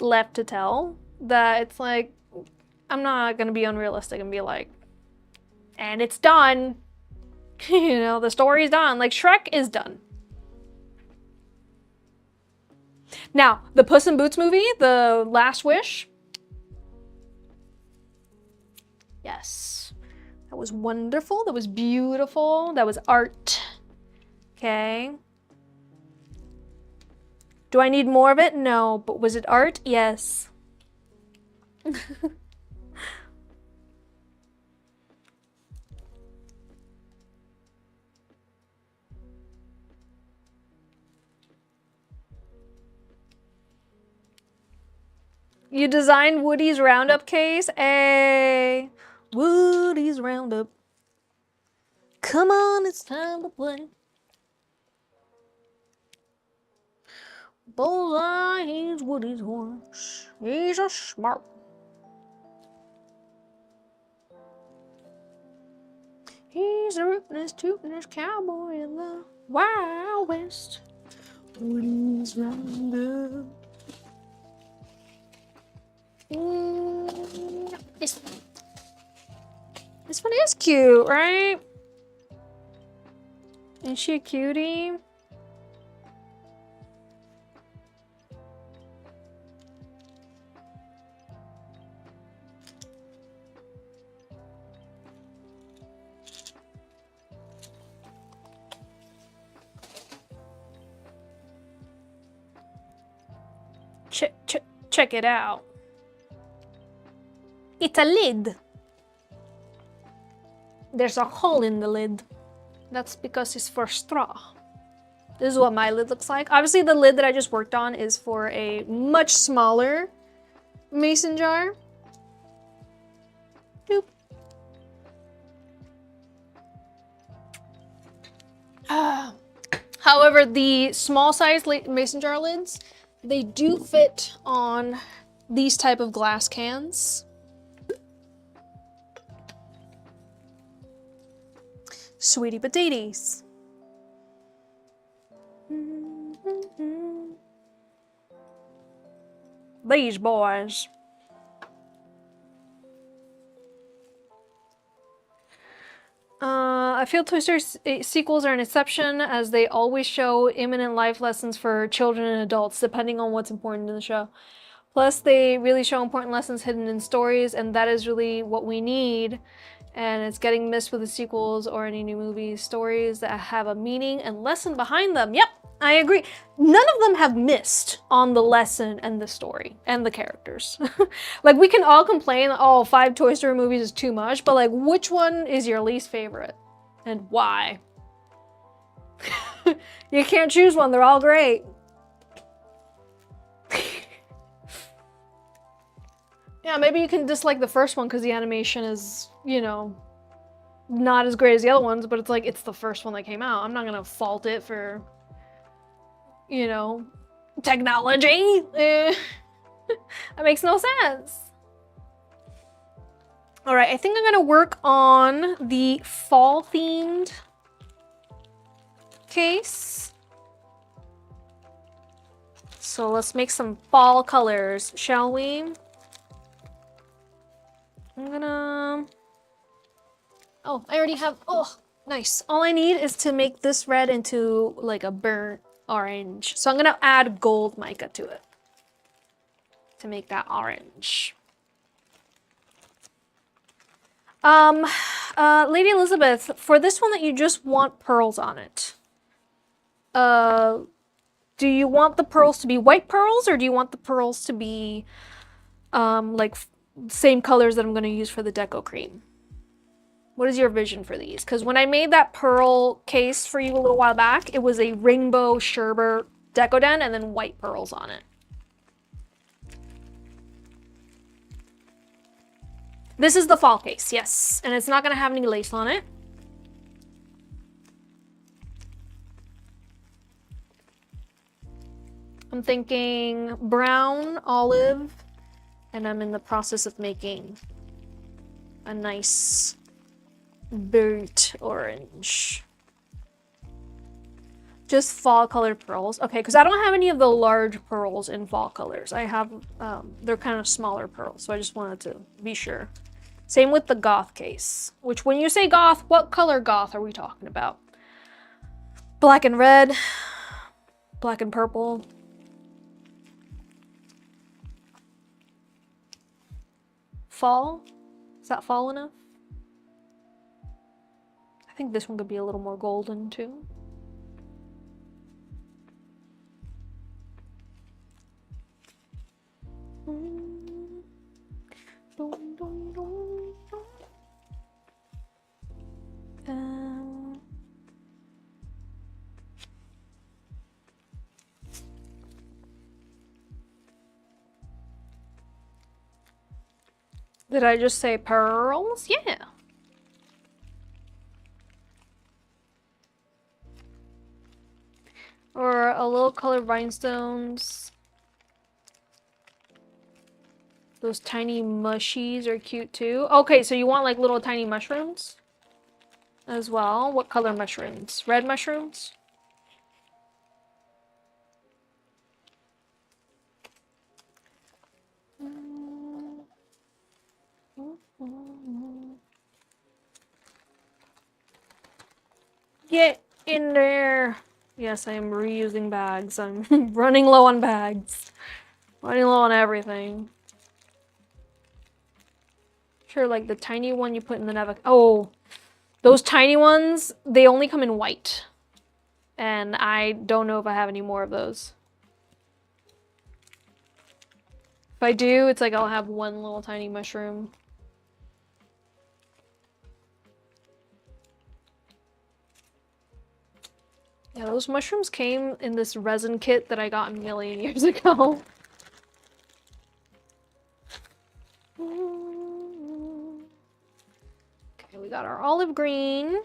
left to tell that it's like, I'm not gonna be unrealistic and be like, and it's done. You know, the story's done. Like, Shrek is done. Now, the Puss in Boots movie, The Last Wish. Yes. That was wonderful. That was beautiful. That was art. Okay. Do I need more of it? No. But was it art? Yes. You designed Woody's Roundup case? Hey, Woody's Roundup. Come on, it's time to play. Bullseye, he's Woody's horse. He's a smart. He's a rootin'est, tootin'est cowboy in the Wild West. Woody's Roundup. This one is cute, right? Is she a cutie? Check it out. It's a lid. There's a hole in the lid. That's because it's for straw. This is what my lid looks like. Obviously, the lid that I just worked on is for a much smaller mason jar. Doop. However, the small size mason jar lids, they do fit on these type of glass cans. Sweetie potatoes. These boys. I feel Toy Story sequels are an exception, as they always show imminent life lessons for children and adults, depending on what's important in the show. Plus, they really show important lessons hidden in stories, and that is really what we need. And it's getting missed with the sequels or any new movies. Stories that have a meaning and lesson behind them. Yep, I agree. None of them have missed on the lesson and the story and the characters. Like, we can all complain, oh, 5 Toy Story movies is too much, but like, which one is your least favorite? And why? You can't choose one, they're all great. Yeah, maybe you can dislike the first one because the animation is, you know, not as great as the other ones, but it's like, it's the first one that came out. I'm not gonna fault it for, you know, technology. That makes no sense. All right, I think I'm gonna work on the fall themed case. So let's make some fall colors, shall we? I'm gonna... Oh, I already have... Oh, nice. All I need is to make this red into like a burnt orange. So I'm gonna add gold mica to it to make that orange. Lady Elizabeth, for this one that you just want pearls on it, Do you want the pearls to be white pearls, or do you want the pearls to be like same colors that I'm going to use for the deco cream? What is your vision for these? Because when I made that pearl case for you a little while back, it was a rainbow sherbet Decoden and then white pearls on it. This is the fall case, yes. And it's not going to have any lace on it. I'm thinking brown, olive, and I'm in the process of making a nice burnt orange. Just fall colored pearls. Okay, because I don't have any of the large pearls in fall colors. I have, they're kind of smaller pearls, so I just wanted to be sure. Same with the goth case, which when you say goth, what color goth are we talking about? Black and red, black and purple. Fall? Is that fall enough? I think this one could be a little more golden too. Did I just say pearls? Yeah. Or a little colored rhinestones. Those tiny mushies are cute too. Okay, so you want like little tiny mushrooms as well. What color mushrooms? Red mushrooms? Get in there. Yes, I am reusing bags. I'm running low on bags. Running low on everything. Sure, like the tiny one you put in the oh, those tiny ones, they only come in white. And I don't know if I have any more of those. If I do, it's like I'll have one little tiny mushroom. Yeah, those mushrooms came in this resin kit that I got a million years ago. Okay, we got our olive green.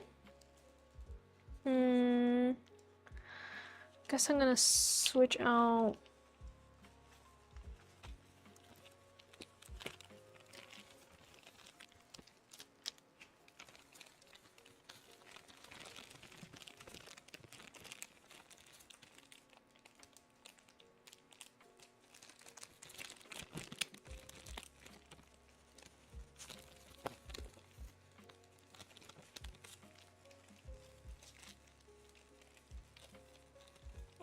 Guess I'm gonna switch out.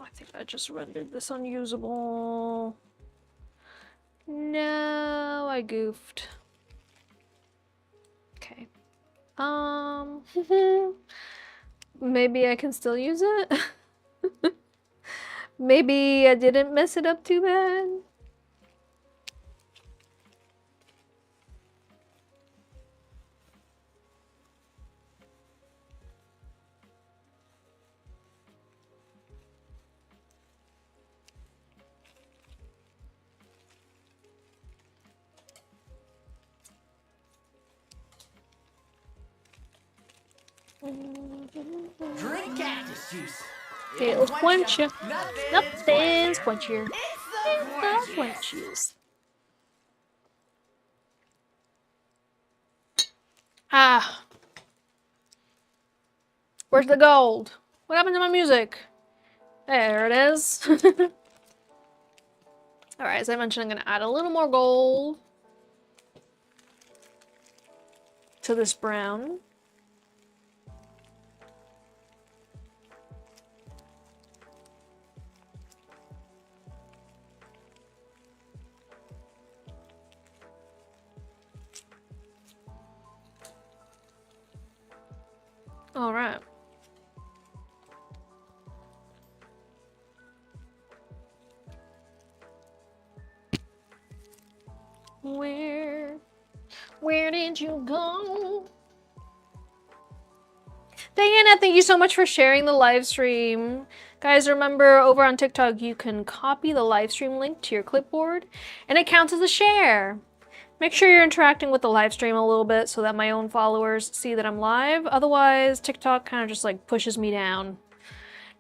I think I just rendered this unusable. No, I goofed. Okay. Maybe I can still use it. Maybe I didn't mess it up too bad. Drink cactus juice. It'll quench you. Nothing's quenchier. It's the Quenches. Ah. Where's the gold? What happened to my music? There it is. Alright, as I mentioned, I'm going to add a little more gold to this brown. Alright. somewhere. Where did you go? Diana, thank you so much for sharing the live stream. Guys, remember over on TikTok, you can copy the live stream link to your clipboard and it counts as a share. Make sure you're interacting with the live stream a little bit so that my own followers see that I'm live. Otherwise, TikTok kind of just like pushes me down.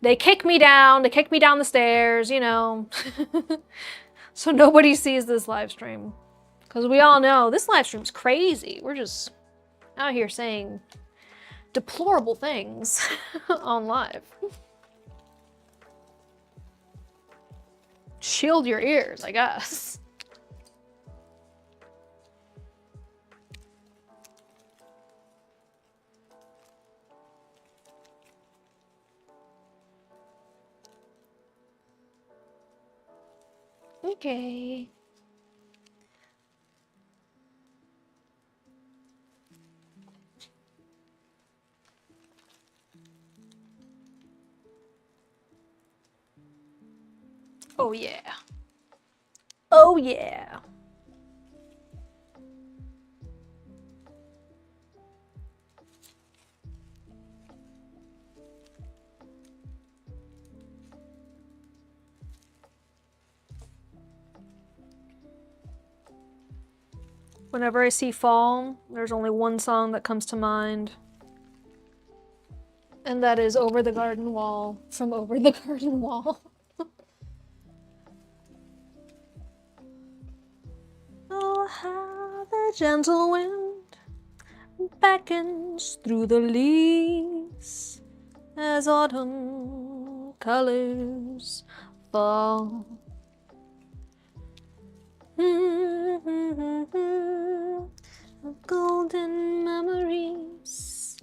They kick me down the stairs, you know. So nobody sees this live stream. Because we all know this live stream's crazy. We're just out here saying deplorable things on live. Shield your ears, I guess. Okay. Oh yeah. Oh yeah. Whenever I see fall, there's only one song that comes to mind. And that is Over the Garden Wall from Over the Garden Wall. Oh, how the gentle wind beckons through the leaves as autumn colors fall. Of golden memories.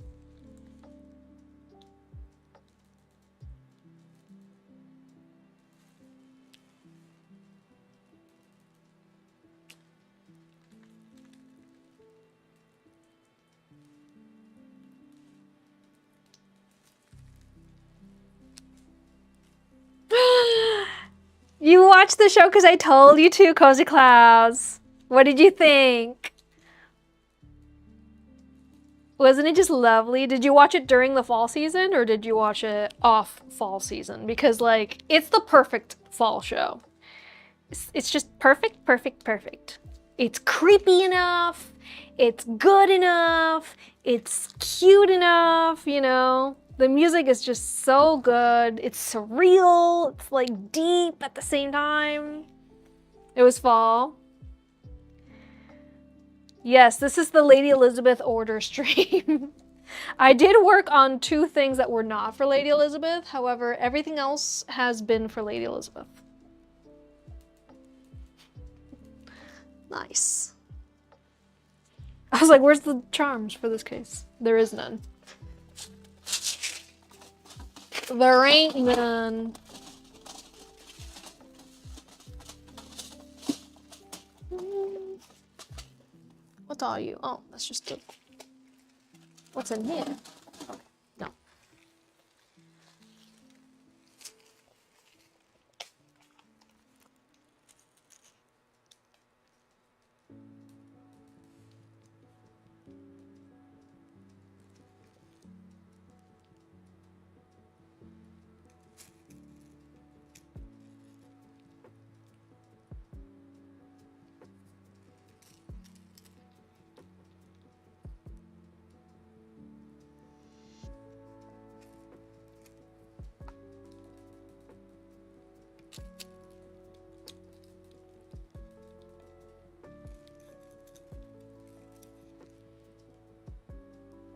You watched the show because I told you to, Cozy Clouds. What did you think? Wasn't it just lovely? Did you watch it during the fall season or did you watch it off fall season? Because like, it's the perfect fall show. It's just perfect, perfect, perfect. It's creepy enough. It's good enough. It's cute enough, you know? The music is just so good. It's surreal. It's like deep at the same time. It was fall. Yes, this is the Lady Elizabeth order stream. I did work on 2 things that were not for Lady Elizabeth. However, everything else has been for Lady Elizabeth. Nice. I was like, where's the charms for this case? There is none. There ain't none. What are you? Oh, that's just the... What's in here? Okay, no.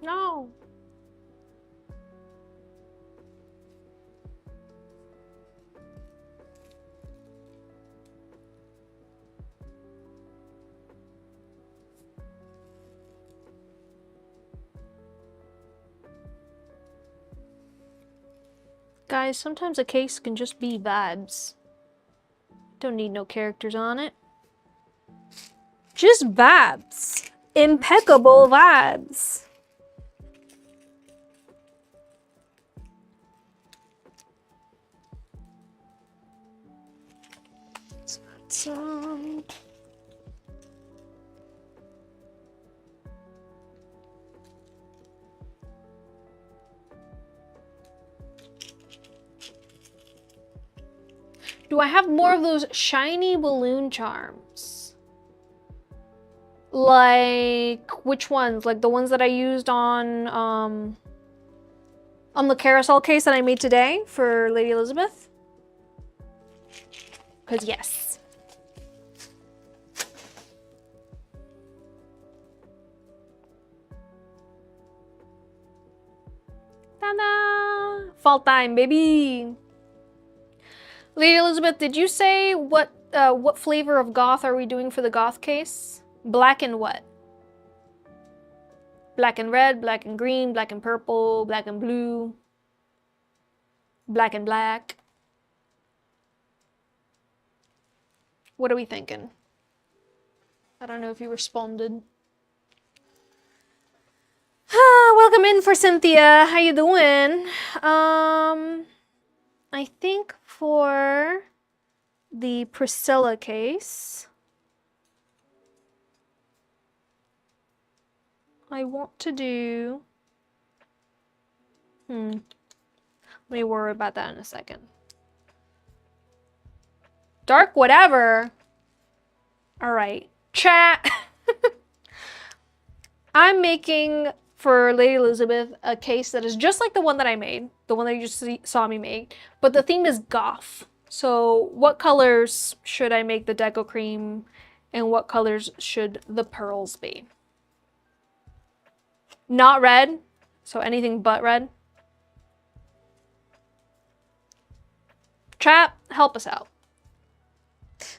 No. Guys, sometimes a case can just be vibes. Don't need no characters on it. Just vibes. Impeccable vibes. Do I have more of those shiny balloon charms? Like, which ones? Like the ones that I used on the carousel case that I made today for Lady Elizabeth? Because yes. Ta-da! Fall time, baby! Lady Elizabeth, did you say what flavor of goth are we doing for the goth case? Black and what? Black and red, black and green, black and purple, black and blue, black and black. What are we thinking? I don't know if you responded. Welcome in for Cynthia. How you doing? I think for the Priscilla case, I want to do... Let me worry about that in a second. Dark whatever. All right, chat. I'm making for Lady Elizabeth a case that is just like the one that I made, the one that you just saw me make, but the theme is goth. So what colors should I make the deco cream and what colors should the pearls be? Not red, so anything but red. Chat, help us out.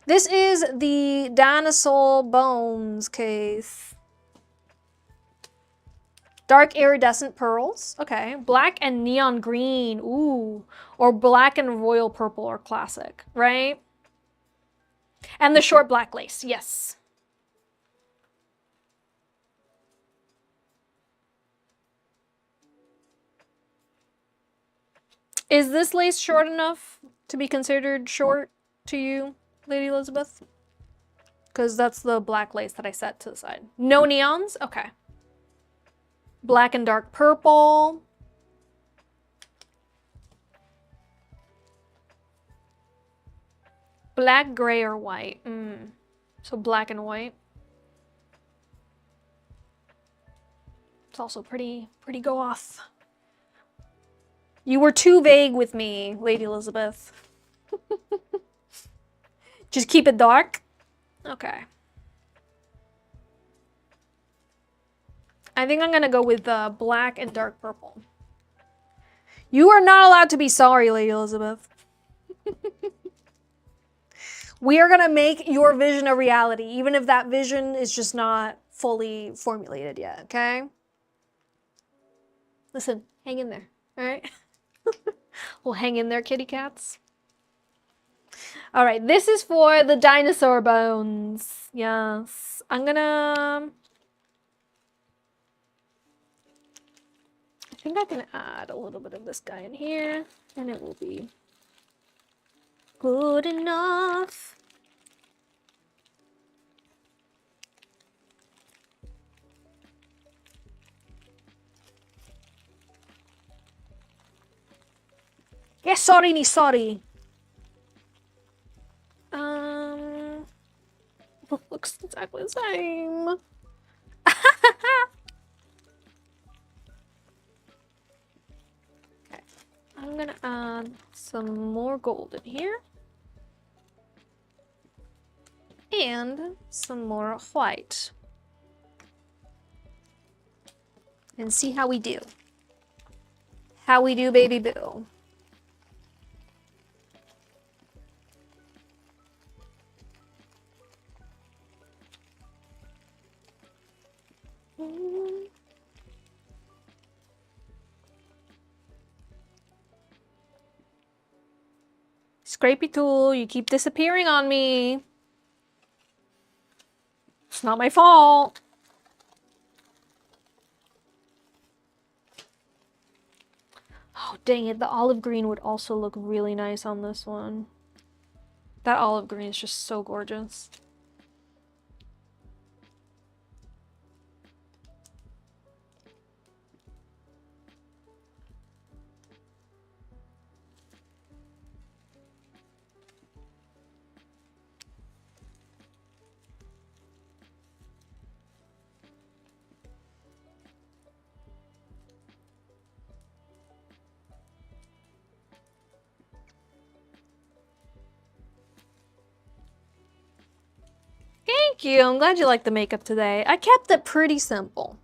This is the dinosaur bones case. Dark iridescent pearls. Okay. Black and neon green. Ooh. Or black and royal purple or classic, right? And the short black lace. Yes. Is this lace short enough to be considered short to you, Lady Elizabeth? Because that's the black lace that I set to the side. No neons? Okay. Black and dark purple. Black, gray, or white. So black and white. It's also pretty goth. You were too vague with me, Lady Elizabeth. Just keep it dark? Okay. I think I'm gonna go with black and dark purple. You are not allowed to be sorry, Lady Elizabeth. We are gonna make your vision a reality, even if that vision is just not fully formulated yet, okay? Listen, hang in there, all right? We'll hang in there, kitty cats. All right, this is for the dinosaur bones. Yes, I'm gonna... I think I can add a little bit of this guy in here, and it will be good enough. Yes, sorry, ni sorry. Looks exactly the same. Okay, I'm gonna add some more gold in here. And some more white. And see how we do. How we do, baby boo. Scrapey tool, you keep disappearing on me. It's not my fault. Oh, dang it. The olive green would also look really nice on this one. That olive green is just so gorgeous. Thank you. I'm glad you like the makeup today. I kept it pretty simple.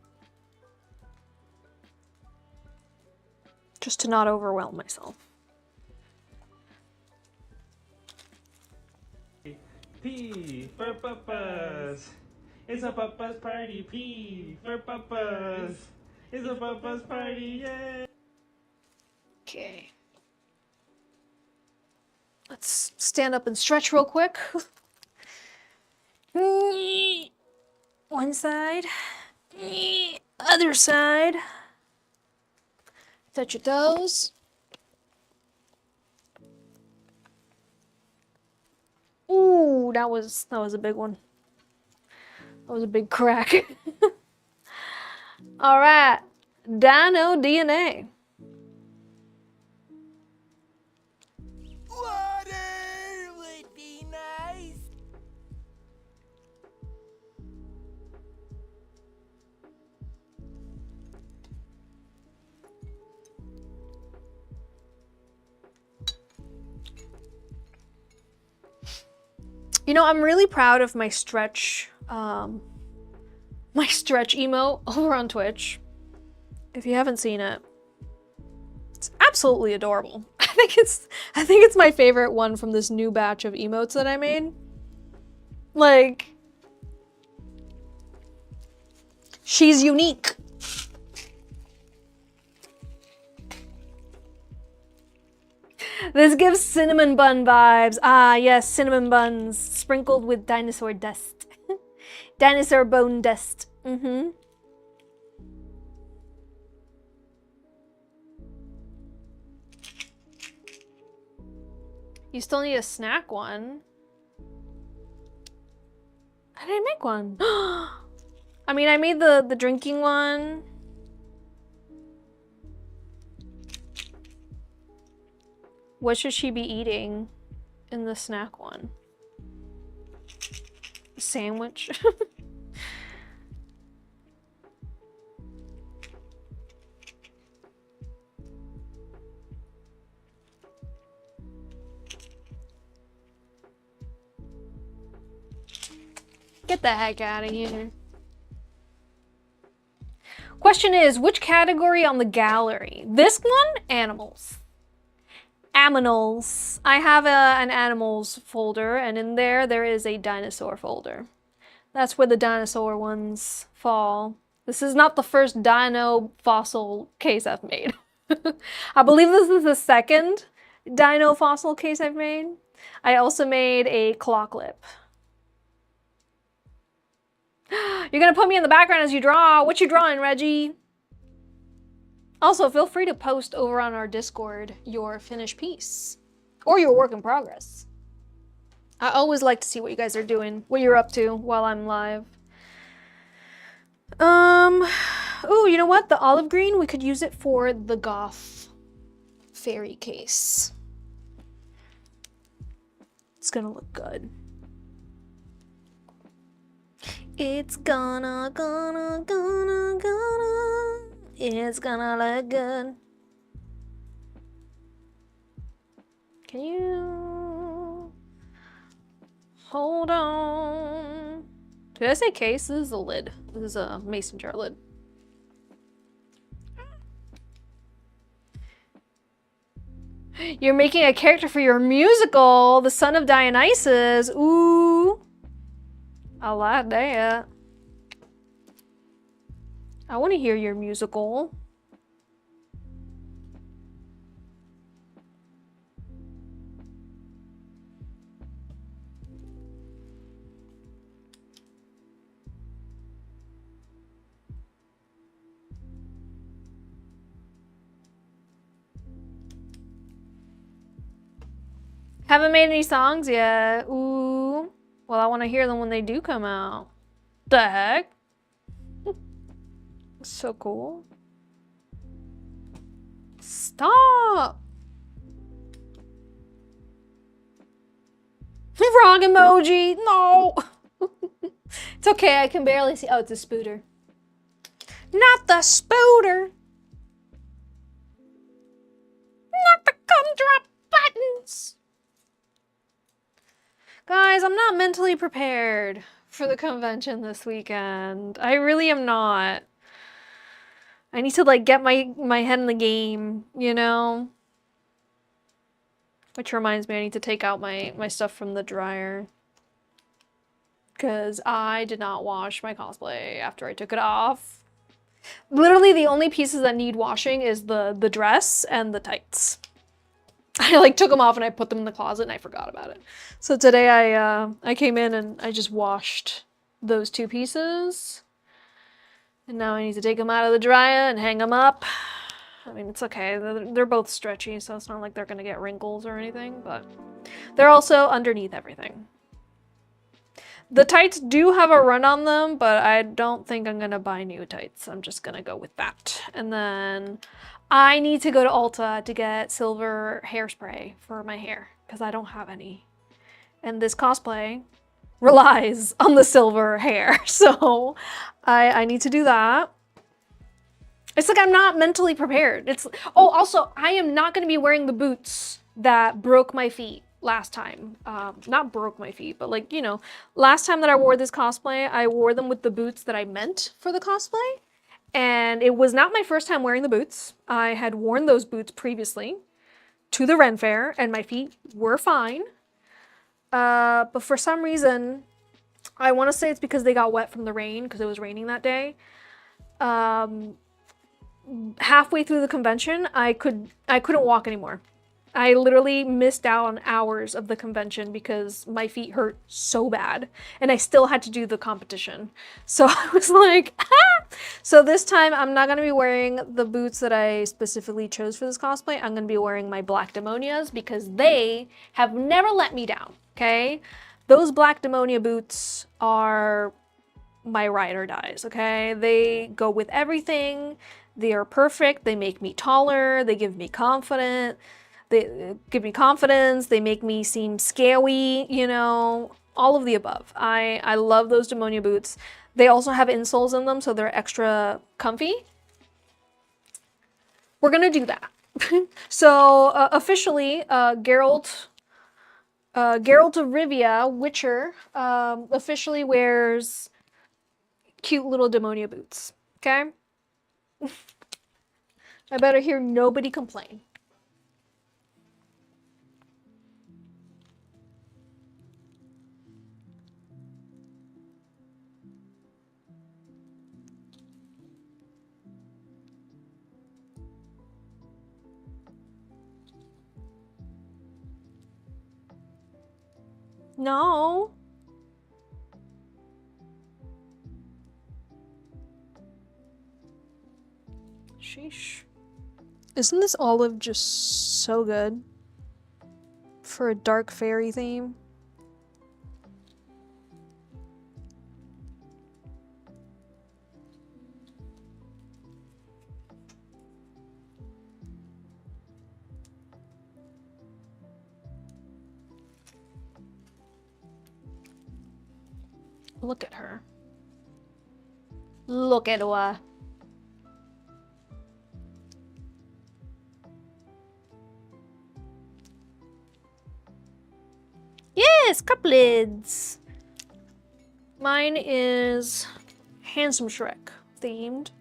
Just to not overwhelm myself. P for papas. It's a papa's party. P for papas. It's a papa's party. Yay! Okay. Let's stand up and stretch real quick. One side. Other side. Touch your toes. Ooh, that was a big one. That was a big crack. All right, Dino DNA. Water would be nice. You know, I'm really proud of my stretch emote over on Twitch. If you haven't seen it, it's absolutely adorable. I think it's my favorite one from this new batch of emotes that I made. Like, she's unique. This gives cinnamon bun vibes. Ah, yes, cinnamon buns sprinkled with dinosaur dust. Dinosaur bone dust. Mm-hmm. You still need a snack one. I didn't make one. I mean, I made the drinking one. What should she be eating in the snack one? A sandwich? Get the heck out of here. Question is, which category on the gallery? This one? Animals. Aminals. I have an animals folder, and in there is a dinosaur folder. That's where the dinosaur ones fall. This is not the first dino fossil case I've made. I believe this is the second dino fossil case I've made. I also made a claw clip. You're gonna put me in the background as you draw. What you drawing, Reggie? Also, feel free to post over on our Discord your finished piece or your work in progress. I always like to see what you guys are doing, what you're up to while I'm live. Oh, you know what? The olive green, we could use it for the goth fairy case. It's gonna look good. It's gonna, it's gonna look good. Can you hold on? Did I say case? This is a lid. This is a mason jar lid. You're making a character for your musical, The Son of Dionysus. Ooh. I like that. I want to hear your musical. Haven't made any songs yet. Ooh. Well, I want to hear them when they do come out. The heck? So cool. Stop! Wrong emoji! No! It's okay, I can barely see. Oh, it's a spooter. Not the spooter! Not the gumdrop buttons! Guys, I'm not mentally prepared for the convention this weekend. I really am not. I need to like get my head in the game, you know? Which reminds me, I need to take out my stuff from the dryer. Because I did not wash my cosplay after I took it off. Literally the only pieces that need washing is the dress and the tights. I like took them off and I put them in the closet and I forgot about it. So today I came in and I just washed those two pieces. And now I need to take them out of the dryer and hang them up. I mean, it's okay. They're both stretchy, so it's not like they're gonna get wrinkles or anything, but they're also underneath everything. The tights do have a run on them, but I don't think I'm gonna buy new tights. I'm just gonna go with that. And then I need to go to Ulta to get silver hairspray for my hair because I don't have any. And this cosplay relies on the silver hair, so I need to do that. It's like I'm not mentally prepared. Oh, also, I am not going to be wearing the boots that broke my feet last time. Not broke my feet, but like, you know, last time that I wore this cosplay, I wore them with the boots that I meant for the cosplay. And it was not my first time wearing the boots. I had worn those boots previously to the Ren Fair, and my feet were fine. But for some reason, I want to say it's because they got wet from the rain, because it was raining that day. Halfway through the convention, I couldn't walk anymore. I literally missed out on hours of the convention because my feet hurt so bad, and I still had to do the competition. So I was like, ah! So this time I'm not gonna be wearing the boots that I specifically chose for this cosplay. I'm gonna be wearing my black demonias because they have never let me down, okay? Those black demonia boots are my ride or dies, okay? They go with everything. They are perfect. They make me taller. They give me confidence. They give me confidence. They make me seem scary, you know, all of the above. I love those demonia boots. They also have insoles in them, so they're extra comfy. We're gonna do that. So officially, Geralt of Rivia, Witcher, officially wears cute little demonia boots, okay? I better hear nobody complain. No. Sheesh. Isn't this olive just so good for a dark fairy theme? Look at her. Look at her. Yes, couplets. Mine is Handsome Shrek themed.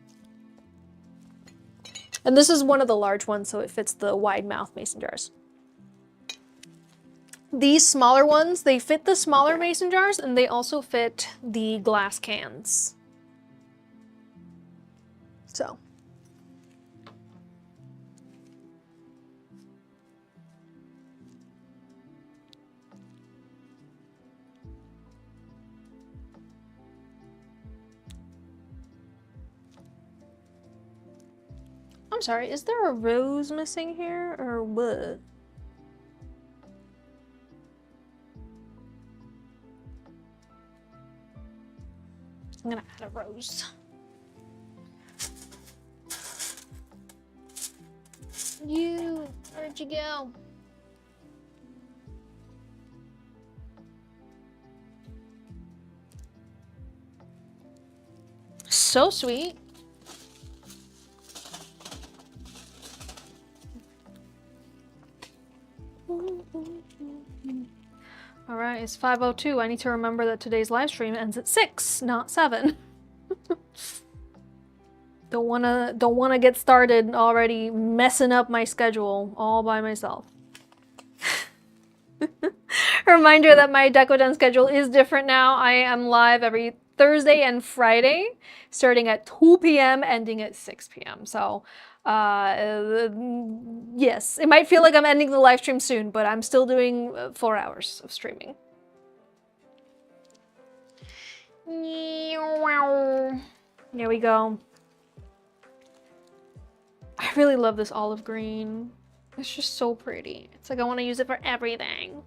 And this is one of the large ones, so it fits the wide mouth mason jars. These smaller ones, they fit the smaller mason jars and they also fit the glass cans. So. I'm sorry, is there a rose missing here or what? I'm gonna add a rose. Where'd you go? So sweet. All right, it's 5:02. I need to remember that today's live stream ends at 6, not 7. Don't wanna get started already messing up my schedule all by myself. Reminder that my Decoden schedule is different now. I am live every Thursday and Friday, starting at 2 p.m., ending at 6 p.m. So, yes, it might feel like I'm ending the live stream soon, but I'm still doing 4 hours of streaming. There we go. I really love this olive green. It's just so pretty. It's like I want to use it for everything.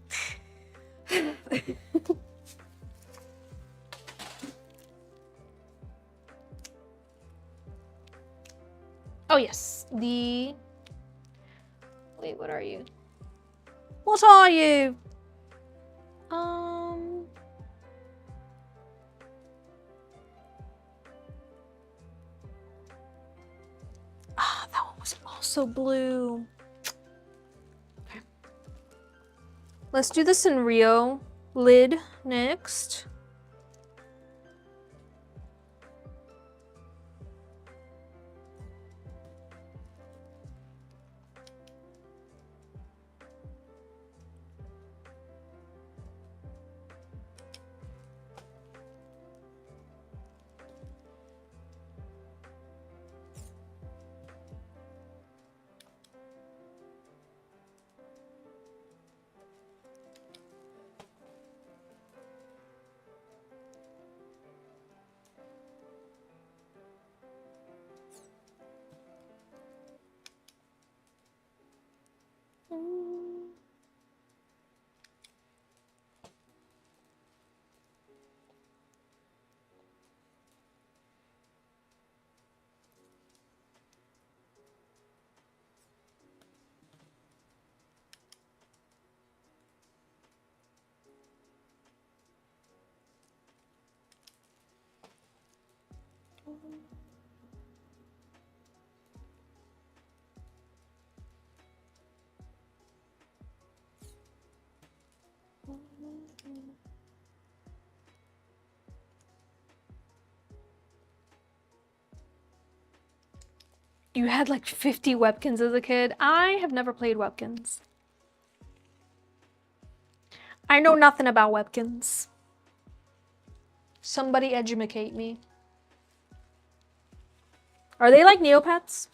Oh yes, wait, what are you? What are you? That one was also blue. Okay. Let's do the Sanrio lid next. You had like 50 Webkins as a kid. I have never played Webkins. I know nothing about Webkins. Somebody educate me. Are they like Neopets?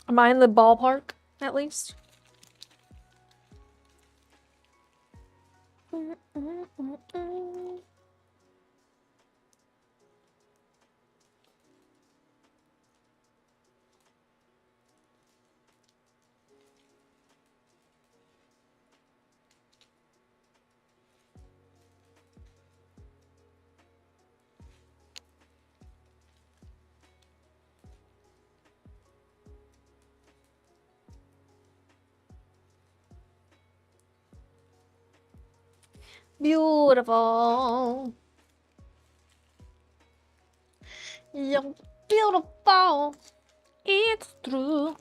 Am I in the ballpark, at least? Beautiful. You're beautiful. It's true.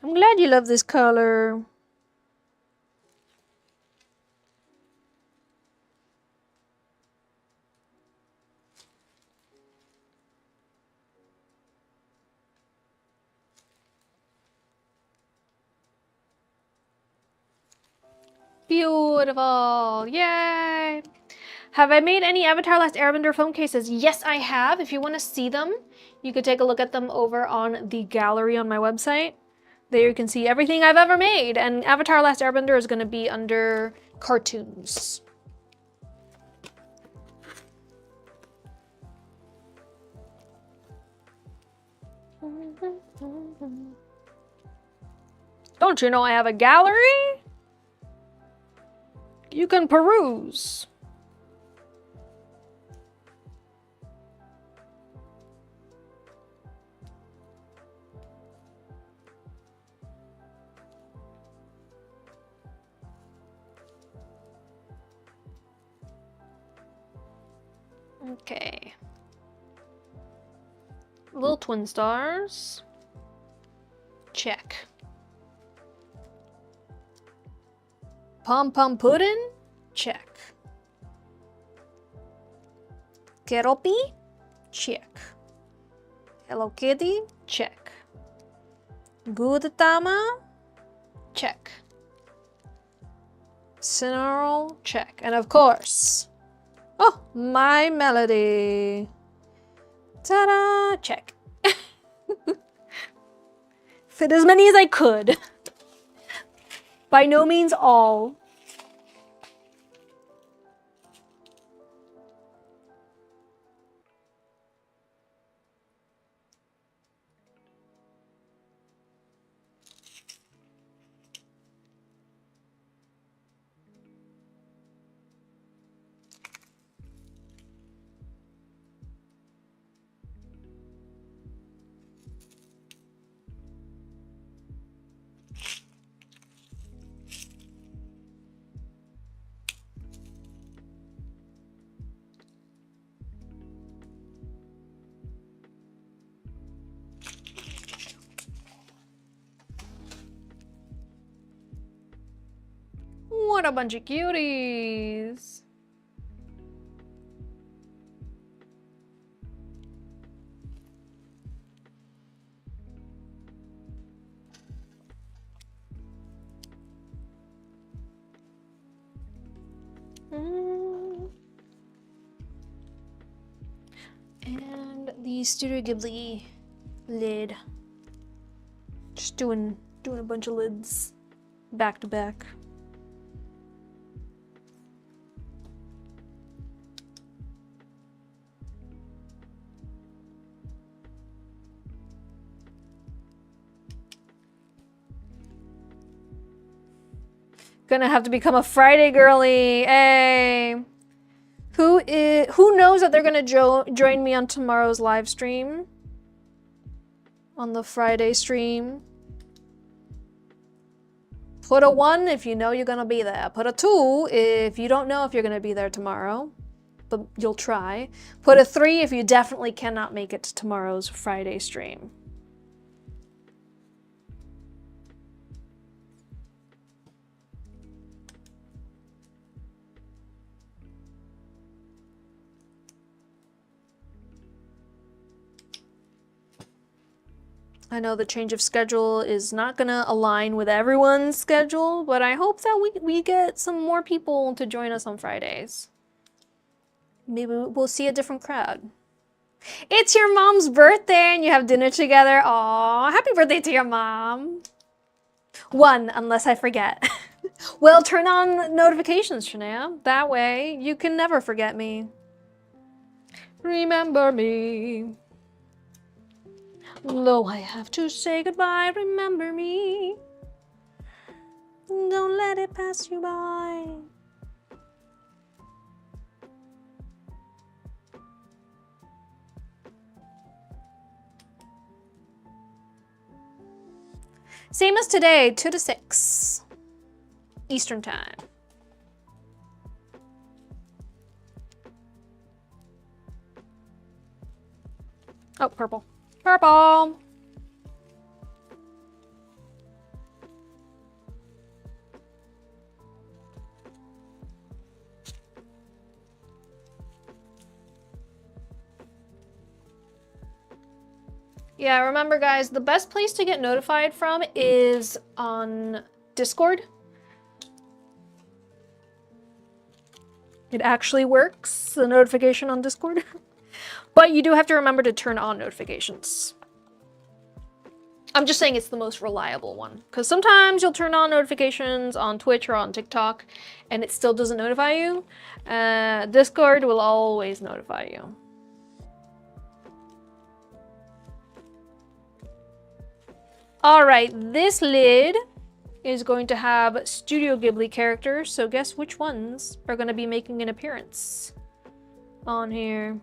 I'm glad you love this color. Beautiful. Yay. Have I made any Avatar Last Airbender foam cases? Yes, I have. If you want to see them, you could take a look at them over on the gallery on my website. There you can see everything I've ever made. And Avatar Last Airbender is going to be under cartoons. Don't you know I have a gallery? You can peruse. Okay. Little twin stars. Check. Pom pom pudding? Check. Keropi? Check. Hello Kitty? Check. Gudetama? Check. Cinnamon? Check. And of course, oh, my melody. Ta-da! Check. Fit as many as I could. By no means all. What a bunch of cuties. And the Studio Ghibli lid. Just doing a bunch of lids back to back. Gonna have to become a Friday girly. Hey. Who knows that they're gonna join me on tomorrow's live stream? On the Friday stream. Put a 1 if you know you're gonna be there. Put a 2 if you don't know if you're gonna be there tomorrow, but you'll try. Put a 3 if you definitely cannot make it to tomorrow's Friday stream. I know the change of schedule is not gonna align with everyone's schedule, but I hope that we get some more people to join us on Fridays. Maybe we'll see a different crowd. It's your mom's birthday and you have dinner together. Aw, happy birthday to your mom. 1, unless I forget. Well, turn on notifications, Shania. That way you can never forget me. Remember me. Though I have to say goodbye, remember me. Don't let it pass you by. Same as today, 2 to 6 Eastern time. Oh, purple. Purple! Yeah, remember guys, the best place to get notified from is on Discord. It actually works, the notification on Discord. But you do have to remember to turn on notifications. I'm just saying it's the most reliable one. Because sometimes you'll turn on notifications on Twitch or on TikTok and it still doesn't notify you. Discord will always notify you. All right, this lid is going to have Studio Ghibli characters, so guess which ones are going to be making an appearance on here.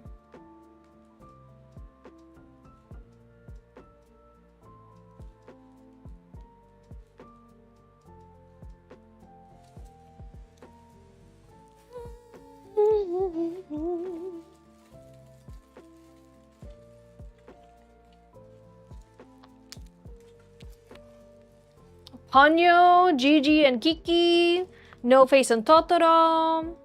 Ponyo, Gigi, and Kiki, No Face and Totoro.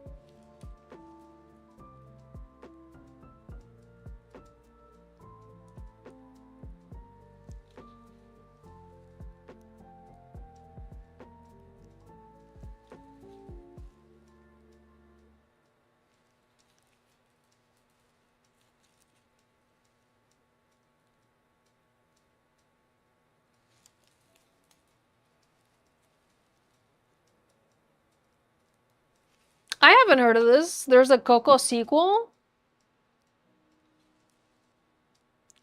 I haven't heard of this. There's a Coco sequel.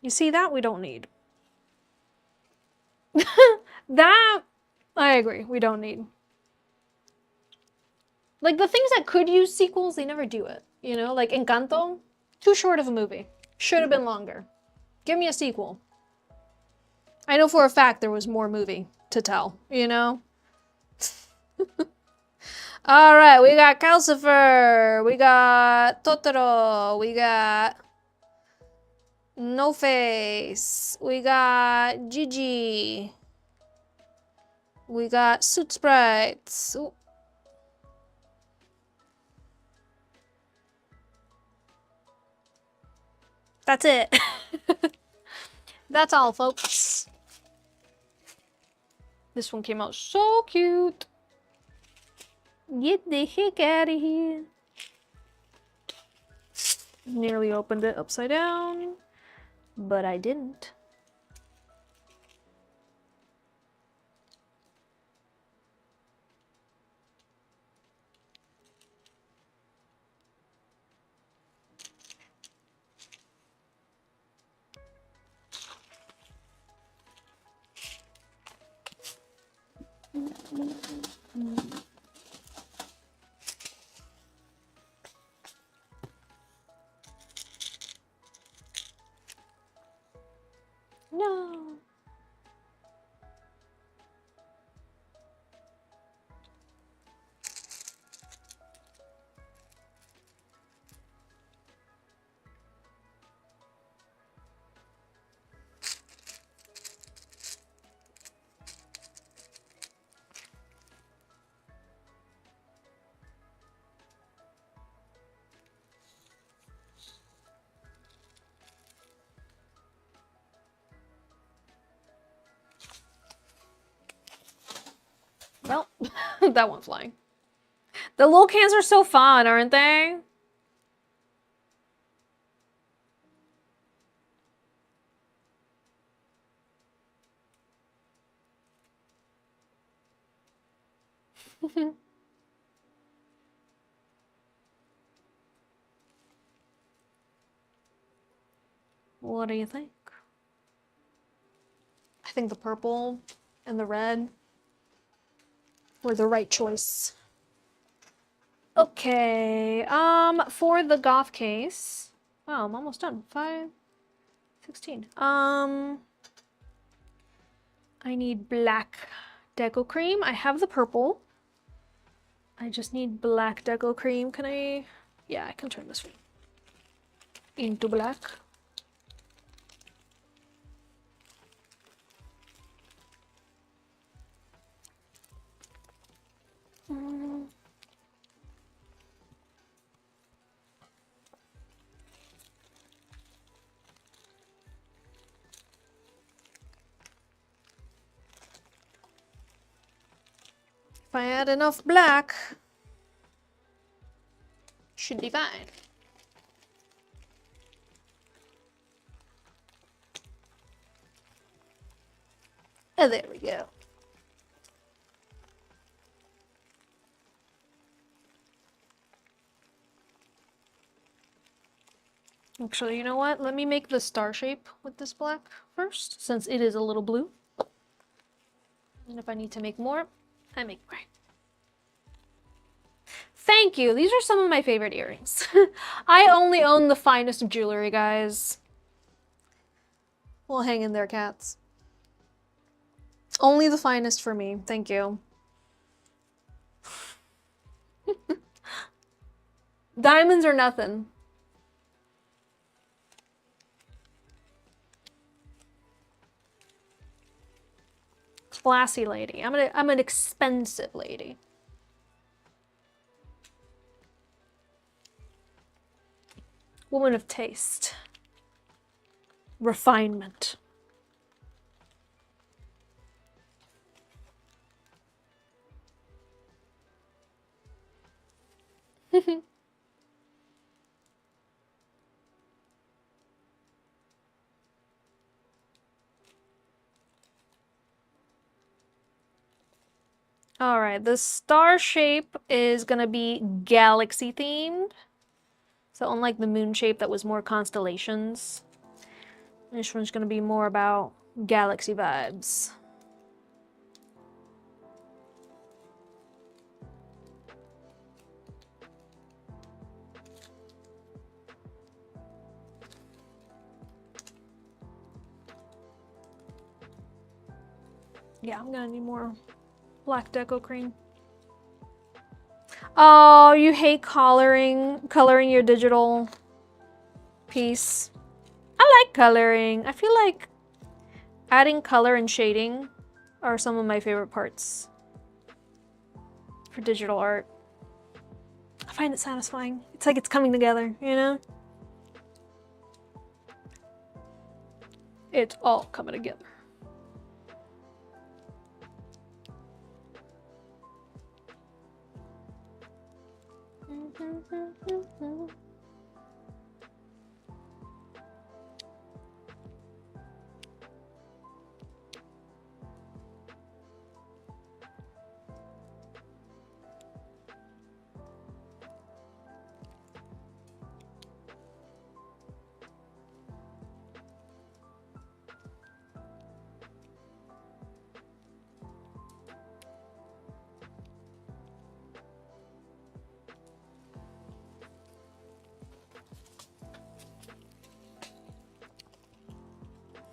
You see, that we don't need. That, I agree, we don't need. Like, the things that could use sequels, they never do it. You know, like Encanto, too short of a movie. Should have been longer. Give me a sequel. I know for a fact there was more movie to tell, you know? All right, we got Calcifer, we got Totoro, we got No Face, we got Gigi, we got Suit Sprites. Ooh. That's it. That's all, folks. This one came out so cute. Get the heck out of here. Nearly opened it upside down, but I didn't. No. Well, that went flying. The little cans are so fun, aren't they? What do you think? I think the purple and the red were the right choice. Okay, for the goth case, wow, I'm almost done. 5:16. I need black deco cream. I have the purple. I just need black deco cream. Can I? Yeah, I can turn this one into black. If I add enough black, should be fine. Oh, there we go. Actually, you know what? Let me make the star shape with this black first, since it is a little blue. And if I need to make more, I make more. Thank you. These are some of my favorite earrings. I only own the finest of jewelry, guys. We'll hang in there, cats. Only the finest for me. Thank you. Diamonds are nothing. Classy lady. I'm an expensive lady. Woman of taste. Refinement. All right, the star shape is gonna be galaxy themed. So unlike the moon shape that was more constellations, this one's gonna be more about galaxy vibes. Yeah, I'm gonna need more black deco cream. Oh, you hate coloring your digital piece. I like coloring. I feel like adding color and shading are some of my favorite parts for digital art. I find it satisfying. It's like it's coming together, you know? It's all coming together.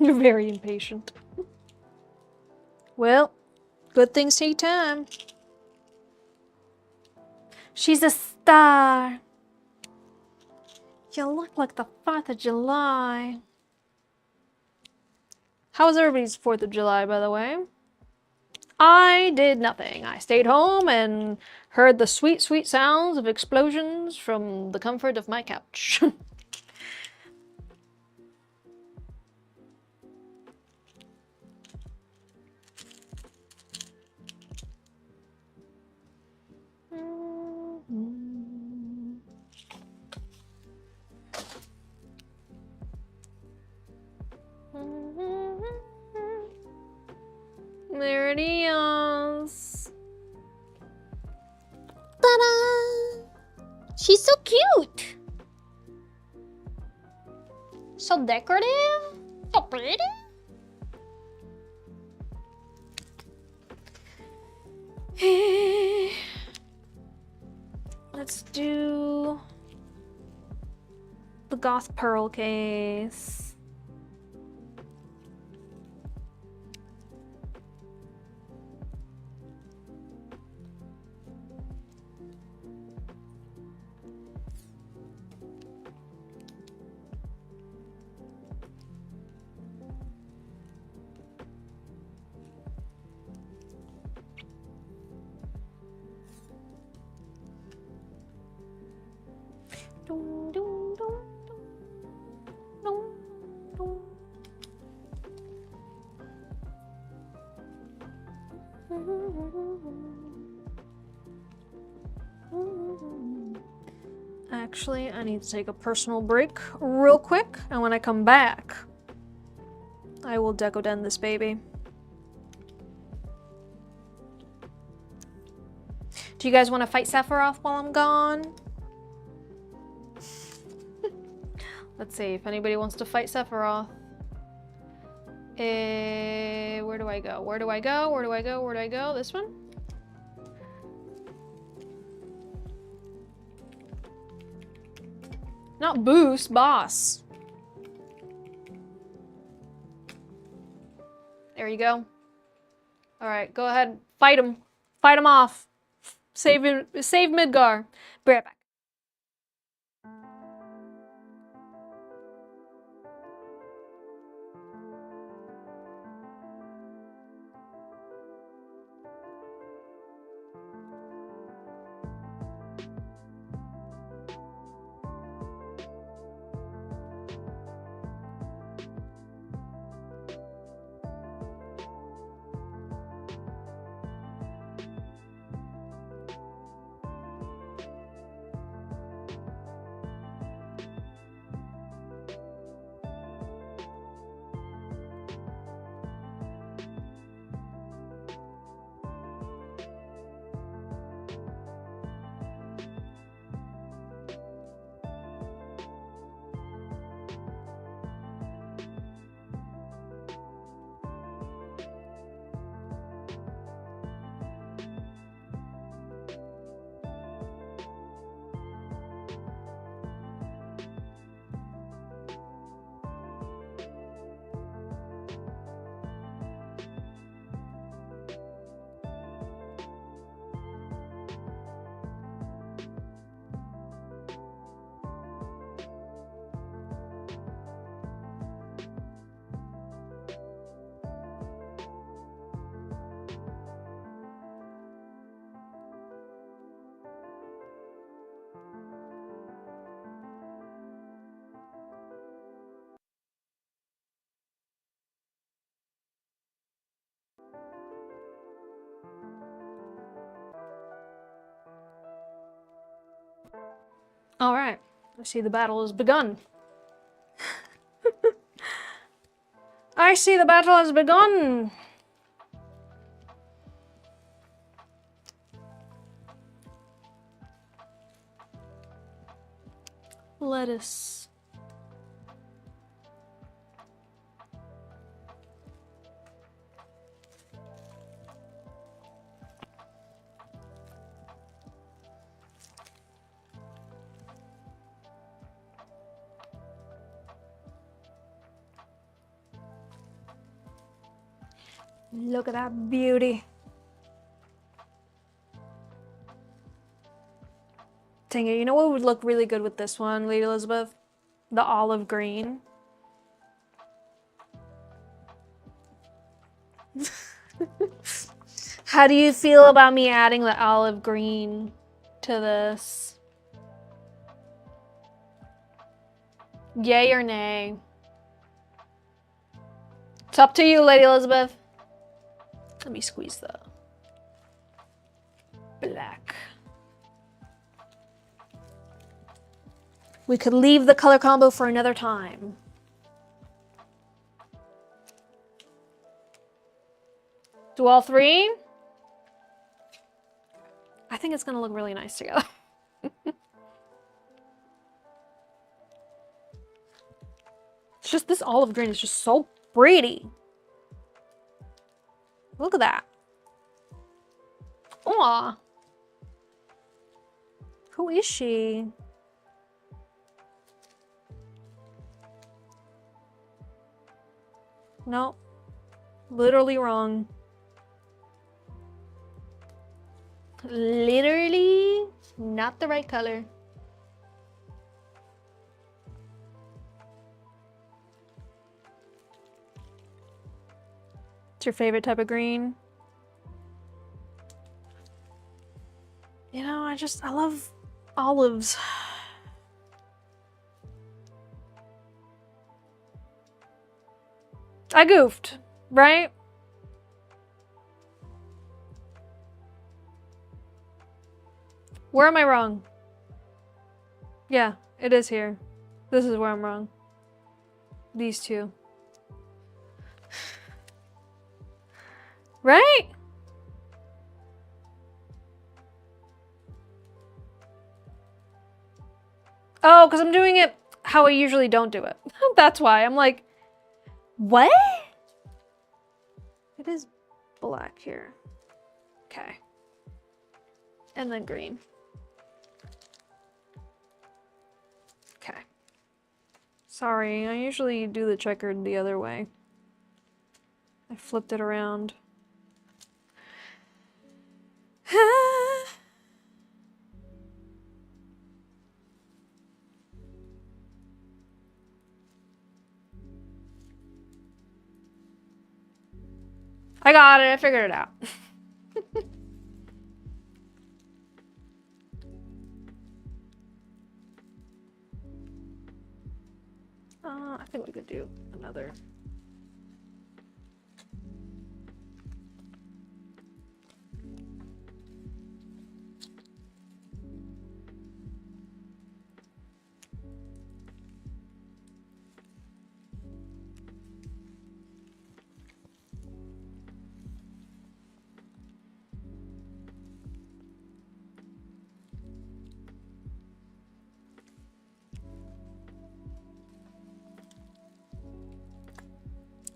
You're very impatient. Well, good things take time. She's a star. You look like the 4th of July. How was everybody's 4th of July, by the way? I did nothing. I stayed home and heard the sweet, sweet sounds of explosions from the comfort of my couch. There it is. Ta-da! She's so cute. So decorative. So pretty. Let's do the goth pearl case. Dun, dun, dun, dun, dun, dun. Actually, I need to take a personal break real quick, and when I come back, I will Decoden this baby. Do you guys want to fight Sephiroth while I'm gone? Let's see if anybody wants to fight Sephiroth. Where do I go? Where do I go? Where do I go? Where do I go? This one? Not boost, boss. There you go. All right, go ahead. Fight him. Fight him off. Save Midgar. Be right back. All right. I see the battle has begun. I see the battle has begun. Lettuce. Look at that beauty. Dang it, you know what would look really good with this one, Lady Elizabeth? The olive green. How do you feel about me adding the olive green to this? Yay or nay? It's up to you, Lady Elizabeth. Let me squeeze the black. We could leave the color combo for another time. Do all three? I think it's gonna look really nice together. It's just this olive green is just so pretty. Look at that. Aw. Who is she? No. Literally wrong. Literally not the right color. What's your favorite type of green? You know, I love olives. I goofed, right? Where am I wrong? Yeah, it is here. This is where I'm wrong. These two. Right? Oh, because I'm doing it how I usually don't do it. That's why. I'm like, what? It is black here. Okay. And then green. Okay. Sorry, I usually do the checkered the other way. I flipped it around. I got it, I figured it out. I think we could do another.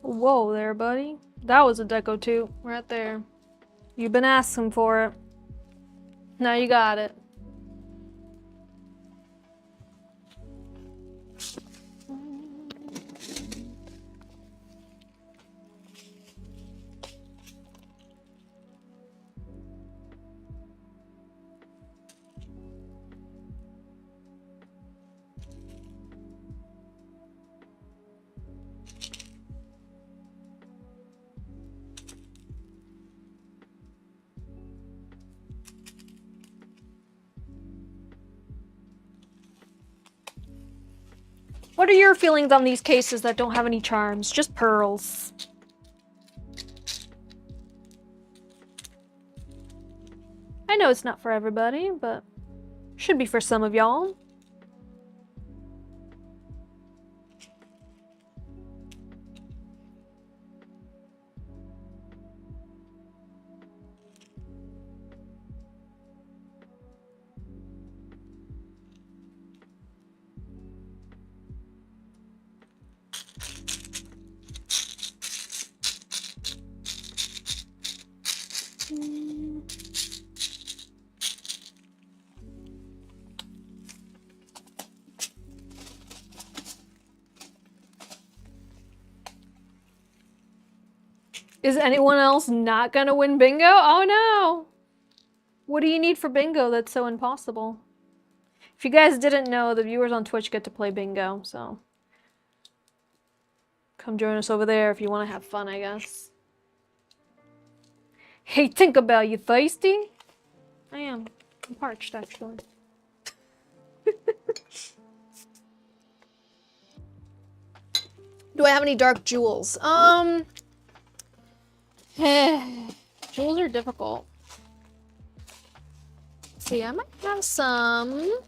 Whoa there, buddy. That was a deco too, right there. You've been asking for it. Now you got it. What are your feelings on these cases that don't have any charms? Just pearls. I know it's not for everybody, but should be for some of y'all. Is anyone else not gonna win bingo? Oh no! What do you need for bingo that's so impossible? If you guys didn't know, the viewers on Twitch get to play bingo, so come join us over there if you want to have fun, I guess. Hey, Tinkerbell, you thirsty? I am. I'm parched, actually. Do I have any dark jewels? Jewels are difficult. See, I might have some.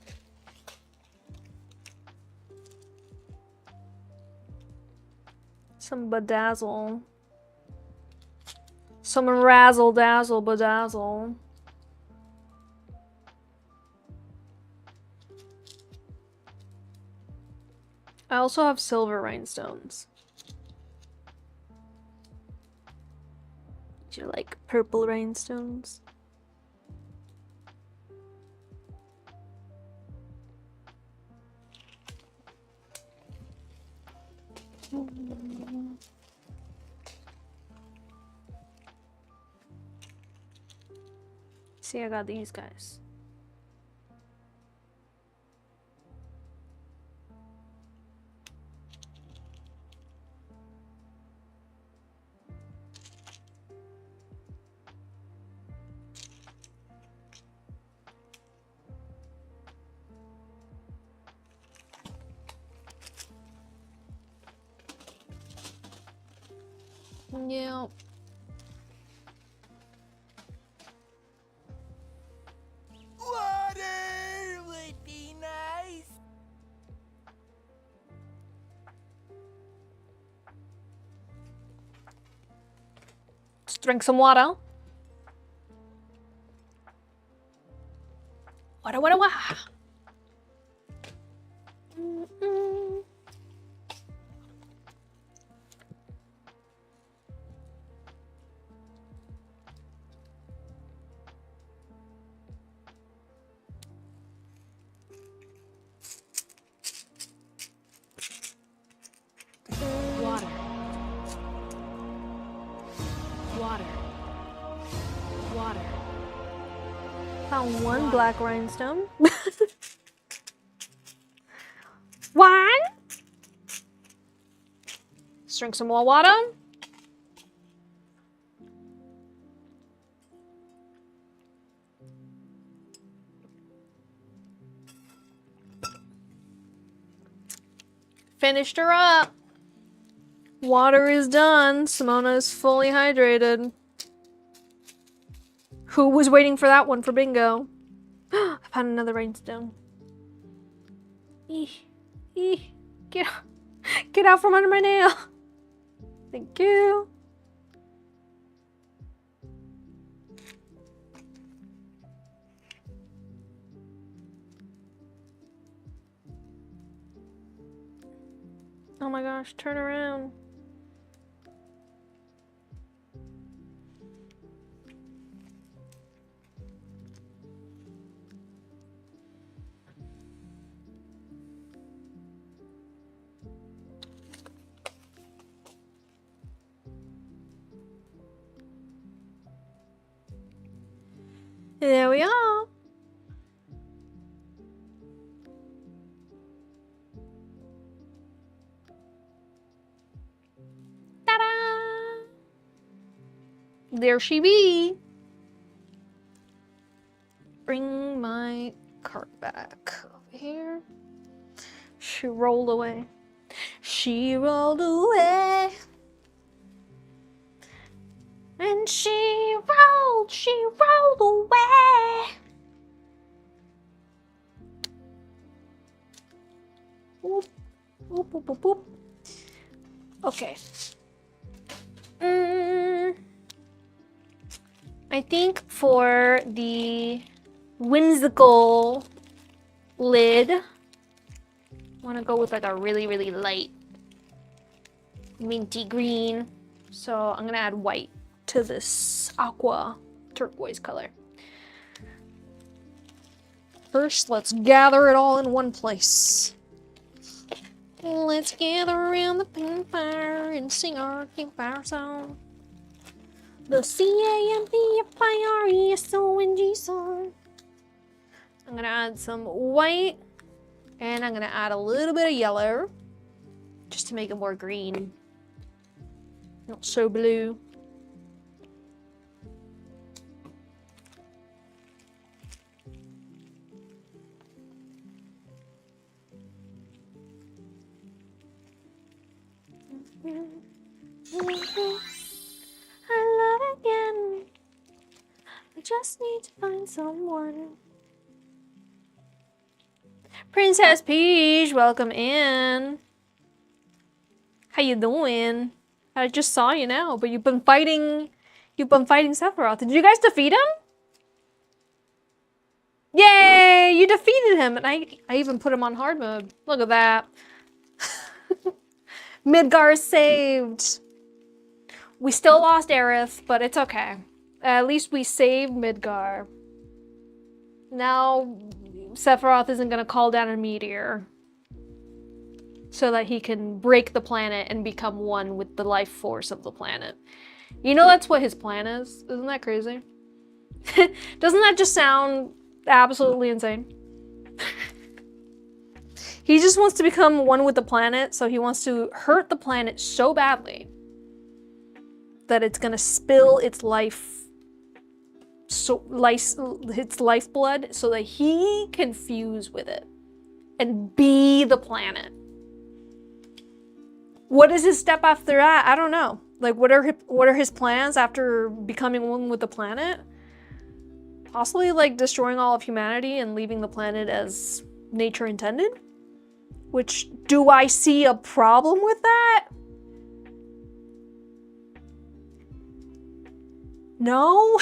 Some bedazzle. Some razzle dazzle bedazzle. I also have silver rhinestones. These are like purple rhinestones. See, I got these guys. Yeah. Water would be nice. Let's drink some water. Water. Found one black rhinestone. One. Let's drink some more water. Finished her up. Water is done. Simona is fully hydrated. Who was waiting for that one for bingo? I found another rhinestone. Eeh. Eeh. Get out from under my nail. Thank you. Oh my gosh, turn around. There we are. Ta-da! There she be. Bring my cart back over here. She rolled away. She rolled away. And she rolled away. Boop, boop, boop, boop, boop. Okay. I think for the whimsical lid, I want to go with like a really, really light minty green. So I'm gonna add white to this aqua turquoise color. First, let's gather it all in one place. Let's gather around the campfire and sing our campfire song. The CAMPFIRESONG song. I'm gonna add some white and I'm gonna add a little bit of yellow just to make it more green. Not so blue. I love again. I just need to find someone. Princess Peach, welcome in. How you doing? I just saw you now, but you've been fighting Sephiroth. Did you guys defeat him? Yay! You defeated him, and I even put him on hard mode. Look at that. Midgar is saved. We still lost Aerith, but it's okay. At least we saved Midgar. Now Sephiroth isn't gonna call down a meteor so that he can break the planet and become one with the life force of the planet. You know that's what his plan is? Isn't that crazy? Doesn't that just sound absolutely insane? He just wants to become one with the planet, so he wants to hurt the planet so badly that it's gonna spill its its lifeblood so that he can fuse with it and be the planet. What is his step after that? I don't know. Like, what are his plans after becoming one with the planet? Possibly like destroying all of humanity and leaving the planet as nature intended? Which, do I see a problem with that? No?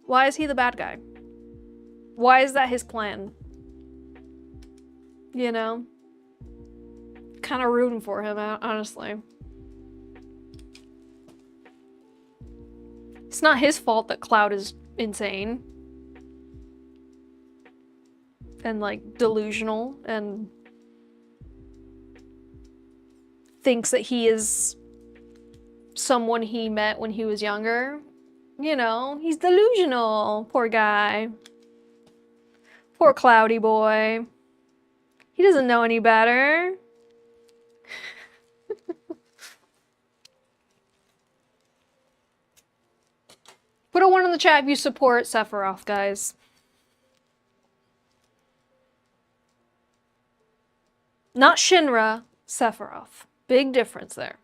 Why is he the bad guy? Why is that his plan? You know? Kind of rooting for him, honestly. It's not his fault that Cloud is insane. And like delusional and thinks that he is someone he met when he was younger. You know, he's delusional. Poor guy. Poor cloudy boy. He doesn't know any better. Put a 1 in the chat if you support Sephiroth, guys. Not Shinra, Sephiroth. Big difference there.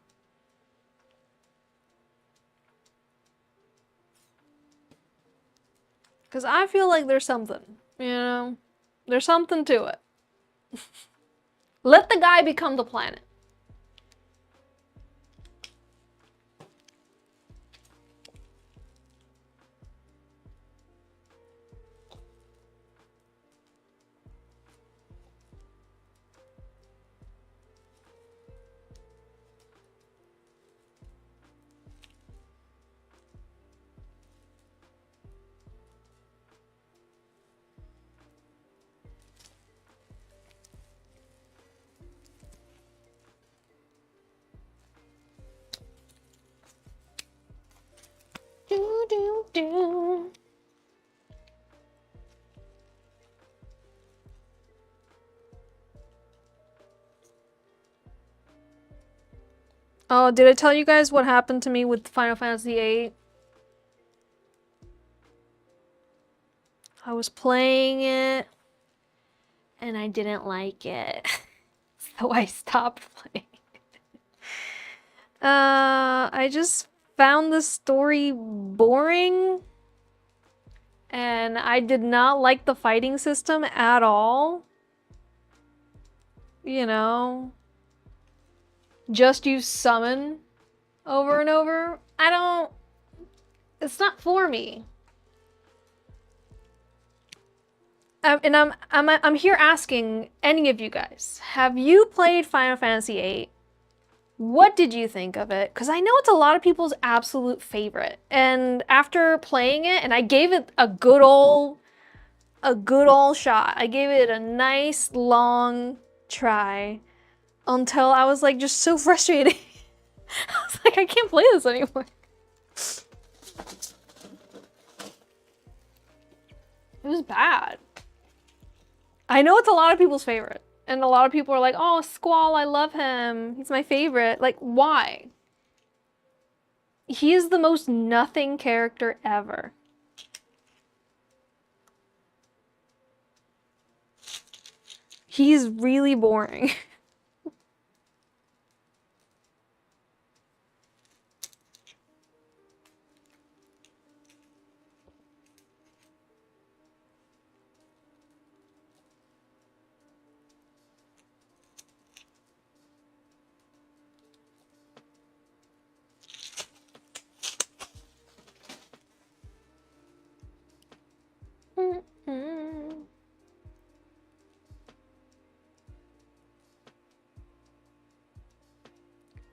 Because I feel like there's something, you know? There's something to it. Let the guy become the planet. Do, do, do. Oh, did I tell you guys what happened to me with Final Fantasy VIII? I was playing it, and I didn't like it. So I stopped playing. I just found the story boring. And I did not like the fighting system at all. You know, just use summon over and over. It's not for me. And I'm here asking any of you guys, have you played Final Fantasy VIII? What did you think of it? Because I know it's a lot of people's absolute favorite. And after playing it, and I gave it a good old shot. I gave it a nice long try until I was like just so frustrated. I was like, I can't play this anymore. It was bad. I know it's a lot of people's favorite. And a lot of people are like, oh, Squall, I love him. He's my favorite. Like, why? He is the most nothing character ever. He's really boring.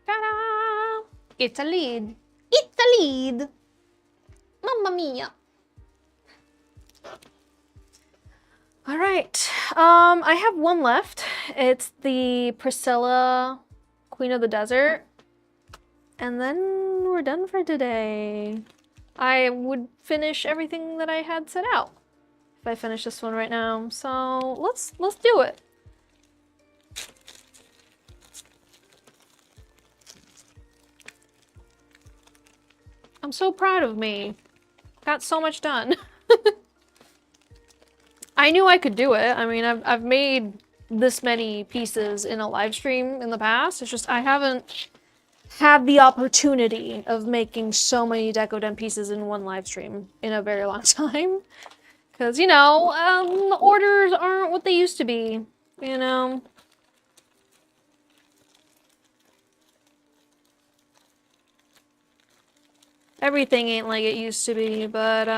Ta-da! It's a lead. It's a lead. Mamma mia. All right. I have one left. It's the Priscilla, Queen of the Desert. And then we're done for today. I would finish everything that I had set out if I finish this one right now. So let's do it. I'm so proud of me. Got so much done. I knew I could do it. I mean, I've made this many pieces in a live stream in the past. It's just I haven't had the opportunity of making so many Decoden pieces in one live stream in a very long time. Because, you know, orders aren't what they used to be, you know? Everything ain't like it used to be, but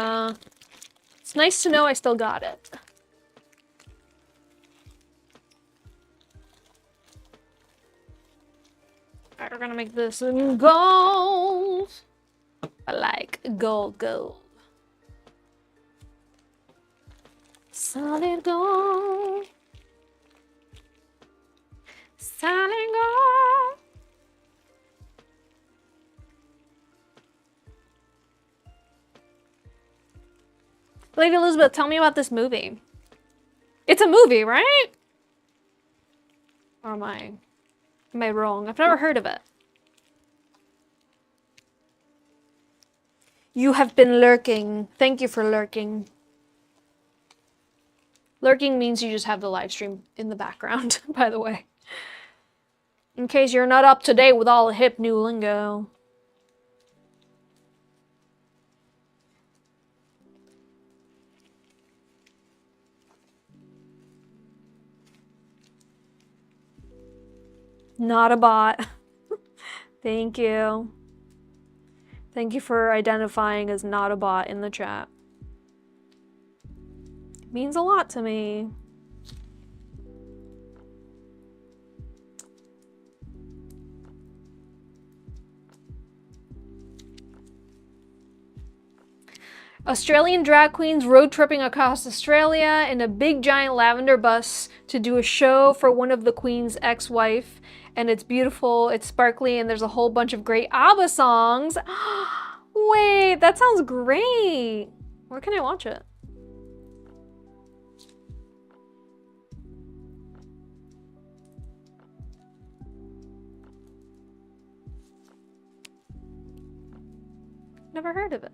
it's nice to know I still got it. Alright, we're gonna make this in gold. I like gold. Solid gold. Solid gold. Lady Elizabeth, tell me about this movie. It's a movie, right? Or am I wrong? I've never heard of it. You have been lurking. Thank you for lurking. Lurking means you just have the live stream in the background, by the way. In case you're not up to date with all the hip new lingo. Not a bot. Thank you. Thank you for identifying as not a bot in the chat. It means a lot to me. Australian drag queens road tripping across Australia in a big giant lavender bus to do a show for one of the queen's ex-wife. And it's beautiful, it's sparkly, and there's a whole bunch of great ABBA songs. Wait, that sounds great. Where can I watch it? Never heard of it.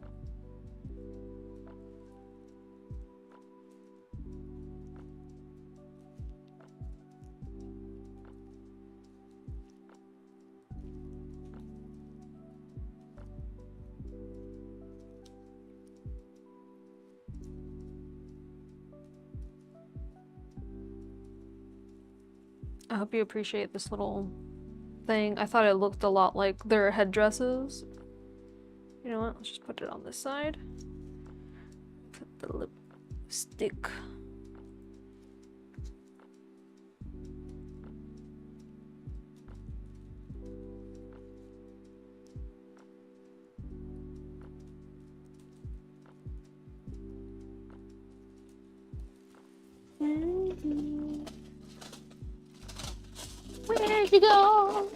I hope you appreciate this little thing. I thought it looked a lot like their headdresses. You know what? Let's just put it on this side. Put the lipstick. Where'd you go?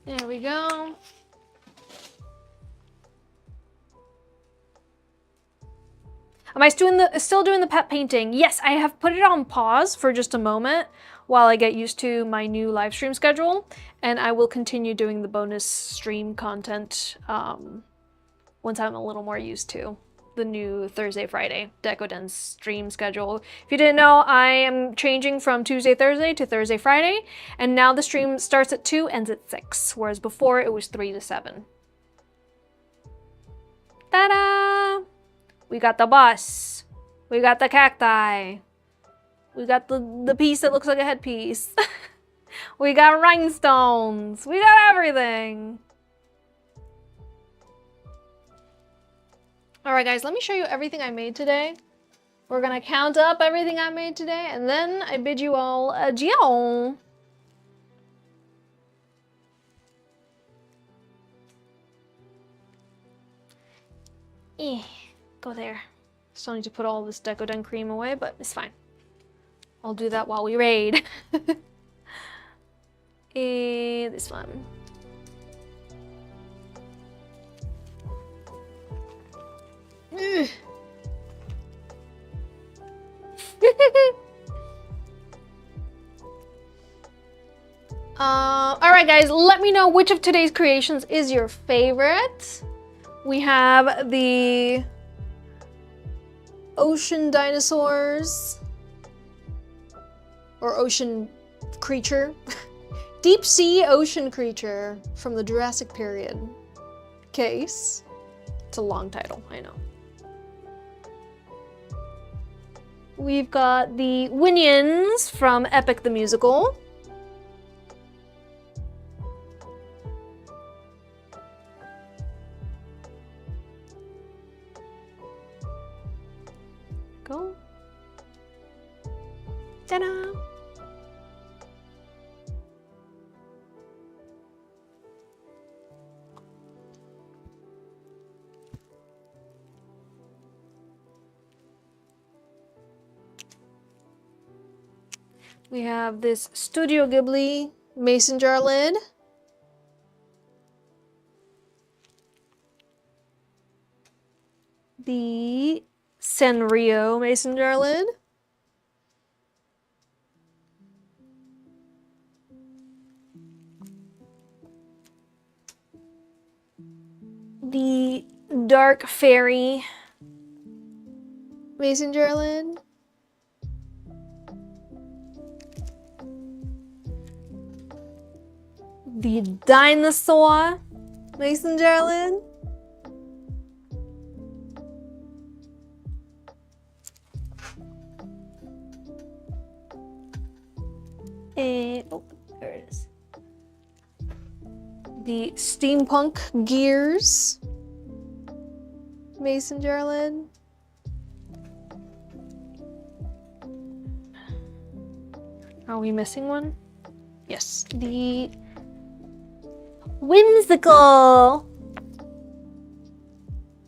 There we go. Am I still doing the pet painting? Yes, I have put it on pause for just a moment while I get used to my new live stream schedule, and I will continue doing the bonus stream content once I'm a little more used to the new Thursday, Friday Decoden stream schedule. If you didn't know, I am changing from Tuesday, Thursday to Thursday, Friday, and now the stream starts at 2, ends at 6, whereas before it was 3 to 7. Ta-da! We got the bus. We got the cacti. We got the piece that looks like a headpiece. We got rhinestones. We got everything. All right, guys, let me show you everything I made today. We're gonna count up everything I made today, and then I bid you all adieu. Go there. Still need to put all this Decoden cream away, but it's fine. I'll do that while we raid. This one. All right, guys, let me know which of today's creations is your favorite. We have the ocean dinosaurs. or ocean creature. Deep sea ocean creature from the Jurassic period case. It's a long title, I know. We've got the Winions from Epic the Musical. Go. Ta-da! We have this Studio Ghibli mason jar lid. The Sanrio mason jar lid. The Dark Fairy mason jar lid. The Dinosaur mason jar lid. And, oh, there it is. The Steampunk Gears mason jar lid. Are we missing one? Yes, the Whimsical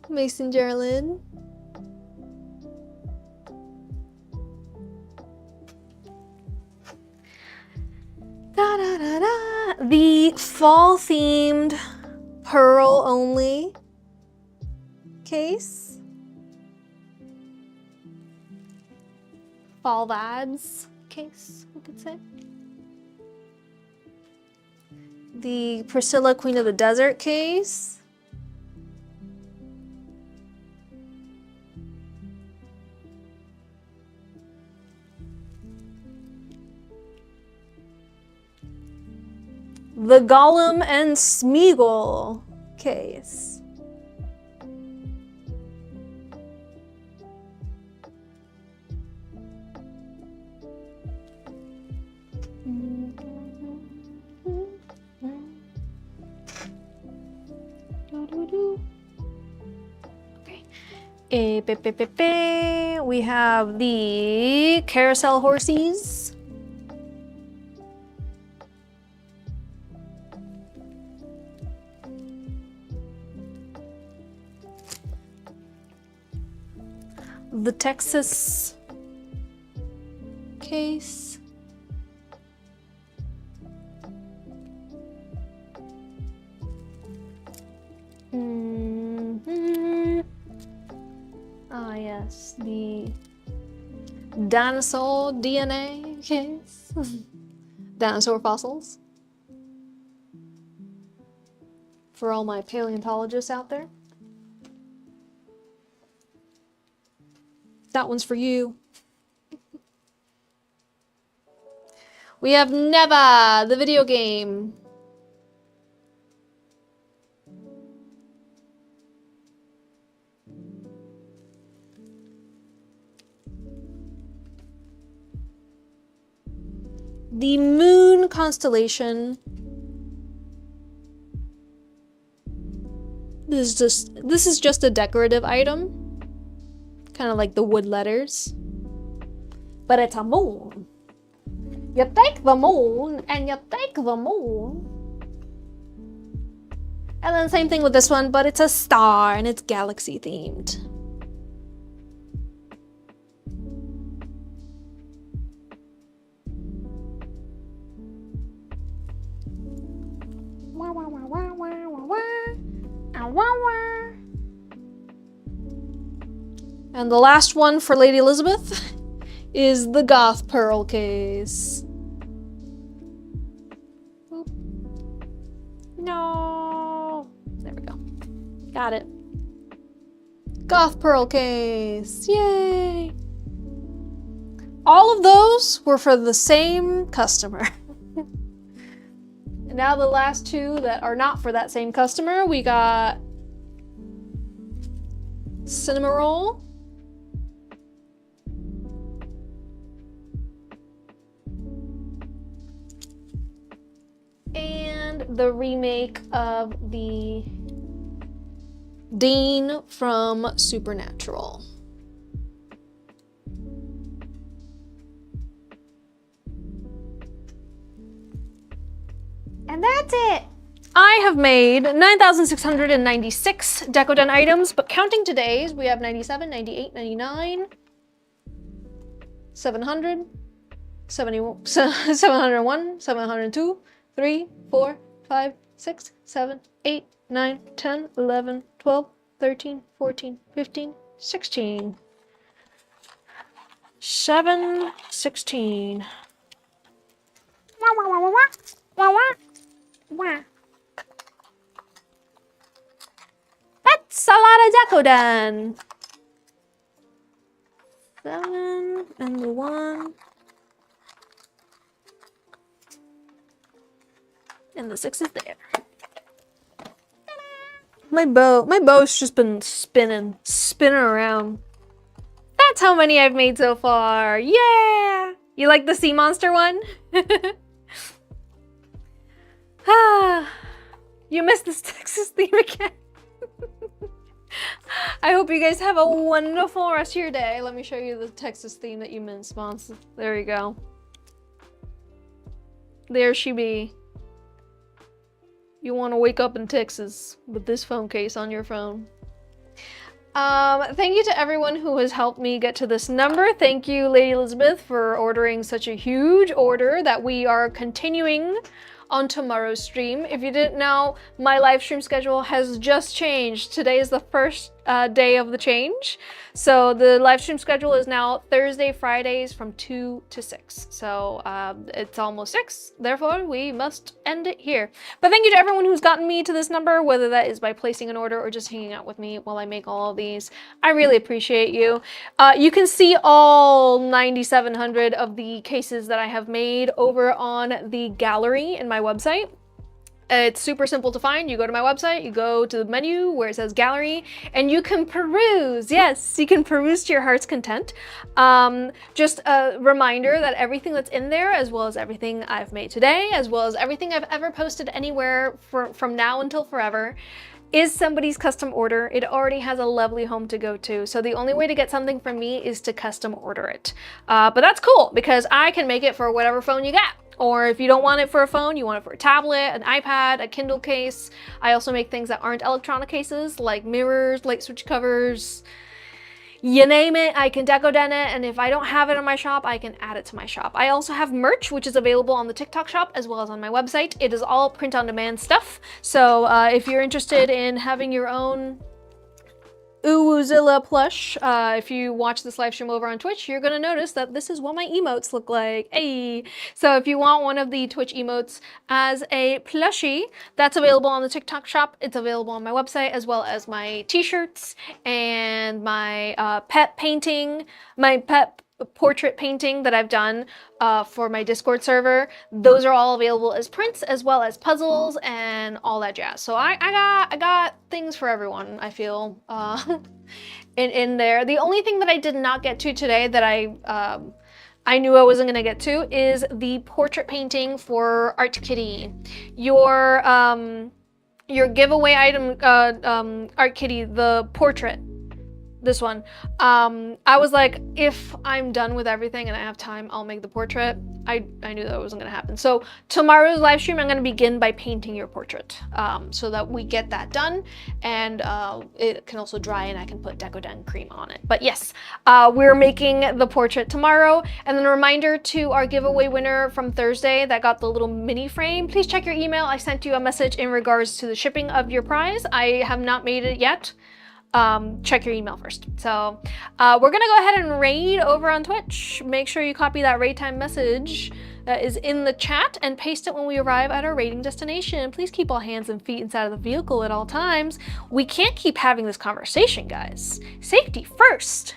mason jar lid. Da, da, da, da. The fall themed pearl only case. Fall vibes case, we could say. The Priscilla Queen of the Desert case. The Gollum and Smeagol case. Okay. We have the Carousel Horsies. The Texas case. Ah, yes, the dinosaur DNA case. Dinosaur fossils. For all my paleontologists out there. That one's for you. We have Neva, the video game. The Moon constellation. This is just a decorative item. Kind of like the wood letters. But it's a moon. You take the moon and you take the moon. And then same thing with this one, but it's a star and it's galaxy themed. And the last one for Lady Elizabeth is the Goth Pearl case. No. There we go. Got it. Goth Pearl case. Yay. All of those were for the same customer. And now the last two that are not for that same customer, we got Cinema Roll. And the remake of the Dean from Supernatural. And that's it. I have made 9,696 Decoden items, but counting today's, we have 97, 98, 99, 700, 701, 702, 3, 4, 5, 6, 7, 8, 9, 10, 11, 12, 13, 14, 15, 16. 7, 16. That's a lot of Decoden. 7 and the 1. And the 6 is there. My bow's just been spinning around. That's how many I've made so far. Yeah! You like the sea monster one? Ah, you missed this Texas theme again. I hope you guys have a wonderful rest of your day. Let me show you the Texas theme that you missed, Spons. There you go. There she be. You want to wake up in Texas with this phone case on your phone. Thank you to everyone who has helped me get to this number. Thank you, Lady Elizabeth, for ordering such a huge order that we are continuing on tomorrow's stream. If you didn't know, my live stream schedule has just changed. Today is the first day of the change. So the live stream schedule is now Thursday, Fridays from 2 to 6. So it's almost 6. Therefore, we must end it here. But thank you to everyone who's gotten me to this number, whether that is by placing an order or just hanging out with me while I make all of these. I really appreciate you. You can see all 9,700 of the cases that I have made over on the gallery in my website. It's super simple to find. You go to my website, you go to the menu where it says gallery, and you can peruse. Yes, you can peruse to your heart's content. Just a reminder that everything that's in there, as well as everything I've made today, as well as everything I've ever posted anywhere from now until forever, is somebody's custom order. It already has a lovely home to go to. So the only way to get something from me is to custom order it. But that's cool because I can make it for whatever phone you got. Or if you don't want it for a phone, you want it for a tablet, an iPad, a Kindle case. I also make things that aren't electronic cases, like mirrors, light switch covers, you name it, I can Decoden it, and if I don't have it in my shop, I can add it to my shop. I also have merch, which is available on the TikTok shop, as well as on my website. It is all print-on-demand stuff, so if you're interested in having your own Uwuzilla plush, if you watch this live stream over on Twitch, you're gonna notice that this is what my emotes look like. Hey! So if you want one of the Twitch emotes as a plushie, that's available on the TikTok shop. It's available on my website, as well as my t-shirts and my pet painting, my pet portrait painting that I've done for my Discord server. Those are all available as prints, as well as puzzles and all that jazz. So I got things for everyone, I feel, in there. The only thing that I did not get to today that I knew I wasn't gonna get to is the portrait painting for Art Kitty. Your giveaway item, Art Kitty, the portrait. This one. I was like, if I'm done with everything and I have time, I'll make the portrait. I knew that wasn't gonna happen. So tomorrow's live stream, I'm gonna begin by painting your portrait so that we get that done, and it can also dry and I can put Decoden cream on it. But yes, we're making the portrait tomorrow. And then a reminder to our giveaway winner from Thursday that got the little mini frame, please check your email. I sent you a message in regards to the shipping of your prize. I have not made it yet. Check your email first. So we're gonna go ahead and raid over on Twitch. Make sure you copy that raid time message that is in the chat and paste it when we arrive at our raiding destination. Please keep all hands and feet inside of the vehicle at all times. We can't keep having this conversation, guys. Safety first.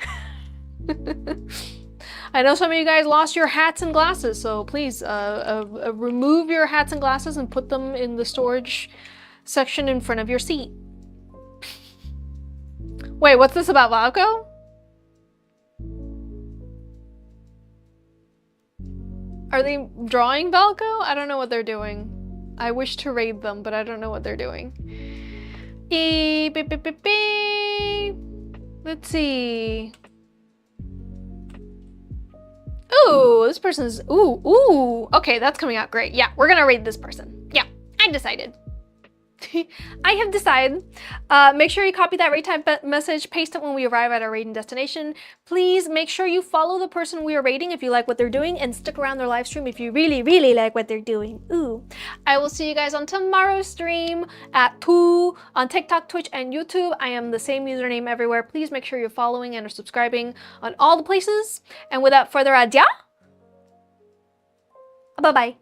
I know some of you guys lost your hats and glasses, so please remove your hats and glasses and put them in the storage section in front of your seat. Wait, what's this about Valko? Are they drawing Valko? I don't know what they're doing. I wish to raid them, but I don't know what they're doing. Beep, beep, beep, beep, beep. Let's see. Ooh, this person's, ooh. Okay, that's coming out great. Yeah, we're gonna raid this person. Yeah, I decided. I have decided. Make sure you copy that raid type message, paste it when we arrive at our raiding destination. Please make sure you follow the person we are raiding if you like what they're doing, and stick around their live stream if you really, really like what they're doing. Ooh. I will see you guys on tomorrow's stream at 2 on TikTok, Twitch, and YouTube. I am the same username everywhere. Please make sure you're following and are subscribing on all the places. And without further ado, bye-bye.